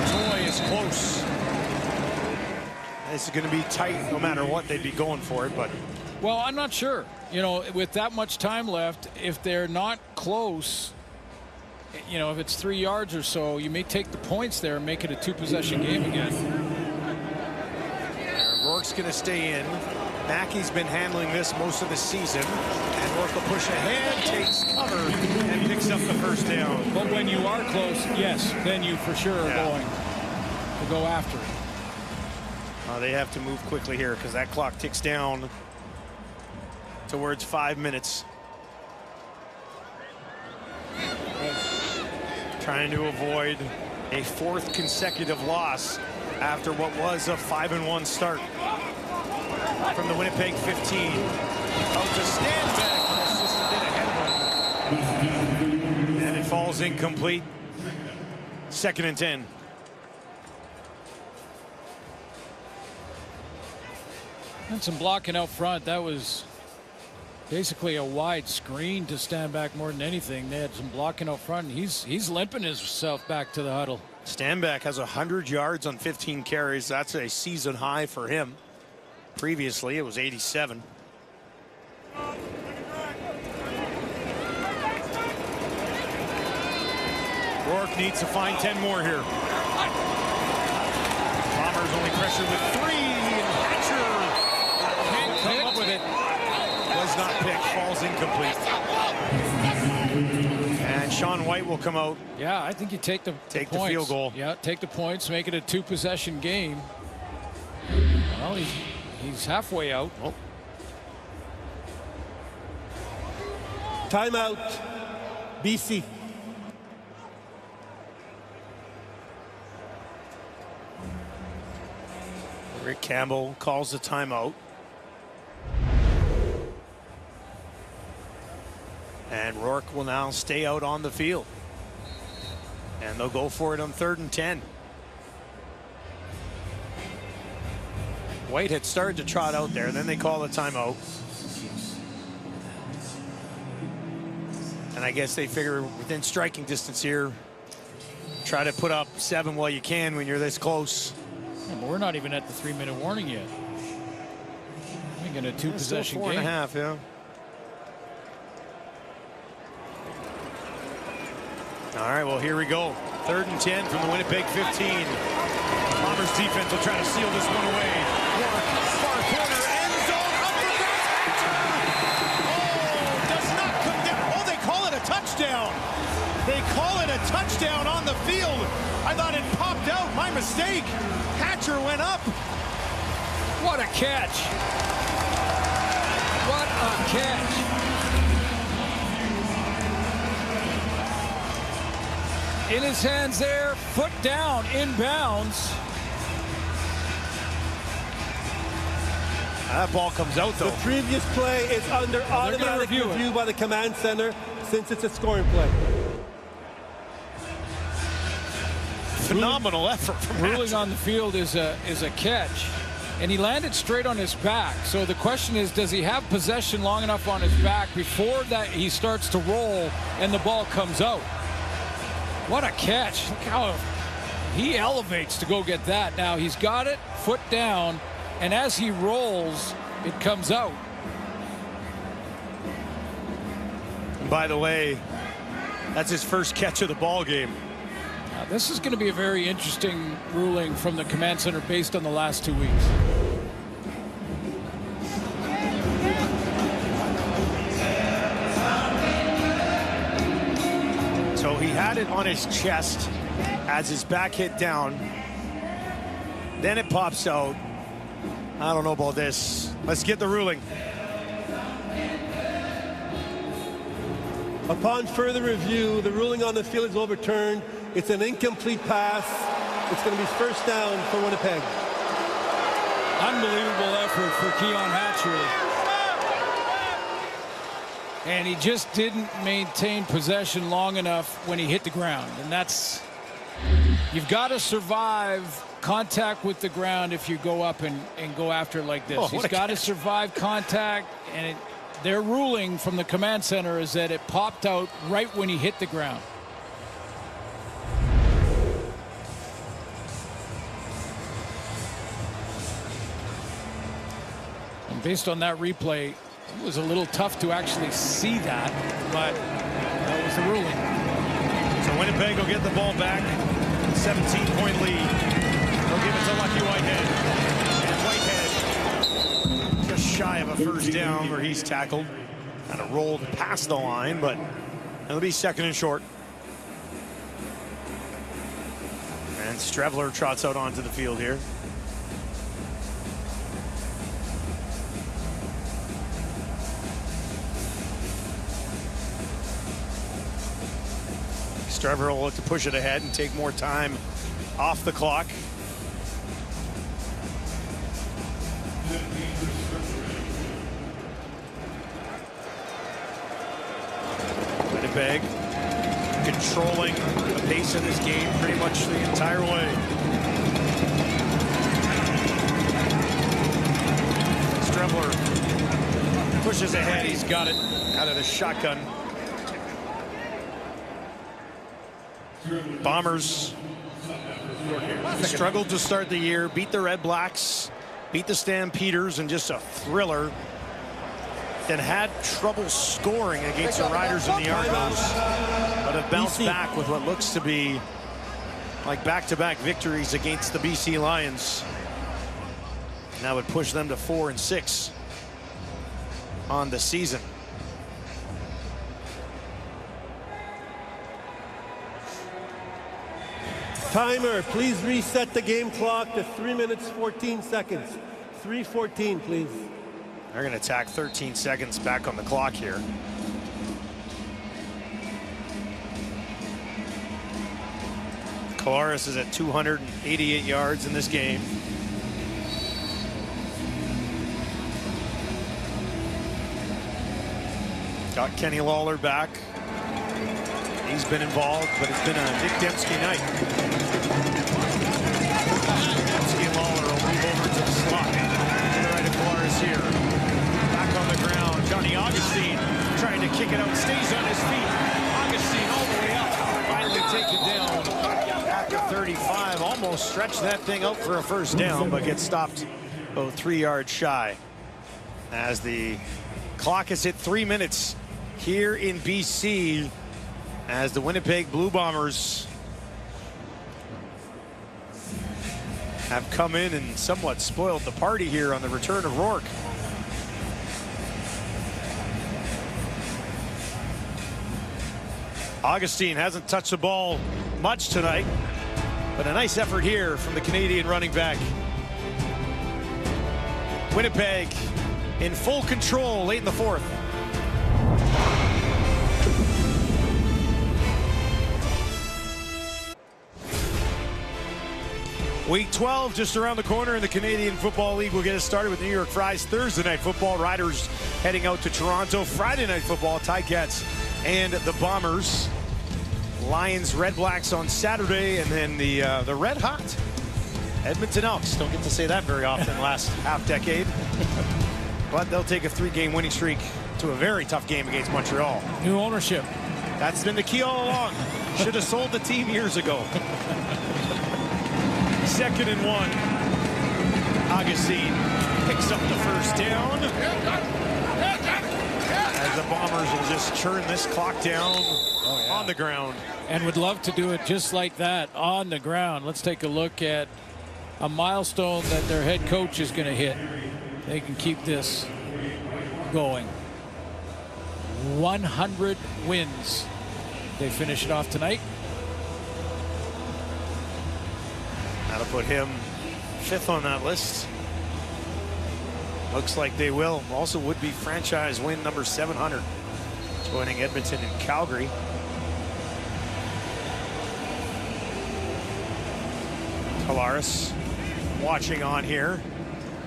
Couture is close. This is going to be tight no matter what. They'd be going for it, but. Well, I'm not sure. You know, with that much time left, if they're not close, you know, if it's 3 yards or so, you may take the points there and make it a 2-possession game again. Rourke's going to stay in. Mackey's been handling this most of the season. And Rourke will push ahead, takes cover, and picks up the first down. But when you are close, yes, then you for sure are going to go after it. They have to move quickly here because that clock ticks down towards 5 minutes. Trying to avoid a 4th consecutive loss after what was a 5-1 start. From the Winnipeg 15. Out to Stanback. Just a bit ahead of him. And it falls incomplete. 2nd and 10. And some blocking out front. That was basically a wide screen to Stanback more than anything. They had some blocking out front. He's limping himself back to the huddle. Stanback has 100 yards on 15 carries. That's a season high for him. Previously, it was 87. Rourke needs to find 10 more here. Bombers only pressure with 3. And Hatcher can't come up with it. Was not picked. Falls incomplete. And Sean White will come out. Yeah, I think you take the field goal. Yeah, take the points, make it a 2-possession game. Well, he's halfway out. Oh. Timeout, BC. Rick Campbell calls the timeout. And Rourke will now stay out on the field. And they'll go for it on 3rd and 10. White had started to trot out there, then they call the timeout. And I guess they figure within striking distance here, try to put up 7 while you can when you're this close. Yeah, but we're not even at the 3-minute warning yet. We're going to 2-possession game. 4.5, yeah. All right, well, here we go. 3rd and 10 from the Winnipeg 15. Bombers defense will try to seal this one away. Far corner, end zone, up for grabs. Oh, does not come down. Oh, they call it a touchdown. They call it a touchdown on the field. I thought it popped out. My mistake. Hatcher went up. What a catch. What a catch. In his hands there, foot down, inbounds. That ball comes out, though. The previous play is under automatic review by the command center since it's a scoring play. Phenomenal effort from Ruling on the field is a catch, and he landed straight on his back. So the question is, does he have possession long enough on his back before that he starts to roll and the ball comes out? What a catch. Look how he elevates to go get that. Now he's got it, foot down, and as he rolls, it comes out. And by the way, that's his first catch of the ball game. This is going to be a very interesting ruling from the command center based on the last 2 weeks. So he had it on his chest As his back hit down. Then it pops out. I don't know about this. Let's get the ruling. Upon further review, the ruling on the field is overturned. It's an incomplete pass. It's going to be first down for Winnipeg. Unbelievable effort for Keon Hatchery. And he just didn't maintain possession long enough when he hit the ground. And that's, you've got to survive contact with the ground if you go up and go after it like this. Oh, he's got to survive contact, and their ruling from the command center is that it popped out right when he hit the ground. And based on that replay, it was a little tough to actually see that, but that was the ruling. So Winnipeg will get the ball back. 17-point lead. They'll give it to Lucky Whitehead. And Whitehead just shy of a first down where he's tackled. Kind of rolled past the line, but it'll be second and short. And Strevler trots out onto the field here. Strevler will look to push it ahead and take more time off the clock. Winnipeg controlling the pace of this game pretty much the entire way. Strevler pushes ahead. He's got it out of the shotgun. Bombers struggled to start the year, beat the Red Blacks, beat the Stampeders, and just a thriller. That had trouble scoring against the Riders and the Argos, but have bounced back with what looks to be like back-to-back victories against the BC Lions. And that would push them to 4-6 on the season. Timer, please reset the game clock to 3 minutes 14 seconds. 3:14, please. They're going to tack 13 seconds back on the clock here. Kolaris is at 288 yards in this game. Got Kenny Lawler back. He's been involved, but it's been a Nick Dembski night. Dembski and Lawler will move over to the slot. To the right of Kolaris here. Back on the ground. Johnny Augustine trying to kick it out. Stays on his feet. Augustine all the way up. Finally taken down at the 35. Almost stretched that thing out for a first down, but gets stopped about 3 yards shy. As the clock has hit 3 minutes here in BC, as the Winnipeg Blue Bombers have come in and somewhat spoiled the party here on the return of Rourke. Augustine hasn't touched the ball much tonight, but a nice effort here from the Canadian running back. Winnipeg in full control late in the fourth. Week 12 just around the corner in the Canadian Football League. We'll get us started with New York Fries. Thursday night football, Riders heading out to Toronto. Friday night football, Ticats and the Bombers. Lions, Red Blacks on Saturday, and then the red hot Edmonton Elks. Don't get to say that very often last half decade. But they'll take a 3-game winning streak to a very tough game against Montreal. New ownership. That's been the key all along. Should have sold the team years ago. 2nd and 1. Augustine picks up the first down. As the Bombers will just churn this clock down on the ground. And would love to do it just like that on the ground. Let's take a look at a milestone that their head coach is going to hit. They can keep this going. 100 wins. They finish it off tonight. That'll put him 5th on that list. Looks like they will. Also would be franchise win number 700. Joining Edmonton and Calgary. Collaros watching on here.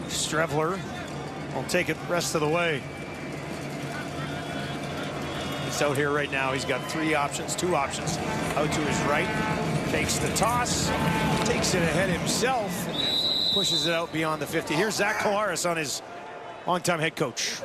Strevler will take it the rest of the way. He's out here right now. He's got 2 options. Out to his right. Takes the toss. Takes it ahead himself. Pushes it out beyond the 50. Here's Zach Collaros on his longtime head coach.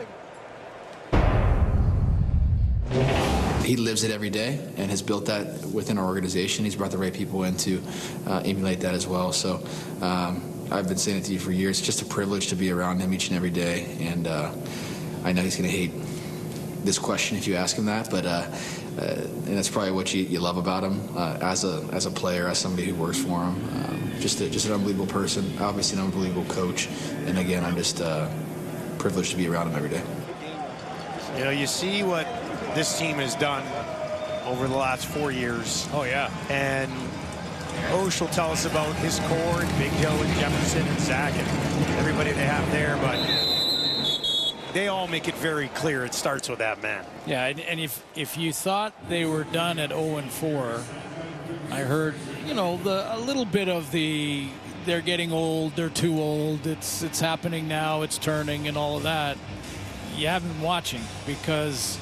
He lives it every day and has built that within our organization. He's brought the right people in to emulate that as well. So I've been saying it to you for years. It's just a privilege to be around him each and every day. And I know he's going to hate this question if you ask him that, but and that's probably what you love about him as a player, as somebody who works for him. Just an unbelievable person, obviously an unbelievable coach. And again, I'm just privileged to be around him every day. You know, you see what this team has done over the last 4 years. Oh, yeah. And Osh will tell us about his core and Big Joe and Jefferson and Zach and everybody they have there, but they all make it very clear it starts with that man. Yeah, and if you thought they were done at 0-4, I heard, you know, a little bit of the they're getting old, they're too old, it's happening now, it's turning and all of that. You haven't been watching, because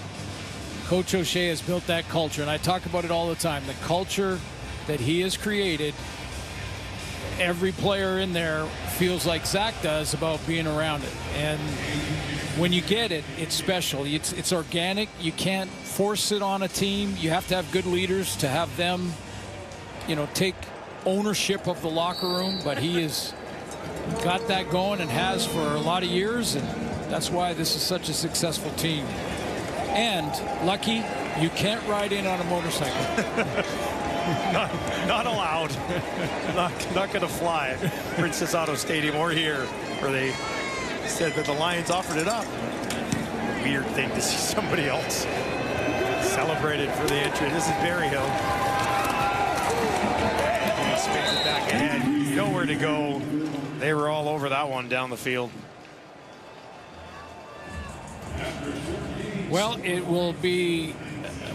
Coach O'Shea has built that culture, and I talk about it all the time. The culture that he has created, every player in there feels like Zach does about being around it. And when you get it, it's special. It's organic. You can't force it on a team. You have to have good leaders to have them, you know, take ownership of the locker room. But he has got that going and has for a lot of years, and that's why this is such a successful team. And lucky, you can't ride in on a motorcycle. Not allowed. not going to fly at Princess Auto Stadium or here, where they said that the Lions offered it up. Weird thing to see somebody else celebrated for the entry. This is Berryhill. And he spins it back ahead. Nowhere to go. They were all over that one down the field. Well, it will be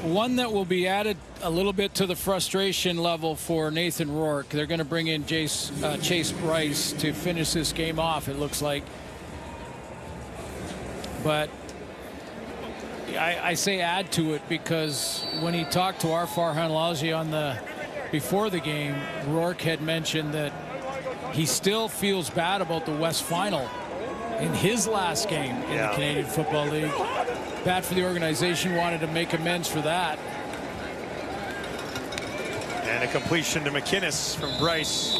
one that will be added a little bit to the frustration level for Nathan Rourke. They're going to bring in Chase Bryce to finish this game off, it looks like. But I say add to it because when he talked to our Farhan Lalji before the game, Rourke had mentioned that he still feels bad about the West Final in his last game in the Canadian Football League. Bad for the organization, wanted to make amends for that. And a completion to McInnes from Bryce.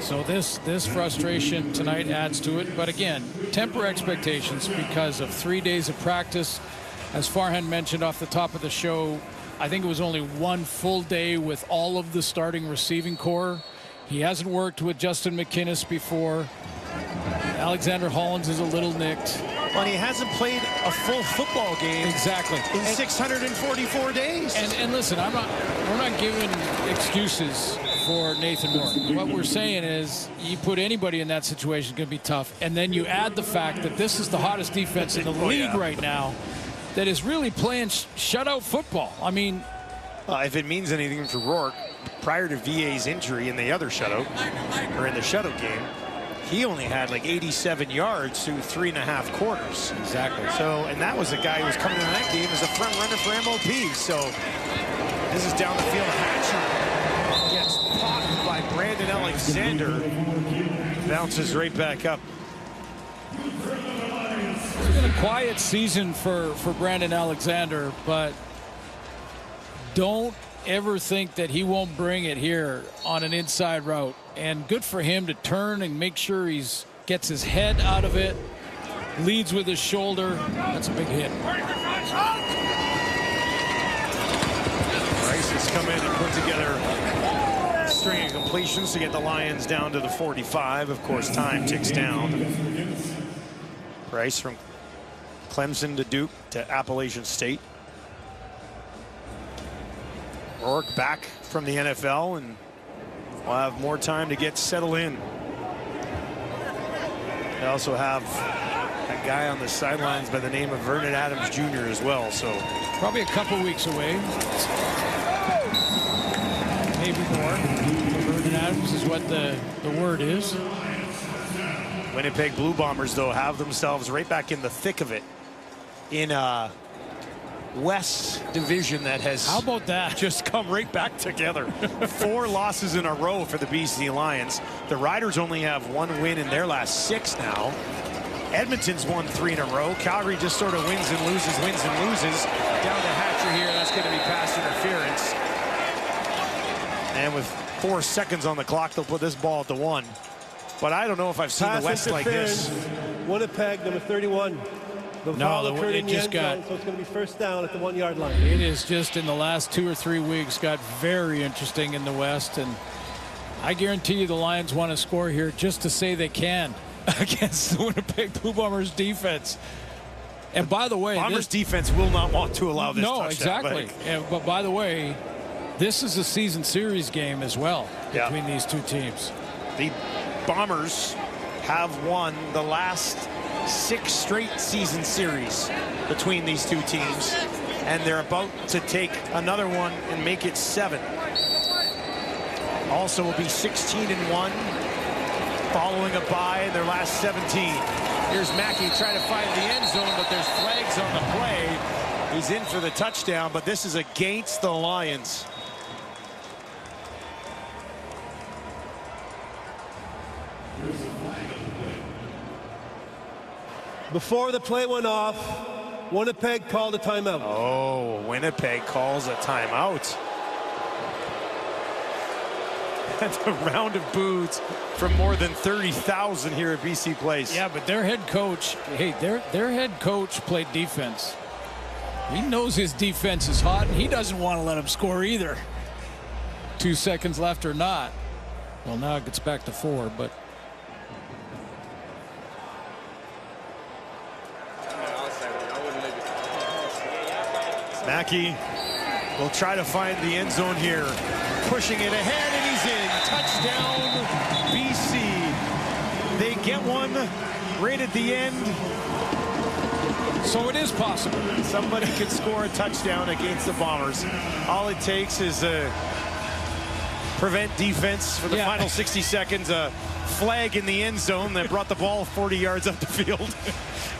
So this frustration tonight adds to it. But again, temper expectations because of 3 days of practice. As Farhan mentioned off the top of the show, I think it was only one full day with all of the starting receiving core. He hasn't worked with Justin McInnes before. Alexander Hollins is a little nicked. Well, he hasn't played a full football game in 644 days. And listen, we're not giving excuses for Nathan Rourke. What we're saying is you put anybody in that situation, it's going to be tough. And then you add the fact that this is the hottest defense in the league right now that is really playing shutout football. I mean, if it means anything for Rourke, prior to VA's injury in the other shutout, or in the shutout game, he only had like 87 yards through 3.5 quarters. Exactly. So, and that was a guy who was coming in that game as a front runner for MOP. So this is down the field. Hatcher gets popped by Brandon Alexander. Bounces right back up. It's been a quiet season for Brandon Alexander, but don't ever think that he won't bring it here on an inside route. And good for him to turn and make sure he's gets his head out of it, leads with his shoulder. That's a big hit. Bryce has come in and put together a string of completions to get the Lions down to the 45. Of course, time ticks down. Bryce from Clemson to Duke to Appalachian State. Rourke back from the NFL and will have more time to get settled in. They also have a guy on the sidelines by the name of Vernon Adams Jr. as well. So probably a couple weeks away. Maybe more. Vernon Adams is what the word is. Winnipeg Blue Bombers, though, have themselves right back in the thick of it in a West division that has how about that just come right back together. 4 losses in a row for the BC Lions. The Riders only have 1 win in their last 6 now. Edmonton's won 3 in a row. Calgary just sort of wins and loses, wins and loses. Down to Hatcher here. That's going to be pass interference. And with 4 seconds on the clock, they'll put this ball at the 1. But I don't know if I've seen the West like this. Winnipeg, number 31. No, it just got. So it's going to be first down at the 1-yard line. It is just in the last 2 or 3 weeks got very interesting in the West, and I guarantee you the Lions want to score here just to say they can against the Winnipeg Blue Bombers defense. And by the way, Bombers defense will not want to allow this touchdown. Exactly. But by the way, this is a season series game as well between these 2 teams. The Bombers have won the last 6 straight season series between these 2 teams, and they're about to take another one and make it 7. Also will be 16-1 following a bye in their last 17. Here's Mackey trying to find the end zone, but there's flags on the play. He's in for the touchdown, but this is against the Lions. Before the play went off, Winnipeg called a timeout. Oh, Winnipeg calls a timeout. And a round of boos from more than 30,000 here at BC Place. Yeah, but their head coach, their head coach played defense. He knows his defense is hot, and he doesn't want to let them score either. 2 seconds left or not. Well, now it gets back to 4, but. Mackey will try to find the end zone here. Pushing it ahead, and he's in. Touchdown, BC. They get one right at the end. So it is possible. Somebody could score a touchdown against the Bombers. All it takes is a prevent defense for the final 60 seconds. A flag in the end zone that brought the ball 40 yards up the field.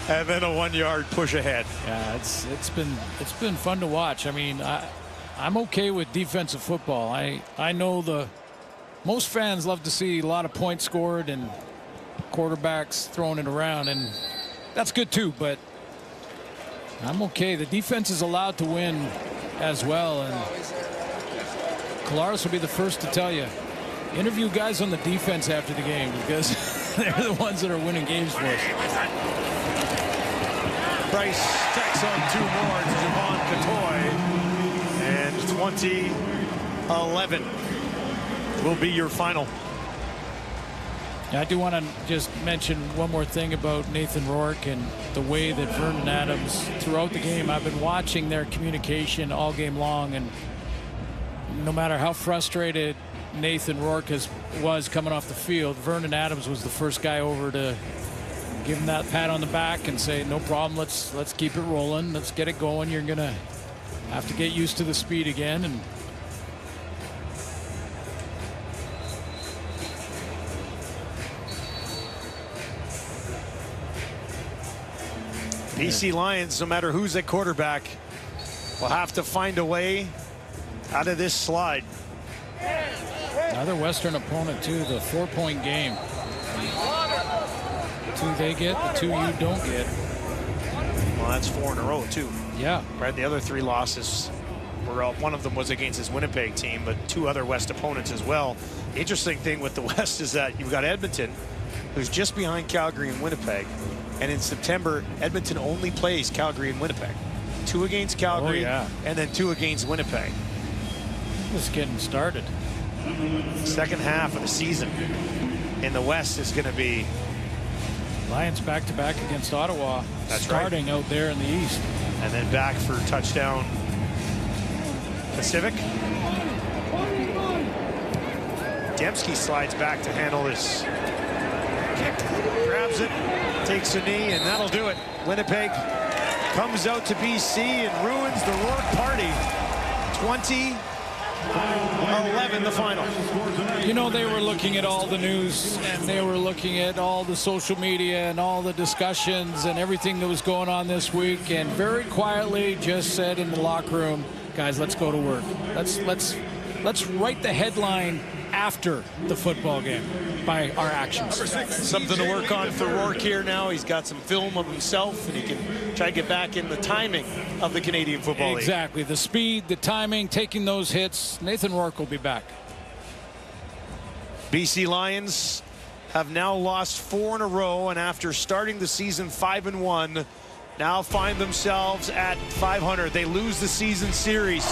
And then a 1-yard push ahead. Yeah, it's been fun to watch. I mean, I'm okay with defensive football. I know most fans love to see a lot of points scored and quarterbacks throwing it around, and that's good too. But I'm okay. The defense is allowed to win as well, and Collaros will be the first to tell you. Interview guys on the defense after the game, because they're the ones that are winning games for us. Price tacks on 2 more to Javon Catoy, and 20-11 will be your final. I do want to just mention one more thing about Nathan Rourke and the way that Vernon Adams, throughout the game, I've been watching their communication all game long, and no matter how frustrated Nathan Rourke was coming off the field, Vernon Adams was the first guy over to give him that pat on the back and say, no problem, let's keep it rolling, let's get it going. You're gonna have to get used to the speed again. And BC Lions, no matter who's at quarterback, will have to find a way out of this slide. Another Western opponent too, the 4-point game. 2 they get, the 2 you don't get. Well, that's 4 in a row too. Yeah. Right, the other 3 losses were one of them was against his Winnipeg team, but 2 other West opponents as well. The interesting thing with the West is that you've got Edmonton, who's just behind Calgary and Winnipeg. And in September, Edmonton only plays Calgary and Winnipeg. 2 against Calgary, and then 2 against Winnipeg. Just getting started. Second half of the season in the West is going to be Lions back-to-back against Ottawa. That's starting out there in the East. And then back for touchdown Pacific. Dembski slides back to handle this kick, grabs it, takes a knee, and that'll do it. Winnipeg comes out to BC and ruins the Rourke party. 20-11 the final. You know, they were looking at all the news, and they were looking at all the social media and all the discussions and everything that was going on this week, and very quietly just said in the locker room, guys, let's go to work. Let's write the headline after the football game by our actions. Something to work on for Rourke here now. He's got some film of himself, and he can try to get back in the timing of the Canadian Football League. Exactly. The speed, the timing, taking those hits. Nathan Rourke will be back. BC Lions have now lost 4 in a row, and after starting the season 5-1, now find themselves at 500. They lose the season series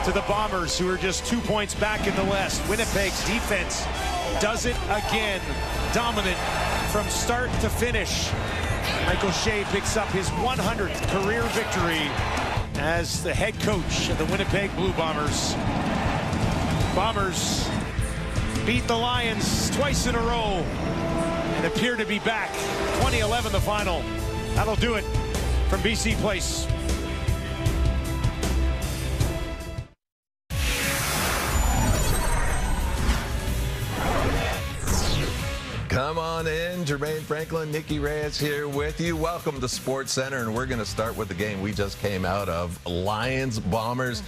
to the Bombers, who are just 2 points back in the West. Winnipeg's defense does it again. Dominant from start to finish. Michael Shea picks up his 100th career victory as the head coach of the Winnipeg Blue Bombers. Bombers beat the Lions twice in a row and appear to be back. 20-11 the final. That'll do it from BC Place. Come on in, Jermaine Franklin, Nikki Reyes here with you. Welcome to Sports Center, and we're going to start with the game we just came out of, Lions Bombers.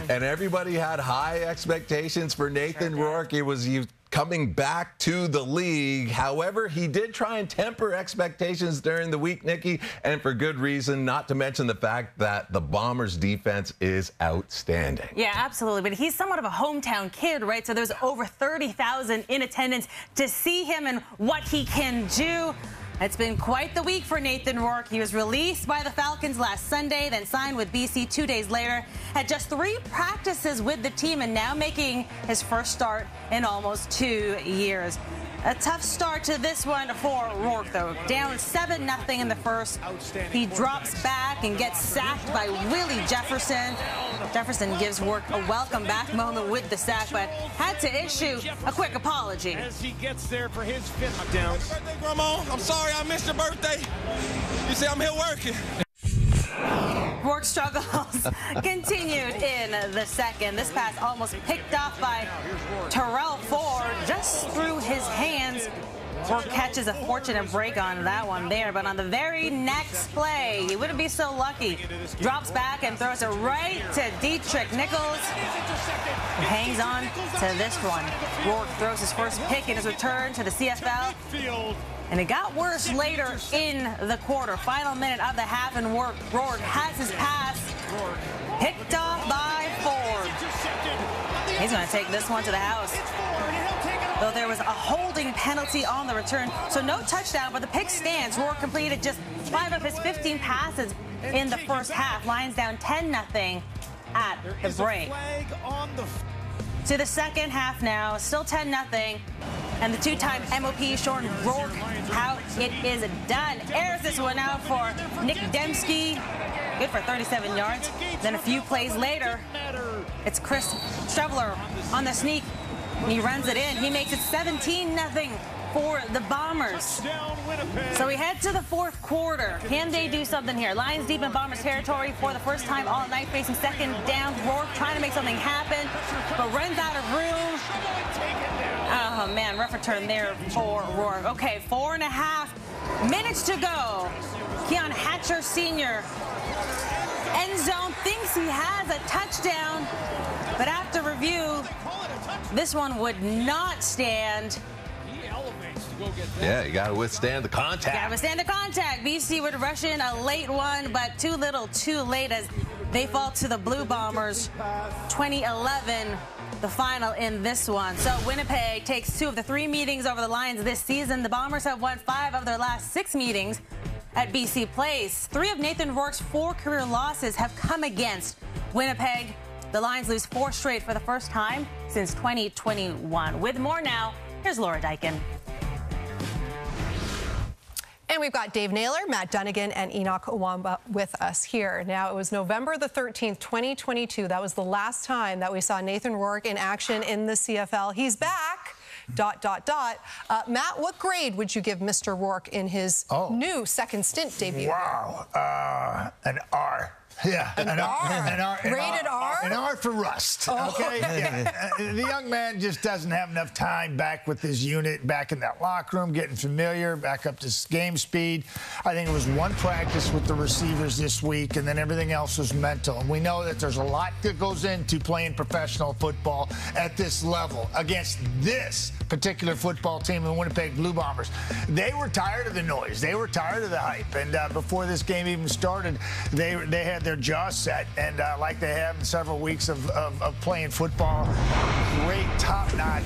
And everybody had high expectations for Nathan Rourke. It was coming back to the league. However, he did try and temper expectations during the week, Nikki, and for good reason, not to mention the fact that the Bombers' defense is outstanding. Yeah, absolutely. But he's somewhat of a hometown kid, right? So there's over 30,000 in attendance to see him and what he can do. It's been quite the week for Nathan Rourke. He was released by the Falcons last Sunday, then signed with BC 2 days later. Had just 3 practices with the team and now making his first start in almost 2 years. A tough start to this one for Rourke, though. Down 7-0 in the first. He drops back and gets sacked by Willie Jefferson. Jefferson gives Rourke a welcome back moment with the sack, but had to issue a quick apology. As he gets there for his 5th down. Happy birthday, Grandma. I'm sorry I missed your birthday. You say I'm here working. Rourke's struggles continued in the second. This pass almost picked off by Terrell Ford just through his hands. Rourke catches a fortunate break on that one there, but on the very next play, he wouldn't be so lucky. Drops back and throws it right to Dietrich Nichols. Hangs on to this one. Rourke throws his first pick in his return to the CFL. And it got worse later in the quarter. Final minute of the half, and Rourke has his pass picked off by Ford. He's going to take this one to the house. Though there was a holding penalty on the return, so no touchdown, but the pick stands. Rourke completed just 5 of his 15 passes in the first half. Lions down 10-0 at the break. To the second half now, still 10-0. And the 2-time MOP showing Rourke how it is done. Airs this one out for Nick Dembski. Good for 37 yards. Then a few plays later, it's Chris Streveler on the sneak. And he runs it in. He makes it 17-0 for the Bombers. So we head to the fourth quarter. Can they do something here? Lions deep in Bombers territory for the first time all night, facing second down. Rourke trying to make something happen, but runs out of room. Oh, man, rough return there for Rourke. Okay, 4.5 minutes to go. Keon Hatcher Sr. End zone, thinks he has a touchdown, but after review, this one would not stand. Yeah, you got to withstand the contact. Got to withstand the contact. BC would rush in a late one, but too little, too late as they fall to the Blue Bombers. 20-11. The final in this one. So Winnipeg takes 2 of the 3 meetings over the Lions this season. The Bombers have won 5 of their last 6 meetings at BC Place. 3 of Nathan Rourke's 4 career losses have come against Winnipeg. The Lions lose 4 straight for the first time since 2021. With more now, here's Laura Dykin. And we've got Dave Naylor, Matt Dunnigan, and Enoch Owamba with us here. Now, it was November the 13th, 2022. That was the last time that we saw Nathan Rourke in action in the CFL. He's back. Matt, what grade would you give Mr. Rourke in his new second stint debut? Wow, an R. Yeah, an R. Rated R? An R for rust. Okay. Yeah. The young man just doesn't have enough time back with his unit, back in that locker room, getting familiar, back up to game speed. I think it was one practice with the receivers this week, and then everything else was mental. And we know that there's a lot that goes into playing professional football at this level against this particular football team, the Winnipeg Blue Bombers. They were tired of the noise. They were tired of the hype. And before this game even started, they had their jaws set, and like they have in several weeks of playing football, great, top-notch,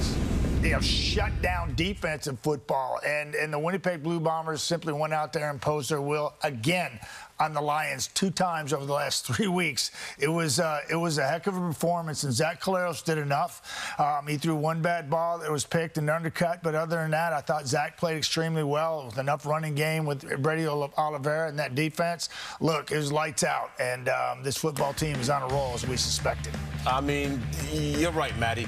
shut down defensive football. And the Winnipeg Blue Bombers simply went out there and imposed their will again on the Lions 2 times over the last 3 weeks. It was a heck of a performance, and Zach Collaros did enough. He threw one bad ball that was picked and undercut, but other than that, I thought Zach played extremely well with enough running game with Brady Oliveira and that defense. Look, it was lights out, and this football team is on a roll as we suspected. I mean, you're right, Matty.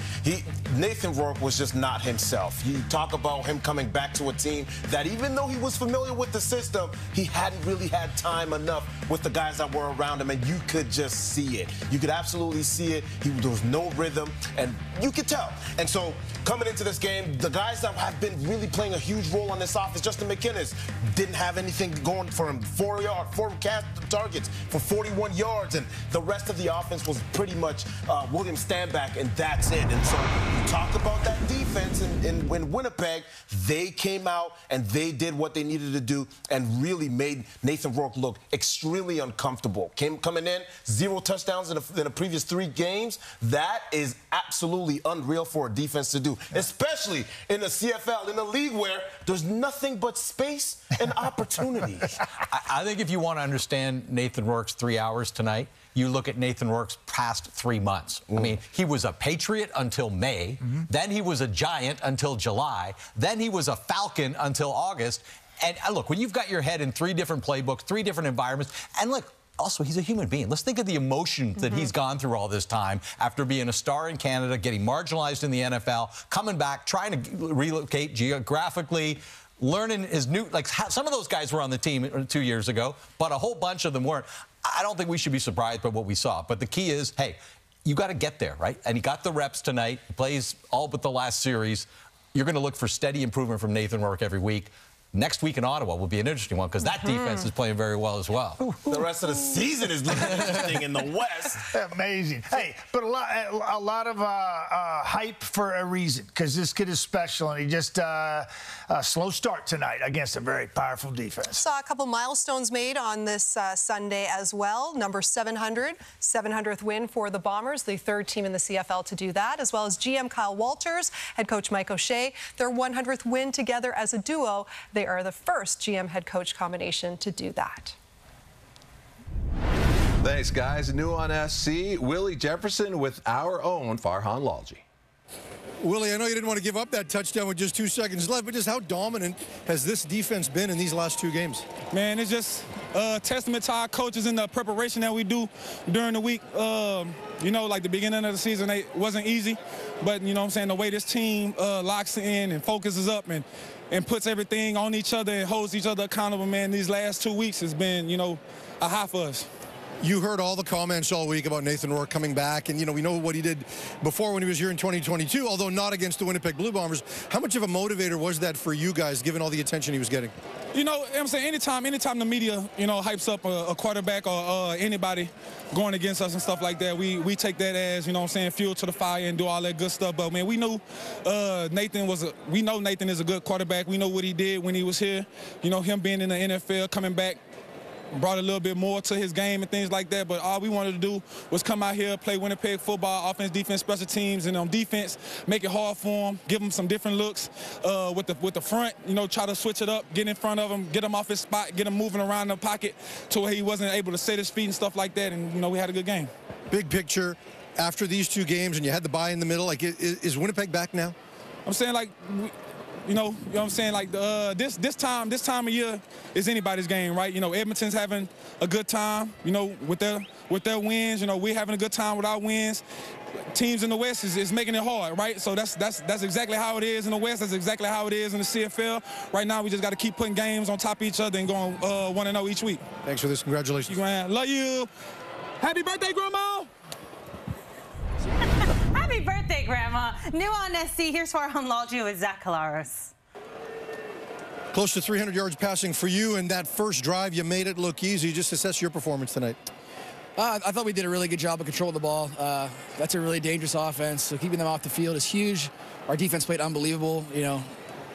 Nathan Rourke was just not himself. You talk about him coming back to a team that, even though he was familiar with the system, he hadn't really had time enough with the guys that were around him, and you could just see it. You could absolutely see it. There was no rhythm, and you could tell. And so, coming into this game, the guys that have been really playing a huge role on this offense, Justin McInnes, didn't have anything going for him. 4 targets for 41 yards, and the rest of the offense was pretty much William Stanback, and that's it. And so, you talk about that defense in Winnipeg, they came out and they did what they needed to do and really made Nathan Rourke look extremely uncomfortable. Coming in, 0 touchdowns in the previous 3 games. That is absolutely unreal for a defense to do, especially in the CFL, in a league where there's nothing but space and opportunity. I think if you want to understand Nathan Rourke's 3 hours tonight, you look at Nathan Rourke's past 3 months. I mean, he was a Patriot until May. Then he was a Giant until July. Then he was a Falcon until August. And look, when you've got your head in 3 different playbooks, 3 different environments, and look, also, he's a human being. Let's think of the emotion that he's gone through all this time after being a star in Canada, getting marginalized in the NFL, coming back, trying to relocate geographically, learning his new, like some of those guys were on the team 2 years ago, but a whole bunch of them weren't. I don't think we should be surprised by what we saw. But the key is, hey, you got to get there, right? And he got the reps tonight. He plays all but the last series. You're going to look for steady improvement from Nathan Rourke every week. Next week in Ottawa will be an interesting one because that defense is playing very well as well. The rest of the season is looking interesting in the West. Amazing. Hey, but a lot of hype for a reason, because this kid is special, and he just a slow start tonight against a very powerful defense. Saw a couple milestones made on this Sunday as well. Number 700, 700th win for the Bombers, the 3rd team in the CFL to do that, as well as GM Kyle Walters, head coach Mike O'Shea, their 100th win together as a duo. They are the first GM head coach combination to do that. Thanks, guys. New on SC, Willie Jefferson with our own Farhan Lalji. Willie, I know you didn't want to give up that touchdown with just 2 seconds left, but just how dominant has this defense been in these last 2 games? Man, it's just a testament to our coaches and the preparation that we do during the week. You know, like the beginning of the season, it wasn't easy, but, you know what I'm saying, the way this team locks in and focuses up and puts everything on each other and holds each other accountable, man, these last 2 weeks has been, you know, a high for us. You heard all the comments all week about Nathan Rourke coming back, and, you know, we know what he did before when he was here in 2022, although not against the Winnipeg Blue Bombers. How much of a motivator was that for you guys, given all the attention he was getting? You know, I'm saying anytime the media, you know, hypes up a quarterback or anybody going against us and stuff like that, we take that as, you know what I'm saying, fuel to the fire and do all that good stuff. But, man, we knew Nathan is a good quarterback. We know what he did when he was here. You know, him being in the NFL, coming back, brought a little bit more to his game and things like that, but all we wanted to do was come out here, play Winnipeg football, offense, defense, special teams, and on defense, make it hard for him, give him some different looks with the front, you know, try to switch it up, get in front of him, get him off his spot, get him moving around the pocket to where he wasn't able to set his feet and stuff like that, and, you know, we had a good game. Big picture, after these 2 games, and you had the bye in the middle, like, is Winnipeg back now? I'm saying, like, You know what I'm saying? Like this time of year is anybody's game, right? You know, Edmonton's having a good time, you know, with their wins. You know, we're having a good time with our wins. Teams in the West is making it hard, right? So that's exactly how it is in the West. That's exactly how it is in the CFL. Right now, we just got to keep putting games on top of each other and going 1-0 each week. Thanks for this. Congratulations. Love you. Happy birthday, Grandma. Happy birthday, Grandma. New on SC, here's Farhan Lalji with Zach Collaros. Close to 300 yards passing for you, and that first drive, you made it look easy. Just assess your performance tonight. I thought we did a really good job of controlling the ball. That's a really dangerous offense, so keeping them off the field is huge. Our defense played unbelievable, you know,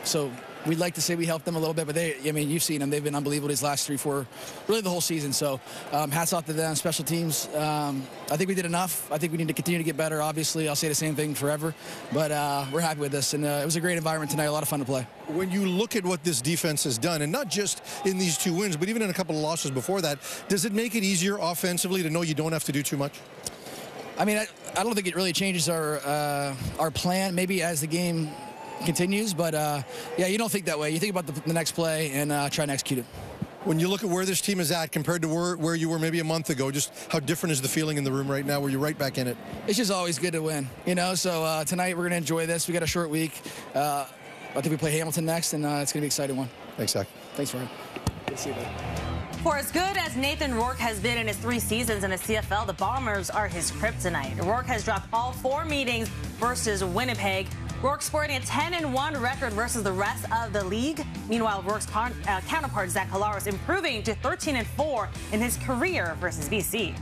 so we'd like to say we helped them a little bit, but I mean, you've seen them. They've been unbelievable these last 3-4, really the whole season. So hats off to them, special teams. I think we did enough. I think we need to continue to get better, obviously. I'll say the same thing forever, but we're happy with this, and it was a great environment tonight, a lot of fun to play. When you look at what this defense has done, and not just in these 2 wins, but even in a couple of losses before that, does it make it easier offensively to know you don't have to do too much? I mean, I don't think it really changes our plan, maybe as the game continues, but yeah, you don't think that way. You think about the next play and try and execute it. When you look at where this team is at compared to where you were maybe a month ago, just how different is the feeling in the room right now where you're right back in it? It's just always good to win, you know, so tonight we're going to enjoy this. We got a short week. I think we play Hamilton next, and it's going to be an exciting one. Thanks, Zach. Thanks, Ryan. Good to see you, buddy. For as good as Nathan Rourke has been in his 3 seasons in the CFL, the Bombers are his kryptonite. Rourke has dropped all 4 meetings versus Winnipeg. Rourke sporting a 10-1 record versus the rest of the league. Meanwhile, Rourke's counterpart, Zach Collaros, improving to 13-4 in his career versus BC.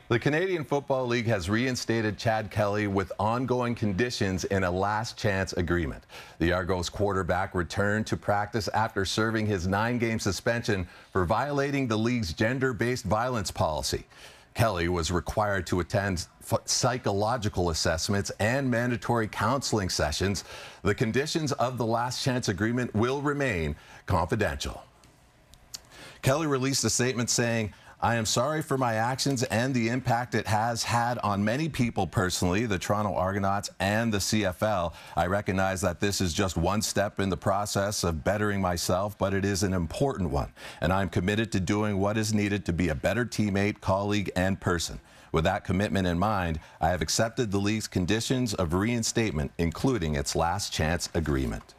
The Canadian Football League has reinstated Chad Kelly with ongoing conditions in a last chance agreement. The Argos quarterback returned to practice after serving his 9-game suspension for violating the league's gender-based violence policy. Kelly was required to attend psychological assessments and mandatory counseling sessions. The conditions of the last chance agreement will remain confidential. Kelly released a statement saying, "I am sorry for my actions and the impact it has had on many people personally, the Toronto Argonauts and the CFL. I recognize that this is just one step in the process of bettering myself, but it is an important one, and I'm committed to doing what is needed to be a better teammate, colleague, and person. With that commitment in mind, I have accepted the league's conditions of reinstatement, including its last chance agreement."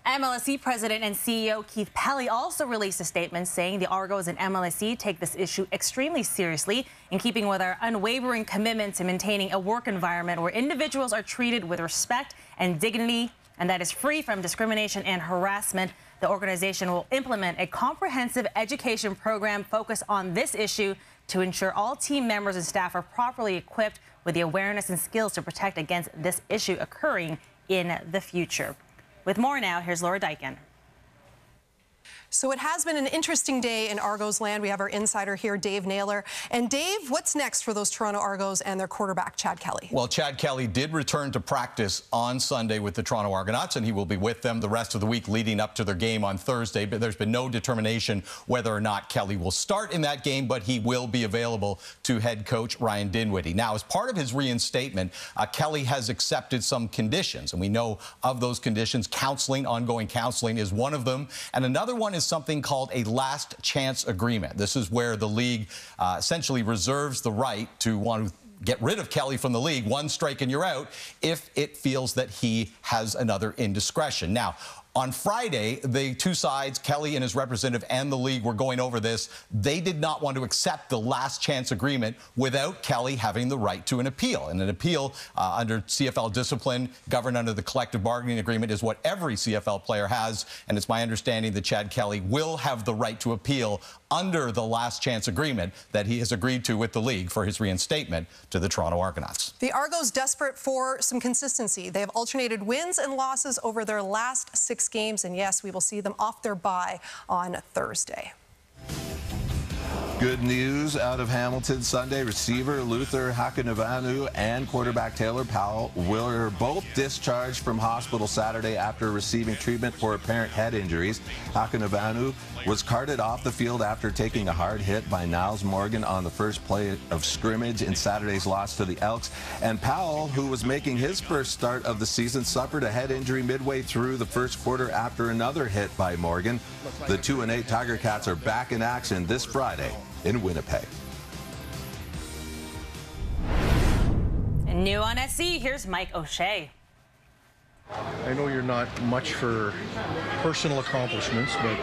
MLSE President and CEO Keith Pelly also released a statement saying the Argos and MLSE take this issue extremely seriously, in keeping with our unwavering commitment to maintaining a work environment where individuals are treated with respect and dignity, and that is free from discrimination and harassment. The organization will implement a comprehensive education program focused on this issue to ensure all team members and staff are properly equipped with the awareness and skills to protect against this issue occurring in the future. With more now, here's Laura Dyken. So it has been an interesting day in Argos land. We have our insider here, Dave Naylor. And Dave, what's next for those Toronto Argos and their quarterback, Chad Kelly? Well, Chad Kelly did return to practice on Sunday with the Toronto Argonauts, and he will be with them the rest of the week leading up to their game on Thursday. But there's been no determination whether or not Kelly will start in that game, but he will be available to head coach Ryan Dinwiddie. Now, as part of his reinstatement, Kelly has accepted some conditions, and we know of those conditions. Counseling, ongoing counseling is one of them, and another one is something called a last chance agreement. This is where the league essentially reserves the right to want to get rid of Kelly from the league, one strike and you're out, if it feels that he has another indiscretion. Now, on Friday, the 2 sides, Kelly and his representative and the league, were going over this. They did not want to accept the last chance agreement without Kelly having the right to an appeal. And an appeal under CFL discipline, governed under the collective bargaining agreement, is what every CFL player has. And it's my understanding that Chad Kelly will have the right to appeal under the last chance agreement that he has agreed to with the league for his reinstatement to the Toronto Argonauts. The Argos desperate for some consistency. They have alternated wins and losses over their last 6 games, and yes, we will see them off their bye on Thursday. Good news out of Hamilton Sunday. Receiver Luther Hakanavanu and quarterback Taylor Powell were both discharged from hospital Saturday after receiving treatment for apparent head injuries. Hakanavanu was carted off the field after taking a hard hit by Niles Morgan on the first play of scrimmage in Saturday's loss to the Elks. And Powell, who was making his first start of the season, suffered a head injury midway through the first quarter after another hit by Morgan. The 2-8 Tiger Cats are back in action this Friday in Winnipeg. New on SC, here's Mike O'Shea. I know you're not much for personal accomplishments, but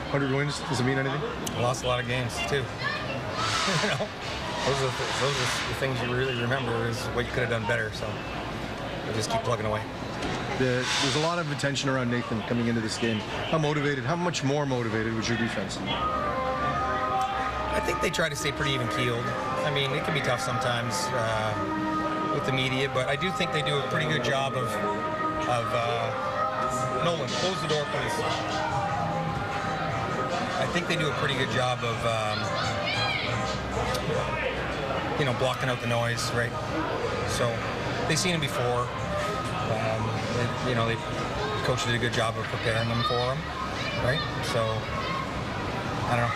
100 wins, does it mean anything? I lost a lot of games, too. You know, those are the things you really remember is what you could have done better, so I just keep plugging away. There's a lot of attention around Nathan coming into this game. How much more motivated was your defense? I think they try to stay pretty even-keeled. I mean, it can be tough sometimes with the media, but I do think they do a pretty good job of Nolan, close the door, please. I think they do a pretty good job of, you know, blocking out the noise, right? So they've seen him before. You know, the coach did a good job of preparing them for him, right? So I don't know.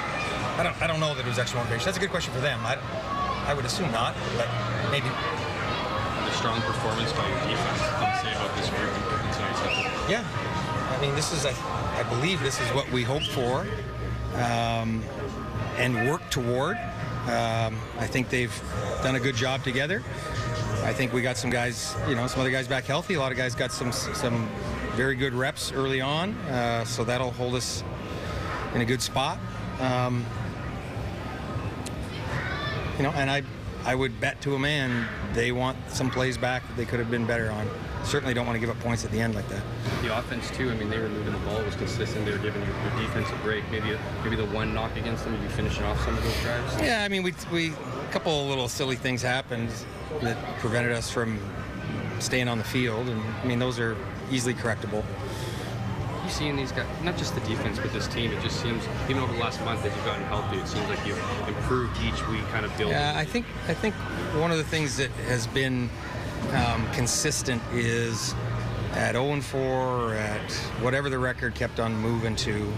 I don't know that it was extra motivation. That's a good question for them. I would assume not, but maybe. The strong performance by your defense. What can you say about this group in tonight's effort? Yeah, I mean, this is I believe this is what we hoped for and worked toward. I think they've done a good job together. I think we got some guys, you know, some other guys back healthy. A lot of guys got some very good reps early on, so that'll hold us in a good spot. You know, and I would bet to a man they want some plays back that they could have been better on. Certainly don't want to give up points at the end like that. The offense too. I mean, they were moving the ball, it was consistent. They were giving your defense a break. Maybe the one knock against them, you'd be finishing off some of those drives. Yeah, I mean, we a couple of little silly things happened that prevented us from staying on the field, and I mean, those are easily correctable. You seeing these guys, not just the defense, but this team, it just seems, even over the last month as you've gotten healthy, it seems like you've improved each week, kind of building. Yeah, I think one of the things that has been consistent is at 0-4, at whatever the record kept on moving to,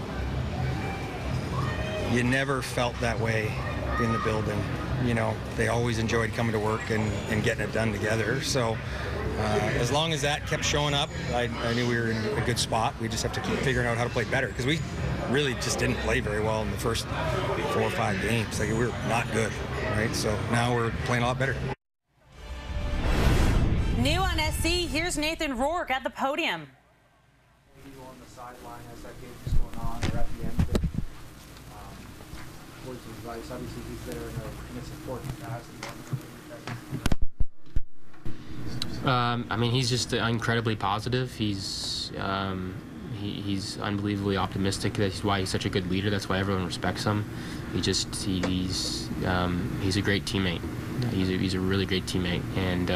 you never felt that way in the building. You know, they always enjoyed coming to work and getting it done together. So as long as that kept showing up, I knew we were in a good spot. We just have to keep figuring out how to play better, because we really just didn't play very well in the first 4 or 5 games. Like, we were not good, right? So now we're playing a lot better. New on SC, here's Nathan Rourke at the podium. Maybe on the sideline as that game is going on, or at the end of it. Words of advice, obviously he's there in a support capacity. I mean, he's just incredibly positive. He's unbelievably optimistic. That's why he's such a good leader. That's why everyone respects him. He's a great teammate. He's a really great teammate, and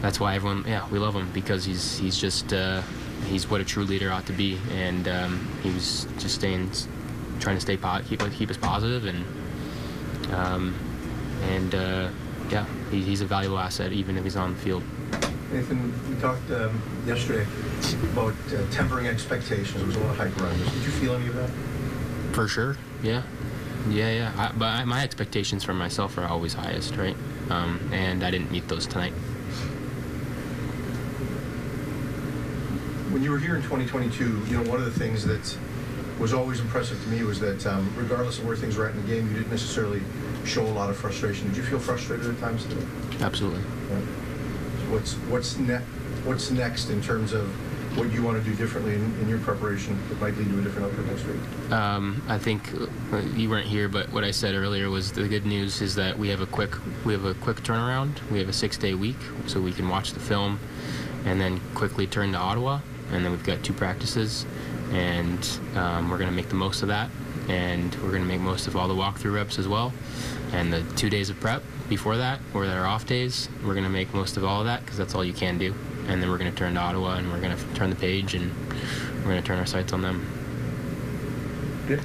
that's why everyone, we love him, because he's what a true leader ought to be, and he was just trying to keep us positive, he's a valuable asset even if he's on the field. Nathan, we talked yesterday about tempering expectations. There was a lot of hype around this. Did you feel any of that? For sure, yeah. But my expectations for myself are always highest, right? And I didn't meet those tonight. When you were here in 2022, you know, one of the things that was always impressive to me was that regardless of where things were at in the game, you didn't necessarily show a lot of frustration. Did you feel frustrated at times today? Absolutely. Yeah. What's next in terms of what you want to do differently in your preparation that might lead to a different outcome next week? I think you weren't here, but what I said earlier was the good news is that we have a quick turnaround. We have a 6-day week, so we can watch the film and then quickly turn to Ottawa, and then we've got 2 practices, and we're going to make the most of that, and we're going to make most of all the walkthrough reps as well, and the 2 days of prep before that, or our off days, we're going to make most of all of that, because that's all you can do, and then we're going to turn to Ottawa, and we're going to turn the page, and we're going to turn our sights on them. Good.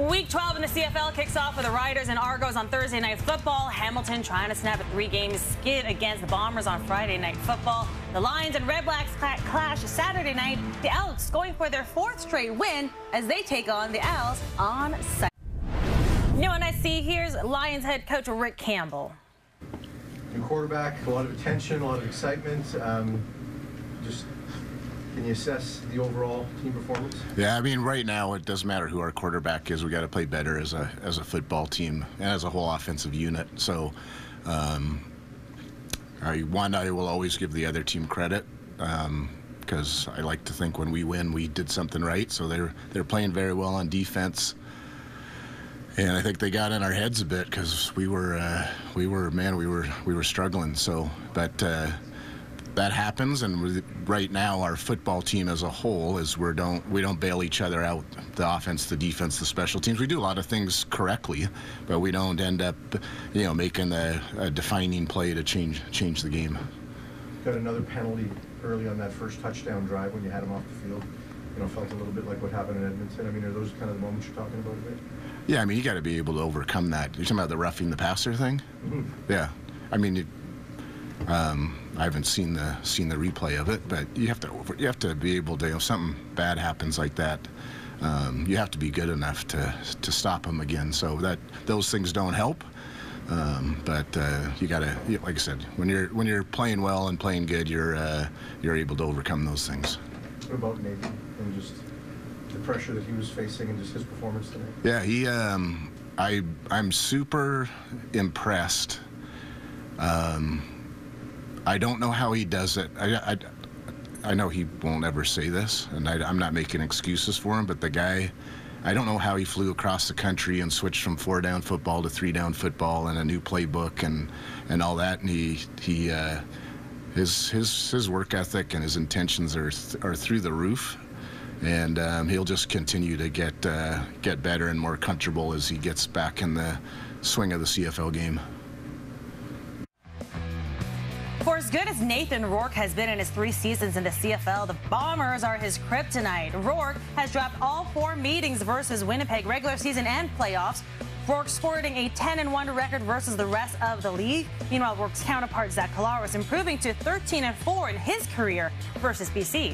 Week 12 in the CFL kicks off with the Riders and Argos on Thursday Night Football. Hamilton trying to snap a 3-game skid against the Bombers on Friday Night Football. The Lions and Red Blacks clash Saturday night. The Elks going for their 4th straight win as they take on the Owls on Sunday. New on SC, here's Lions head coach Rick Campbell. New quarterback, a lot of attention, a lot of excitement. Just can you assess the overall team performance? Yeah, I mean, right now it doesn't matter who our quarterback is. We got to play better as a football team and as a whole offensive unit. So, I will always give the other team credit because I like to think when we win, we did something right. So they're playing very well on defense. And I think they got in our heads a bit because we were struggling. So, but that happens, and right now our football team as a whole is we don't bail each other out. The offense, the defense, the special teams. We do a lot of things correctly, but we don't end up, making a defining play to change the game. Got another penalty early on that first touchdown drive when you had him off the field. Felt a little bit like what happened in Edmonton. I mean, are those kind of the moments you're talking about a bit? Yeah, I mean, you got to be able to overcome that. You're talking about the roughing the passer thing? Mm-hmm. Yeah. I mean, I haven't seen the replay of it, but you have to be able to, if something bad happens like that, you have to be good enough to stop them again. So those things don't help. But you got to, like I said, when you're playing well and playing good, you're able to overcome those things. What about Nathan and just the pressure that he was facing and just his performance tonight? Yeah, I'm super impressed. I don't know how he does it. I know he won't ever say this, and I'm not making excuses for him, but the guy, I don't know how he flew across the country and switched from 4-down football to 3-down football and a new playbook and all that, and his work ethic and his intentions are through the roof, and he'll just continue to get better and more comfortable as he gets back in the swing of the CFL game. For as good as Nathan Rourke has been in his 3 seasons in the CFL, the Bombers are his kryptonite. Rourke has dropped all 4 meetings versus Winnipeg, regular season and playoffs. Rourke sporting a 10-1 record versus the rest of the league. Meanwhile, Rourke's counterpart Zach Collaros improving to 13-4 in his career versus BC.